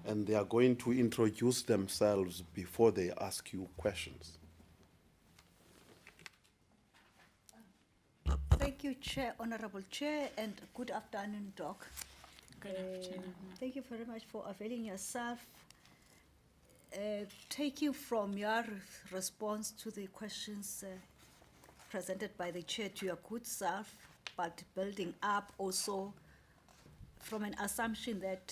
and they are going to introduce themselves before they ask you questions. Thank you, Chair, Honorable Chair, and good afternoon, Doc. Good afternoon. Thank you very much for availing yourself. Taking from your response to the questions presented by the Chair to your good self, but building up also from an assumption that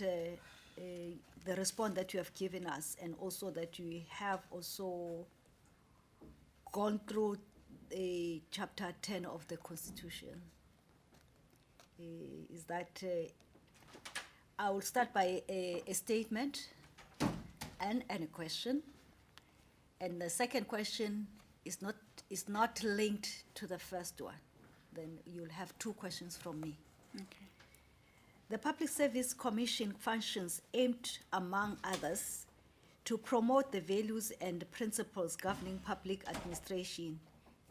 the response that you have given us, and also that you have also gone through Chapter 10 of the Constitution, is that I will start by a statement and a question, and the second question is not linked to the first one. Then you'll have two questions from me. Okay. The Public Service Commission functions aimed, among others, to promote the values and principles governing public administration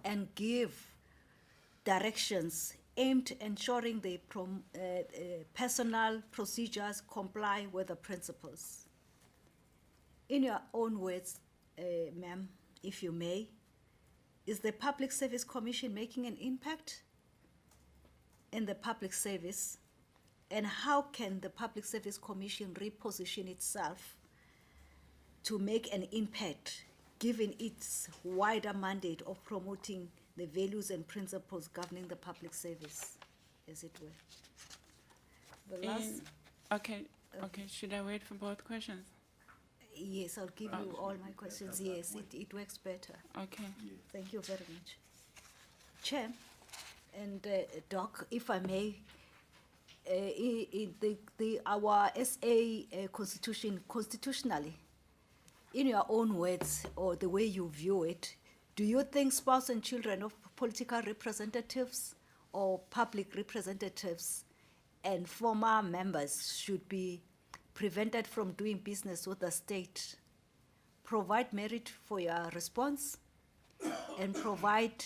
and give directions aimed at ensuring the personal procedures comply with the principles. In your own words, ma'am, if you may, is the Public Service Commission making an impact in the public service, and how can the Public Service Commission reposition itself to make an impact given its wider mandate of promoting the values and principles governing the public service, as it were? The last, Okay, should I wait for both questions? yes, I'll give you all my questions. Yes, it works better. Okay. Thank you very much. Chair and Doc, if I may, our SA Constitution, constitutionally, in your own words or the way you view it, do you think spouse and children of political representatives or public representatives and former members should be prevented from doing business with the state? Provide merit for your response and provide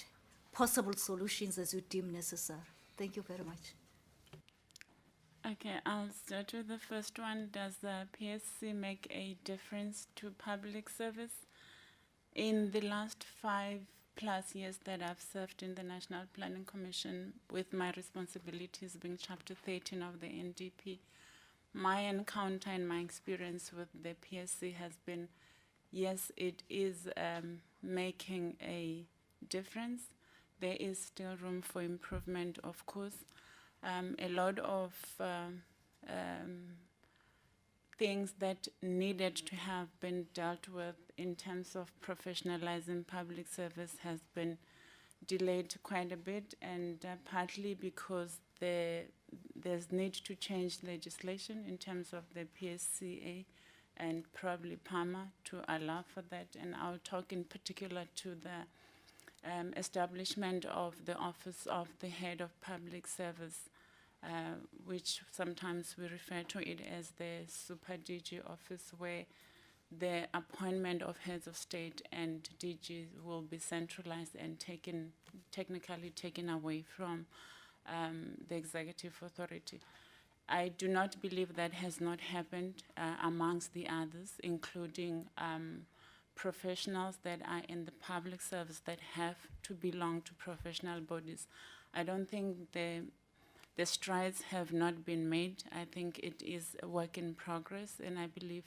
possible solutions as you deem necessary. Thank you very much. Okay, I'll start with the first one. Does the PSC make a difference to public service? In the last 5+ years that I've served in the National Planning Commission, with my responsibilities being Chapter 13 of the NDP, my encounter and my experience with the PSC has been, yes, it is making a difference. There is still room for improvement, of course. A lot of things that needed to have been dealt with in terms of professionalizing public service has been delayed quite a bit, and partly because there's need to change legislation in terms of the PSCA and probably PAMA to allow for that. And I'll talk in particular to the establishment of the Office of the Head of Public Service, which sometimes we refer to it as the Super DG office, where the appointment of heads of state and DGs will be centralized and technically taken away from the executive authority. I do not believe that has not happened amongst the others, including professionals that are in the public service that have to belong to professional bodies. I don't think the strides have not been made. I think it is a work in progress, and I believe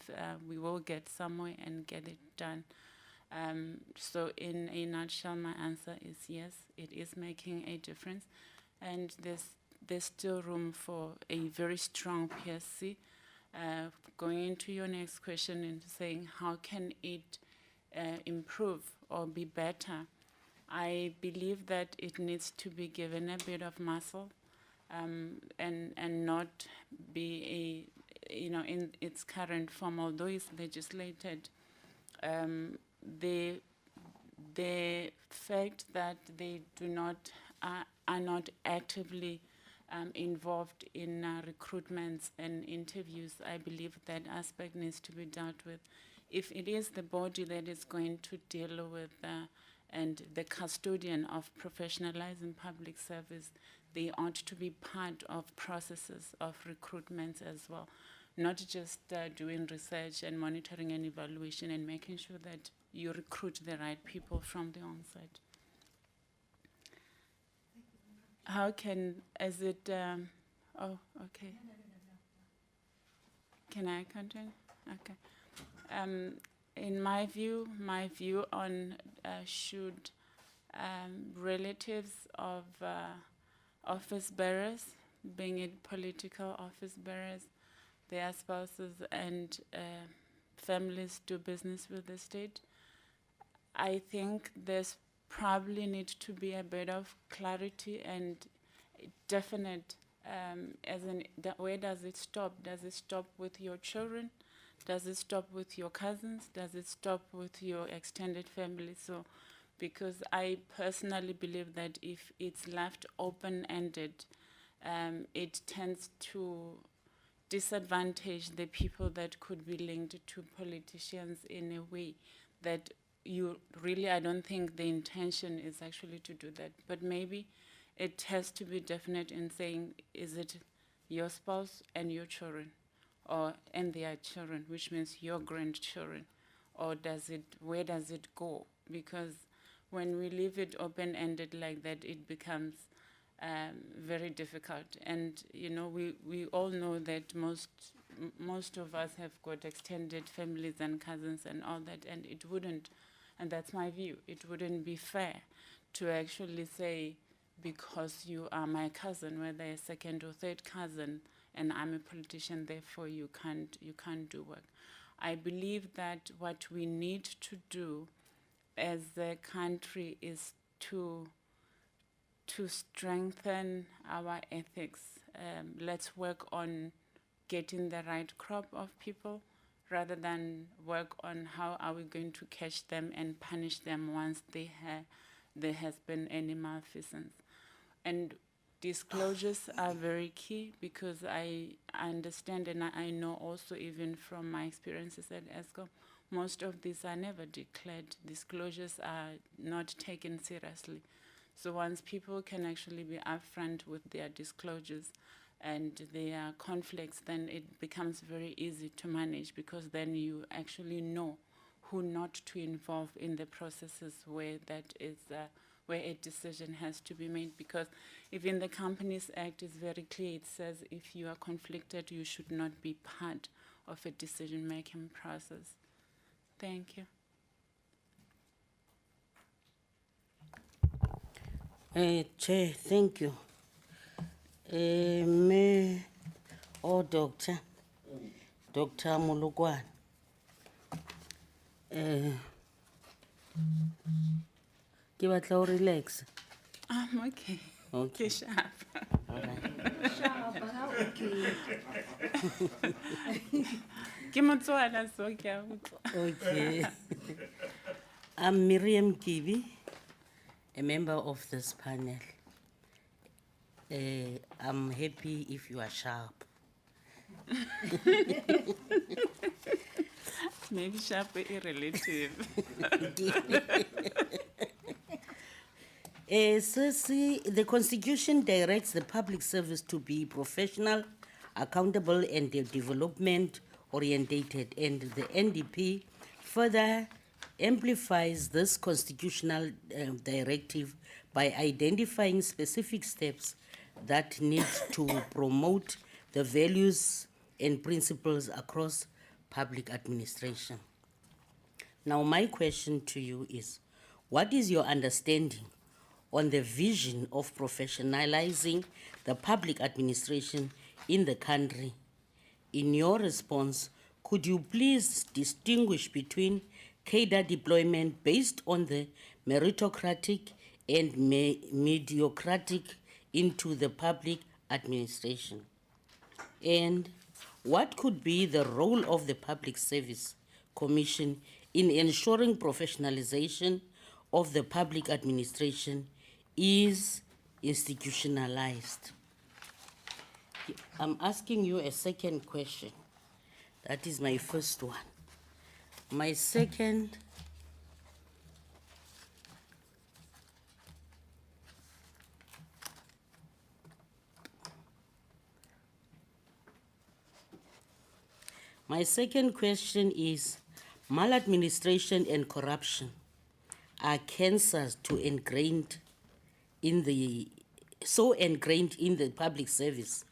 we will get somewhere and get it done. So in a nutshell, my answer is yes, it is making a difference, and there's still room for a very strong PSC. Going into your next question and saying how can it improve or be better, I believe that it needs to be given a bit of muscle, and not be in its current form, although it's legislated. The fact that they are not actively involved in recruitments and interviews, I believe that aspect needs to be dealt with. If it is the body that is going to deal with and the custodian of professionalizing public service, they ought to be part of processes of recruitment as well, not just doing research and monitoring and evaluation and making sure that you recruit the right people from the onset. How can, is it, oh, okay. Can I continue? Okay. In my view on should relatives of office bearers, being it political office bearers, their spouses and families do business with the state, I think there's probably need to be a bit of clarity and definite, as in, where does it stop? Does it stop with your children? Does it stop with your cousins? Does it stop with your extended family? So, because I personally believe that if it's left open-ended, it tends to disadvantage the people that could be linked to politicians in a way that I don't think the intention is actually to do that. But maybe it has to be definite in saying, is it your spouse and your children, and their children, which means your grandchildren, or where does it go? Because when we leave it open-ended like that, it becomes very difficult. And we all know that most of us have got extended families and cousins and all that, and it wouldn't, and that's my view, it wouldn't be fair to actually say, because you are my cousin, whether a second or third cousin, and I'm a politician, therefore you can't do work. I believe that what we need to do as a country is to strengthen our ethics. Let's work on getting the right crop of people, rather than work on how are we going to catch them and punish them once there has been any malfeasance. And disclosures are very key, because I understand and I know also, even from my experiences at ESCO, most of these are never declared. Disclosures are not taken seriously. So once people can actually be upfront with their disclosures and their conflicts, then it becomes very easy to manage, because then you actually know who not to involve in the processes where that is where a decision has to be made. Because even the Companies Act is very clear. It says if you are conflicted, you should not be part of a decision-making process. Thank you. Chair, thank you. Me or Dr. Molokwane. Ke batla o relax. I'm okay. Okay. Sharp. Ke Motswana, so ke a utlwa. Okay. I'm Miriam Kibi, a member of this panel. I'm happy if you are sharp. Maybe sharp is relative. Sissy, the Constitution directs the public service to be professional, accountable, and development orientated, and the NDP further amplifies this constitutional directive by identifying specific steps that need to promote the values and principles across public administration. Now, my question to you is, what is your understanding on the vision of professionalizing the public administration in the country? In your response, could you please distinguish between cadre deployment based on the meritocratic and mediocratic into the public administration? And what could be the role of the Public Service Commission in ensuring professionalization of the public administration is institutionalized? I'm asking you a second question. That is my first one. My second, question is, maladministration and corruption are cancers ingrained in the public service,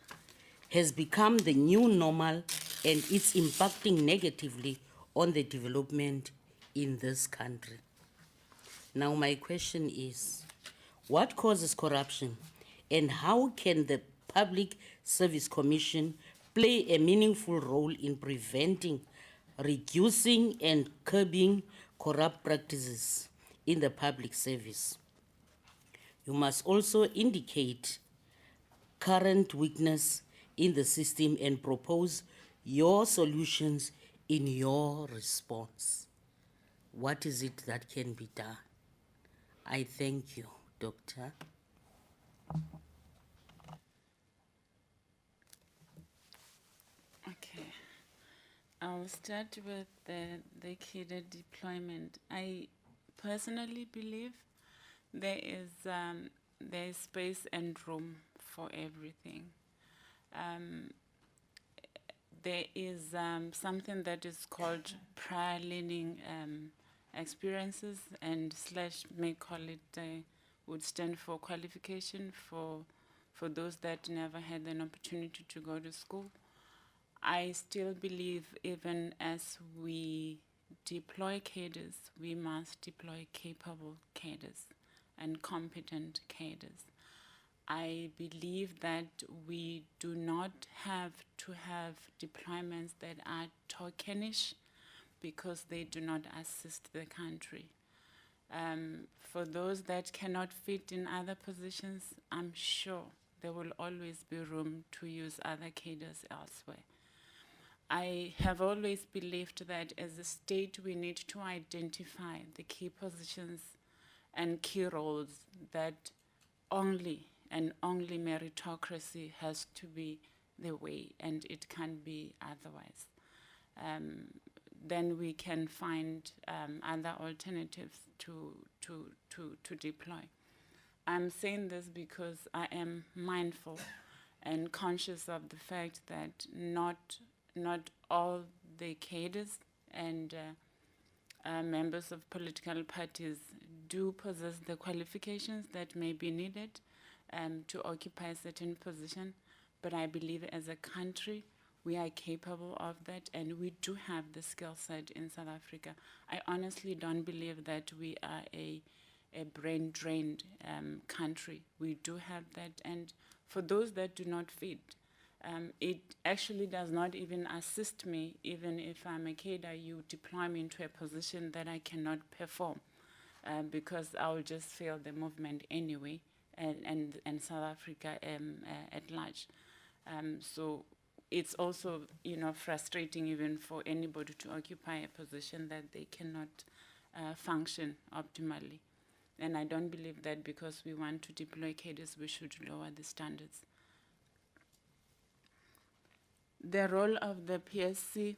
has become the new normal, and it's impacting negatively on the development in this country. Now, my question is, what causes corruption, and how can the Public Service Commission play a meaningful role in preventing, reducing, and curbing corrupt practices in the public service? You must also indicate current weakness in the system and propose your solutions in your response. What is it that can be done? I thank you, Doctor. Okay. I'll start with the cadre deployment. I personally believe there is space and room for everything. There is something that is called prior learning experiences, and / may call it, would stand for qualification for those that never had an opportunity to go to school. I still believe, even as we deploy cadres, we must deploy capable cadres and competent cadres. I believe that we do not have to have deployments that are tokenish, because they do not assist the country. For those that cannot fit in other positions, I'm sure there will always be room to use other cadres elsewhere. I have always believed that as a state we need to identify the key positions and key roles that only and only meritocracy has to be the way, and it can't be otherwise. Then we can find other alternatives to deploy. I'm saying this because I am mindful and conscious of the fact that not all the cadres and members of political parties do possess the qualifications that may be needed to occupy a certain position, but I believe as a country we are capable of that, and we do have the skill set in South Africa. I honestly don't believe that we are a brain-drained country. We do have that, and for those that do not fit, it actually does not even assist me. Even if I'm a cadre, you deploy me into a position that I cannot perform because I will just fail the movement anyway, and South Africa at large. So it's also, frustrating even for anybody to occupy a position that they cannot function optimally. And I don't believe that because we want to deploy cadres, we should lower the standards. The role of the PSC,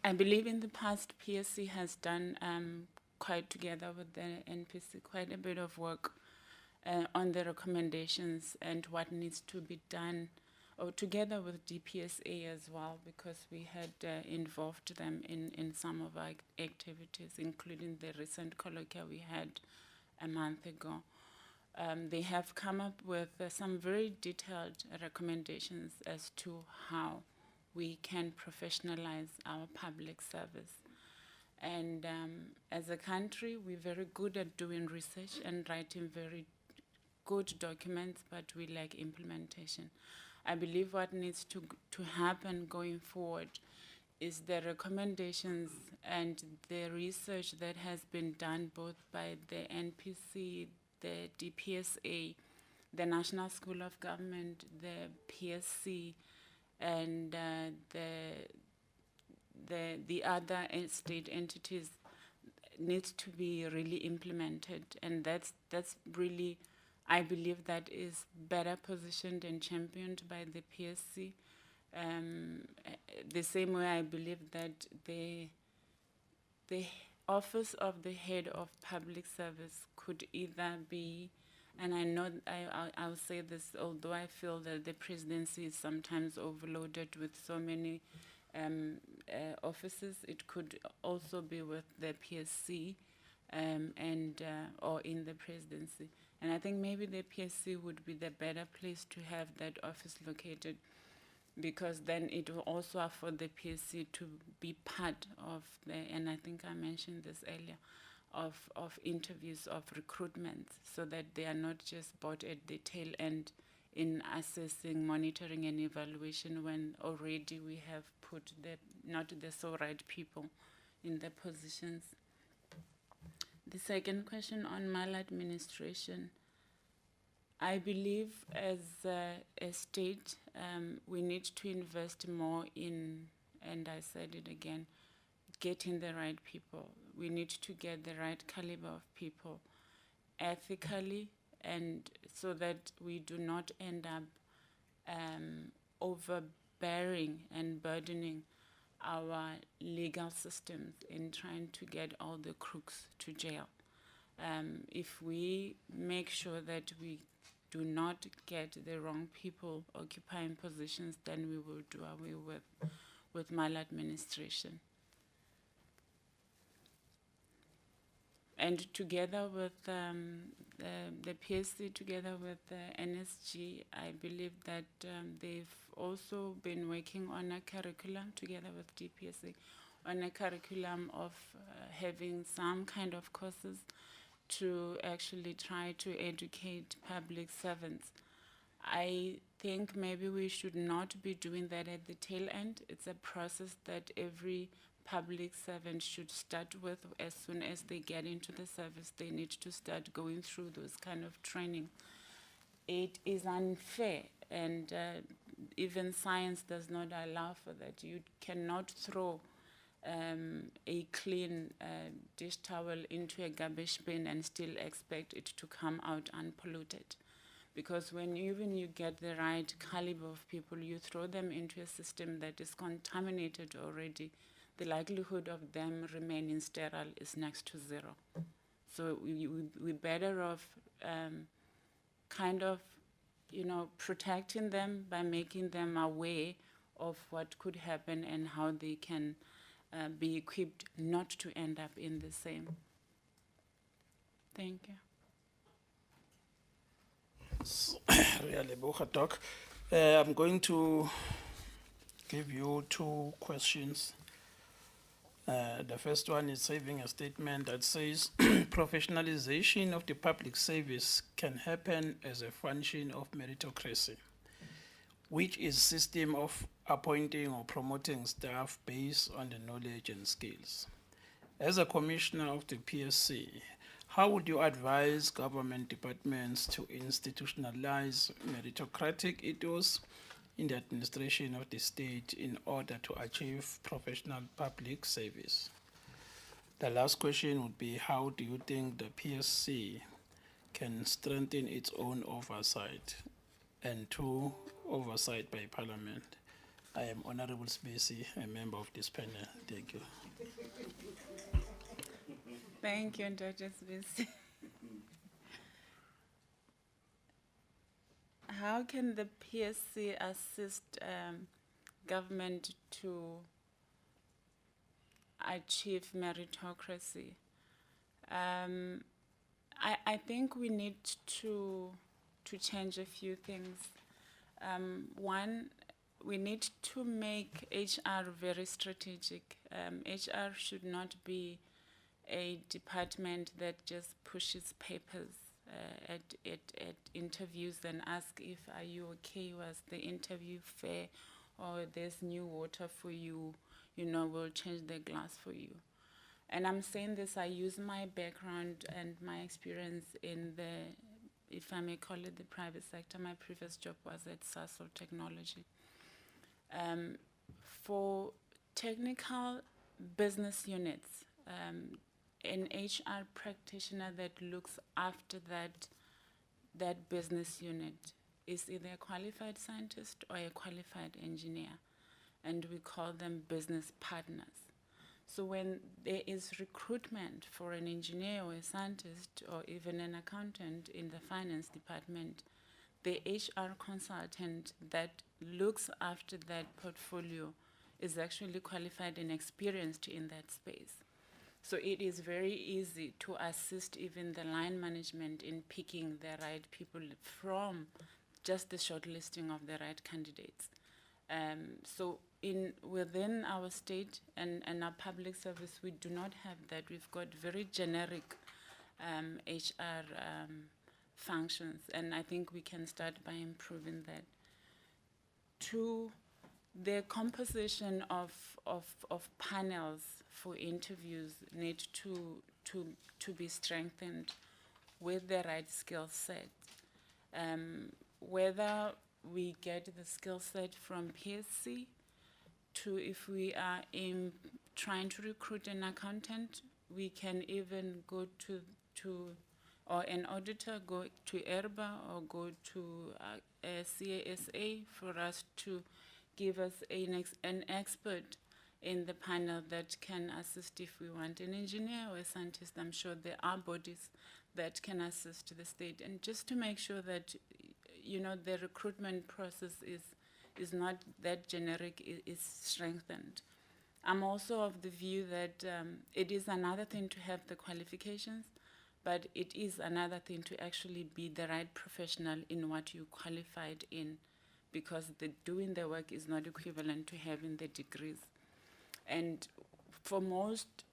I believe in the past PSC has done quite together with the NPC quite a bit of work on the recommendations and what needs to be done, or together with DPSA as well, because we had involved them in some of our activities, including the recent colloquia we had a month ago. They have come up with some very detailed recommendations as to how we can professionalize our public service. And as a country, we're very good at doing research and writing very good documents, but we lack implementation. I believe what needs to happen going forward is the recommendations and the research that has been done both by the NPC, the DPSA, the National School of Government, the PSC, and the other state entities needs to be really implemented, and that's really, I believe, that is better positioned and championed by the PSC. The same way I believe that the office of the head of public service could either be, and I know I'll say this, although I feel that the presidency is sometimes overloaded with so many offices, it could also be with the PSC or in the presidency. And I think maybe the PSC would be the better place to have that office located, because then it will also afford the PSC to be part of and I think I mentioned this earlier, of interviews, of recruitment, so that they are not just bought at the tail end in assessing, monitoring, and evaluation when already we have put not the so right people in the positions. The second question on maladministration. I believe as a state, we need to invest more in, and I said it again, getting the right people. We need to get the right caliber of people ethically, and so that we do not end up overbearing and burdening our legal systems in trying to get all the crooks to jail. If we make sure that we do not get the wrong people occupying positions, then we will do away with maladministration. And together with the PSC, together with the NSG, I believe that they've also been working on a curriculum together with DPSA, on a curriculum of having some kind of courses to actually try to educate public servants. I think maybe we should not be doing that at the tail end. It's a process that every public servant should start with. As soon as they get into the service, they need to start going through those kind of training. it is unfair, and even science does not allow for that. You cannot throw a clean dish towel into a garbage bin and still expect it to come out unpolluted. Because when even you get the right caliber of people, you throw them into a system that is contaminated already, the likelihood of them remaining sterile is next to zero. So we're better off kind of, protecting them by making them aware of what could happen and how they can be equipped not to end up in the same. Thank you. Really, Doc. I'm going to give you 2 questions. The first one is saving a statement that says professionalization of the public service can happen as a function of meritocracy, which is system of appointing or promoting staff based on the knowledge and skills. As a commissioner of the PSC, how would you advise government departments to institutionalize meritocratic ethos in the administration of the state in order to achieve professional public service? The last question would be, how do you think the PSC can strengthen its own oversight? And 2, oversight by Parliament. I am Honorable Spacey, a member of this panel. Thank you. Thank you, Dr. Smith. How can the PSC assist government to achieve meritocracy? I think we need to change a few things. One, we need to make HR very strategic. HR should not be a department that just pushes papers at interviews and ask if are you okay, was the interview fair, or there's new water for you, we'll change the glass for you. And I'm saying this, I use my background and my experience in the, if I may call it, the private sector. My previous job was at Sasol Technology. For technical business units, an HR practitioner that looks after that business unit is either a qualified scientist or a qualified engineer, and we call them business partners. So when there is recruitment for an engineer or a scientist or even an accountant in the finance department, the HR consultant that looks after that portfolio is actually qualified and experienced in that space. So it is very easy to assist even the line management in picking the right people from just the shortlisting of the right candidates. So within our state and our public service, we do not have that. We've got very generic HR functions, and I think we can start by improving that. 2, the composition of panels for interviews need to be strengthened with the right skill set. Whether we get the skill set from PSC, to if we are trying to recruit an accountant, we can even go to or an auditor, go to ERBA or go to CASA for us to give us an expert in the panel that can assist if we want an engineer or a scientist. I'm sure there are bodies that can assist the state. And just to make sure that, the recruitment process is not that generic, is strengthened. I'm also of the view that it is another thing to have the qualifications, but it is another thing to actually be the right professional in what you qualified in, because doing the work is not equivalent to having the degrees. And for most,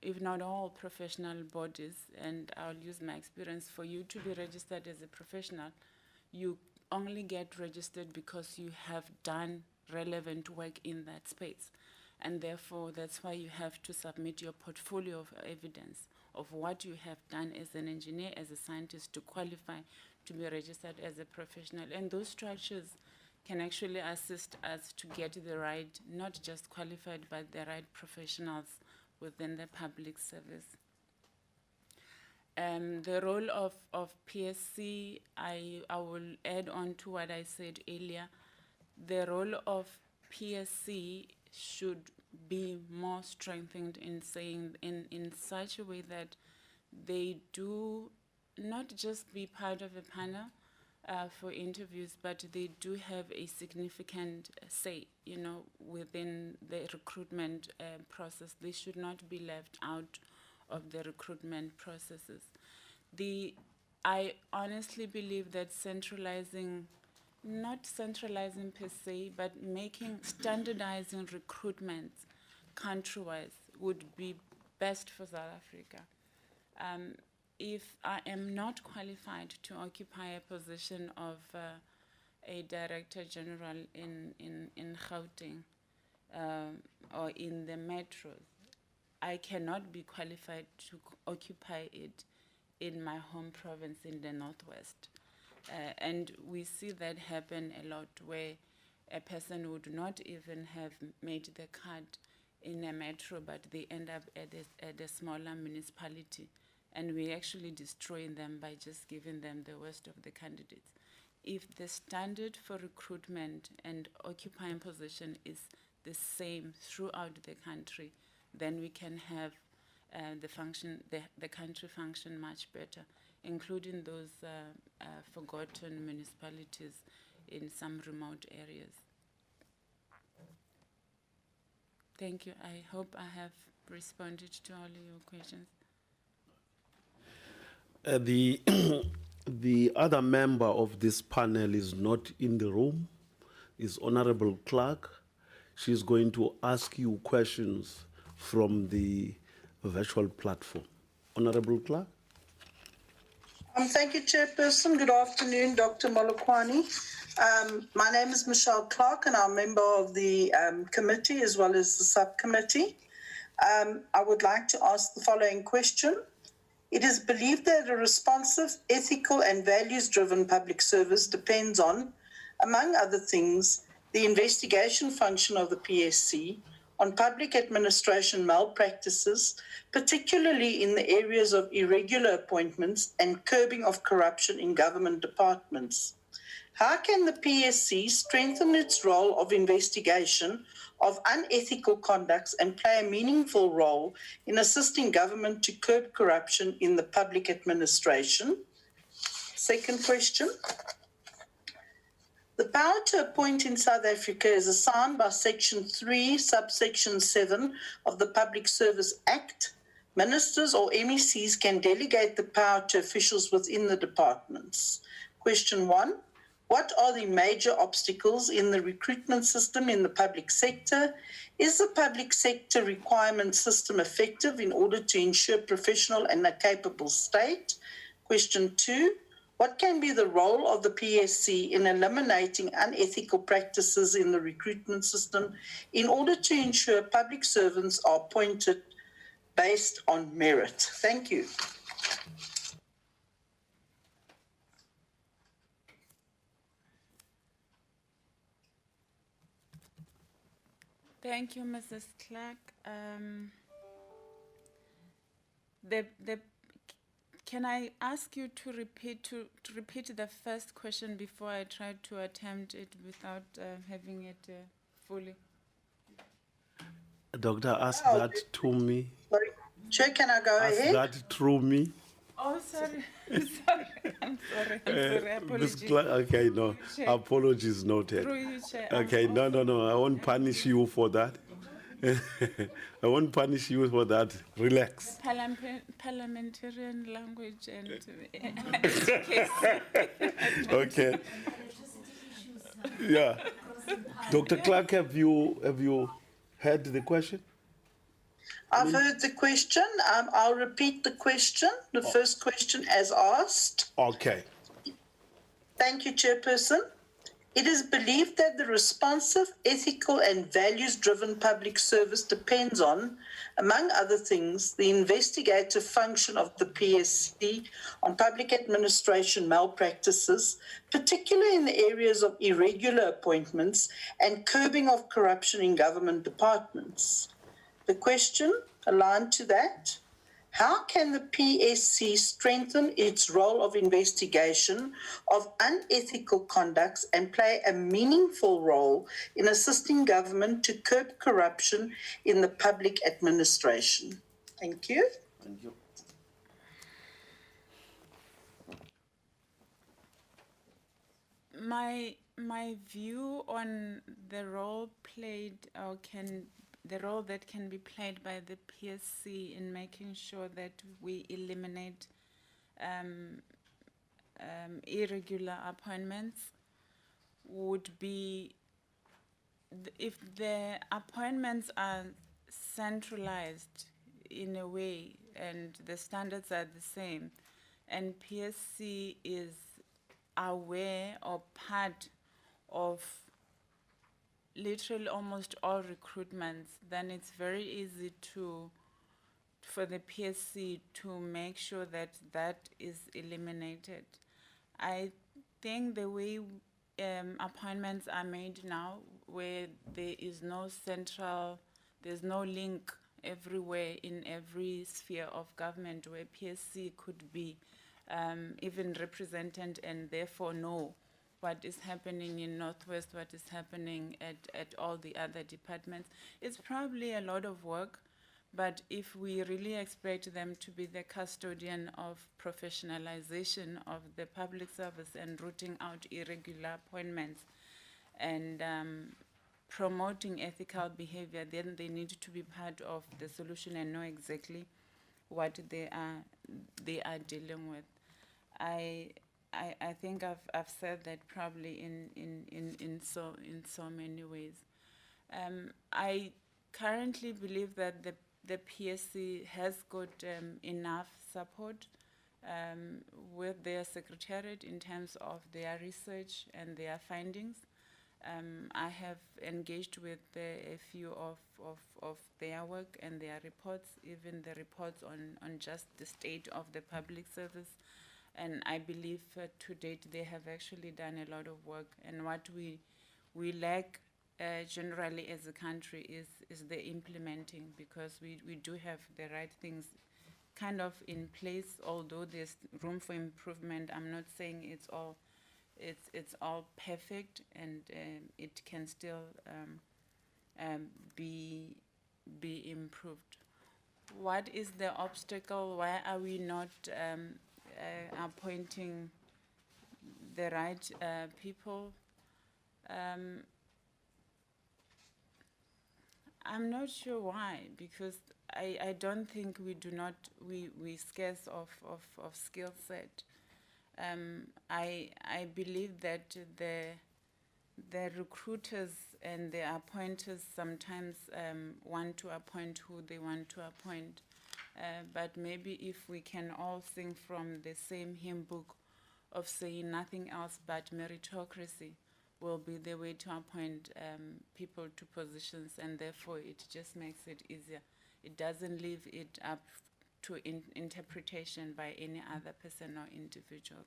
if not all professional bodies, and I'll use my experience, for you to be registered as a professional, you only get registered because you have done relevant work in that space. And therefore, that's why you have to submit your portfolio of evidence of what you have done as an engineer, as a scientist, to qualify to be registered as a professional. And those structures can actually assist us to get the right, not just qualified, but the right professionals within the public service. The role of PSC, I will add on to what I said earlier. The role of PSC should be more strengthened in saying in such a way that they do not just be part of a panel for interviews, but they do have a significant say, you know, within the recruitment process. They should not be left out of the recruitment processes. I honestly believe that centralizing, not centralizing per se, but standardizing recruitments country-wise would be best for South Africa. If I am not qualified to occupy a position of a Director General in Gauteng or in the metros, I cannot be qualified to occupy it in my home province in the Northwest. And we see that happen a lot, where a person would not even have made the cut in a metro, but they end up at a smaller municipality. And we actually destroy them by just giving them the worst of the candidates. If the standard for recruitment and occupying position is the same throughout the country, then we can have the country function much better, including those forgotten municipalities in some remote areas. Thank you. I hope I have responded to all your questions. The other member of this panel is not in the room, is Honorable Clark. She's going to ask you questions from the virtual platform. Honorable Clark. Thank you, Chairperson. Good afternoon, Dr. Molokwani. My name is Michelle Clark, and I'm a member of the committee as well as the subcommittee. I would like to ask the following question. It is believed that a responsive, ethical, and values-driven public service depends on, among other things, the investigation function of the PSC, on public administration malpractices, particularly in the areas of irregular appointments and curbing of corruption in government departments. How can the PSC strengthen its role of investigation of unethical conducts and play a meaningful role in assisting government to curb corruption in the public administration? Second question. The power to appoint in South Africa is assigned by Section 3, subsection 7 of the Public Service Act. Ministers or MECs can delegate the power to officials within the departments. Question 1. What are the major obstacles in the recruitment system in the public sector? Is the public sector requirement system effective in order to ensure professional and a capable state? Question 2. What can be the role of the PSC in eliminating unethical practices in the recruitment system in order to ensure public servants are appointed based on merit? Thank you. Thank you, Mrs. Clark. Can I ask you to repeat the first question before I try to attempt it without having it fully? Doctor, ask that to me. Sorry. Chair, can I go ahead? Ask that through me. Oh, sorry. I'm sorry. Ms. Apologies. Clark, okay, no. Chair. Apologies noted. Through you, Chair. Okay, no. I won't punish you for that. I won't punish you for that. Relax. Parliamentarian language and Okay. Yeah. Dr. Clark, have you heard the question? I've heard the question. I'll repeat the question, the first question as asked. Okay. Thank you, Chairperson. It is believed that the responsive, ethical, and values-driven public service depends on, among other things, the investigative function of the PSC on public administration malpractices, particularly in the areas of irregular appointments and curbing of corruption in government departments. The question, aligned to that, how can the PSC strengthen its role of investigation of unethical conducts and play a meaningful role in assisting government to curb corruption in the public administration? Thank you. Thank you. My view on the role played or the role that can be played by the PSC in making sure that we eliminate irregular appointments would be if the appointments are centralized in a way and the standards are the same, and PSC is aware or part of literally almost all recruitments, then it's very easy for the PSC to make sure that that is eliminated. I think the way appointments are made now, where there is no there's no link everywhere in every sphere of government where PSC could be even represented and therefore know what is happening in Northwest, what is happening at all the other departments. It's probably a lot of work, but if we really expect them to be the custodian of professionalization of the public service and rooting out irregular appointments and promoting ethical behavior, then they need to be part of the solution and know exactly what they are dealing with. I think I've said that probably in so many ways. I currently believe that the PSC has got enough support with their secretariat in terms of their research and their findings. I have engaged with a few of their work and their reports, even the reports on just the state of the public service. And I believe to date they have actually done a lot of work. And what we lack generally as a country is the implementing, because we do have the right things kind of in place, although there's room for improvement. I'm not saying it's all perfect, and it can still be improved. What is the obstacle? Why are we not appointing the right people? I'm not sure why, because I don't think we scarce of skill set. I believe that the recruiters and the appointers sometimes want to appoint who they want to appoint. But maybe if we can all sing from the same hymn book of saying nothing else but meritocracy will be the way to appoint people to positions, and therefore it just makes it easier. It doesn't leave it up to interpretation by any other person or individual.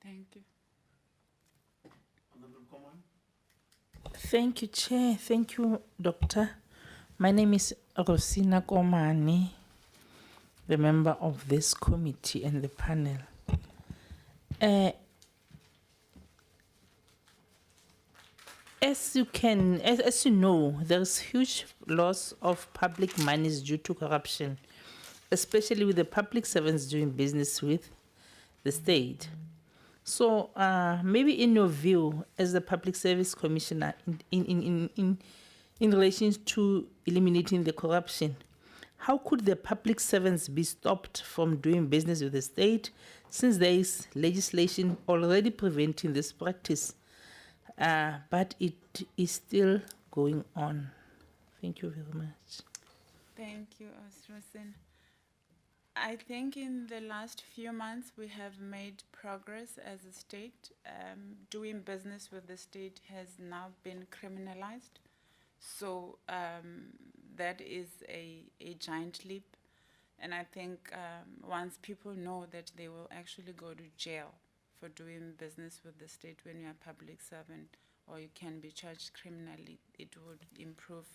Thank you. Thank you, Chair. Thank you, Doctor. My name is Rosina Komani, the member of this committee and the panel. As you know, there's huge loss of public monies due to corruption, especially with the public servants doing business with the state. So maybe in your view, as the Public Service Commissioner, in relation to eliminating the corruption, how could the public servants be stopped from doing business with the state, since there is legislation already preventing this practice, but it is still going on? Thank you very much. Thank you, Osrosin. I think in the last few months we have made progress as a state. Doing business with the state has now been criminalized. So that is a giant leap. And I think once people know that they will actually go to jail for doing business with the state when you're a public servant, or you can be charged criminally, it would improve.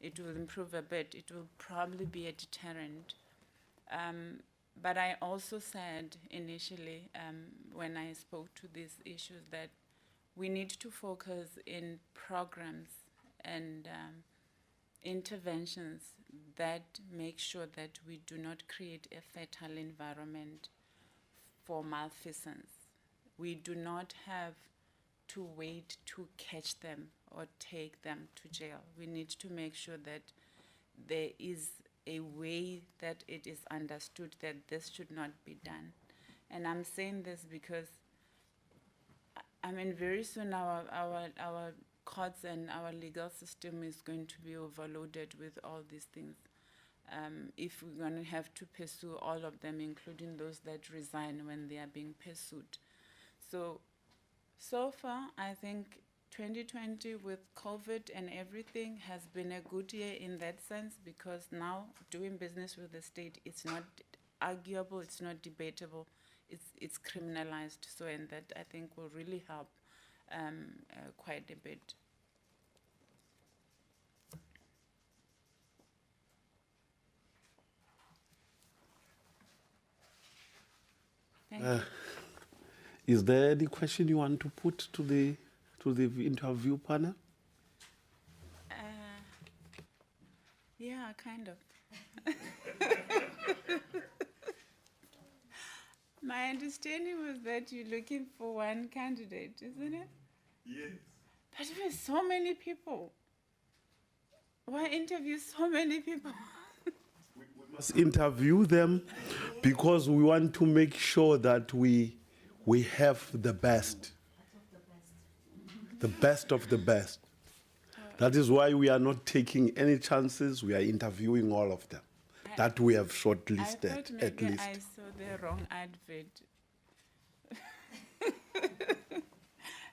It will improve a bit. It will probably be a deterrent. But I also said initially when I spoke to these issues that we need to focus in programs and interventions that make sure that we do not create a fertile environment for malfeasance. We do not have to wait to catch them or take them to jail. We need to make sure that there is a way that it is understood that this should not be done. And I'm saying this because, I mean, very soon our courts and our legal system is going to be overloaded with all these things. If we're going to have to pursue all of them, including those that resign when they are being pursued. So far, I think 2020 with COVID and everything has been a good year in that sense, because now doing business with the state, it's not arguable, it's not debatable, it's criminalized. So, and that I think will really help quite a bit. Thank you. Is there any question you want to put to the interview panel? Yeah, kind of. My understanding was that you're looking for one candidate, isn't it? Yes. But with so many people. Why interview so many people? We must interview them because we want to make sure that we have the best of the best. That is why we are not taking any chances. We are interviewing all of them that we have shortlisted, I thought maybe at least. I saw the wrong advert.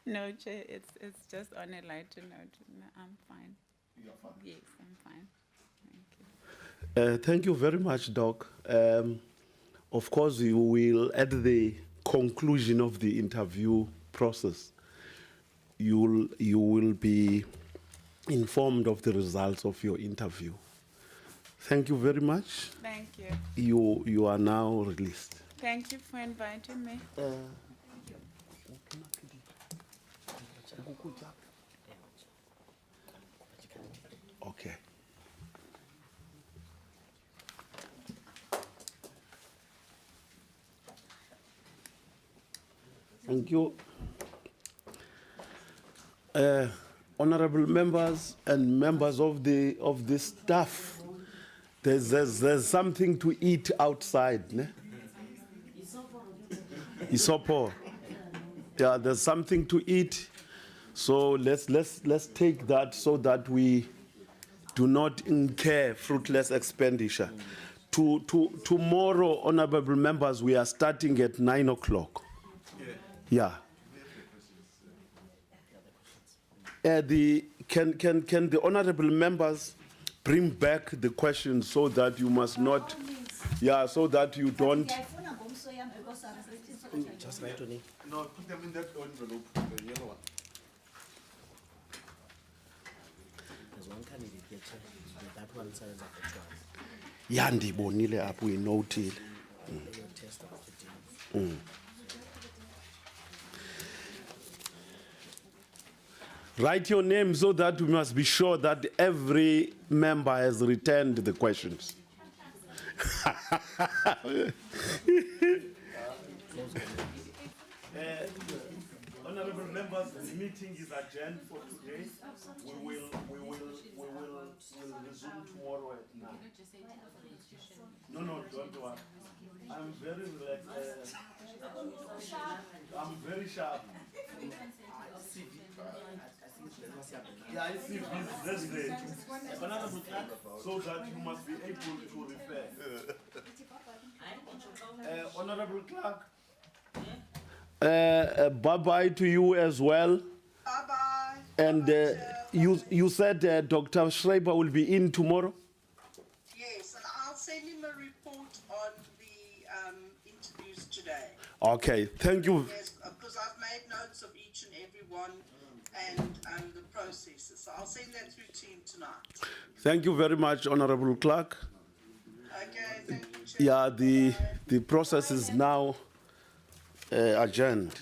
No, Chair, it's just on a lighter note. No, I'm fine. You're fine. Yes, I'm fine. Thank you. Thank you very much, Doc. Of course, you will, at the conclusion of the interview process, you will be informed of the results of your interview. Thank you very much. Thank you. You are now released. Thank you for inviting me. Okay. Thank you. Honorable members and members of the staff, there's something to eat outside, ne? Isopo. Yeah, there's something to eat. So let's take that so that we do not incur fruitless expenditure. Tomorrow, honorable members, we are starting at 9 o'clock. Yeah. Can the honorable members bring back the questions so that you must not, so that you don't. Just write on it. No, put them in that envelope, the yellow one. There's one candidate here, Chair. That one signs up for 12. Yeah, ndibonile apho uyinotile. Test of the team. Write your name so that we must be sure that every member has returned the questions. Honorable members, the meeting is adjourned for today. We will resume tomorrow at 9. No, don't worry. I'm very relaxed. I'm very sharp. Yeah, I see this day. So that you must be able to refer. Honorable Clerk. Bye-bye to you as well. Bye-bye. And you said Dr. Schreiber will be in tomorrow? Yes, and I'll send him a report on the interviews today. Okay, thank you. Yes, because I've made notes of each and every one and the processes. So I'll send that through to him tonight. Thank you very much, Honorable Clerk. Okay, thank you, Chair. Yeah, the process is now adjourned.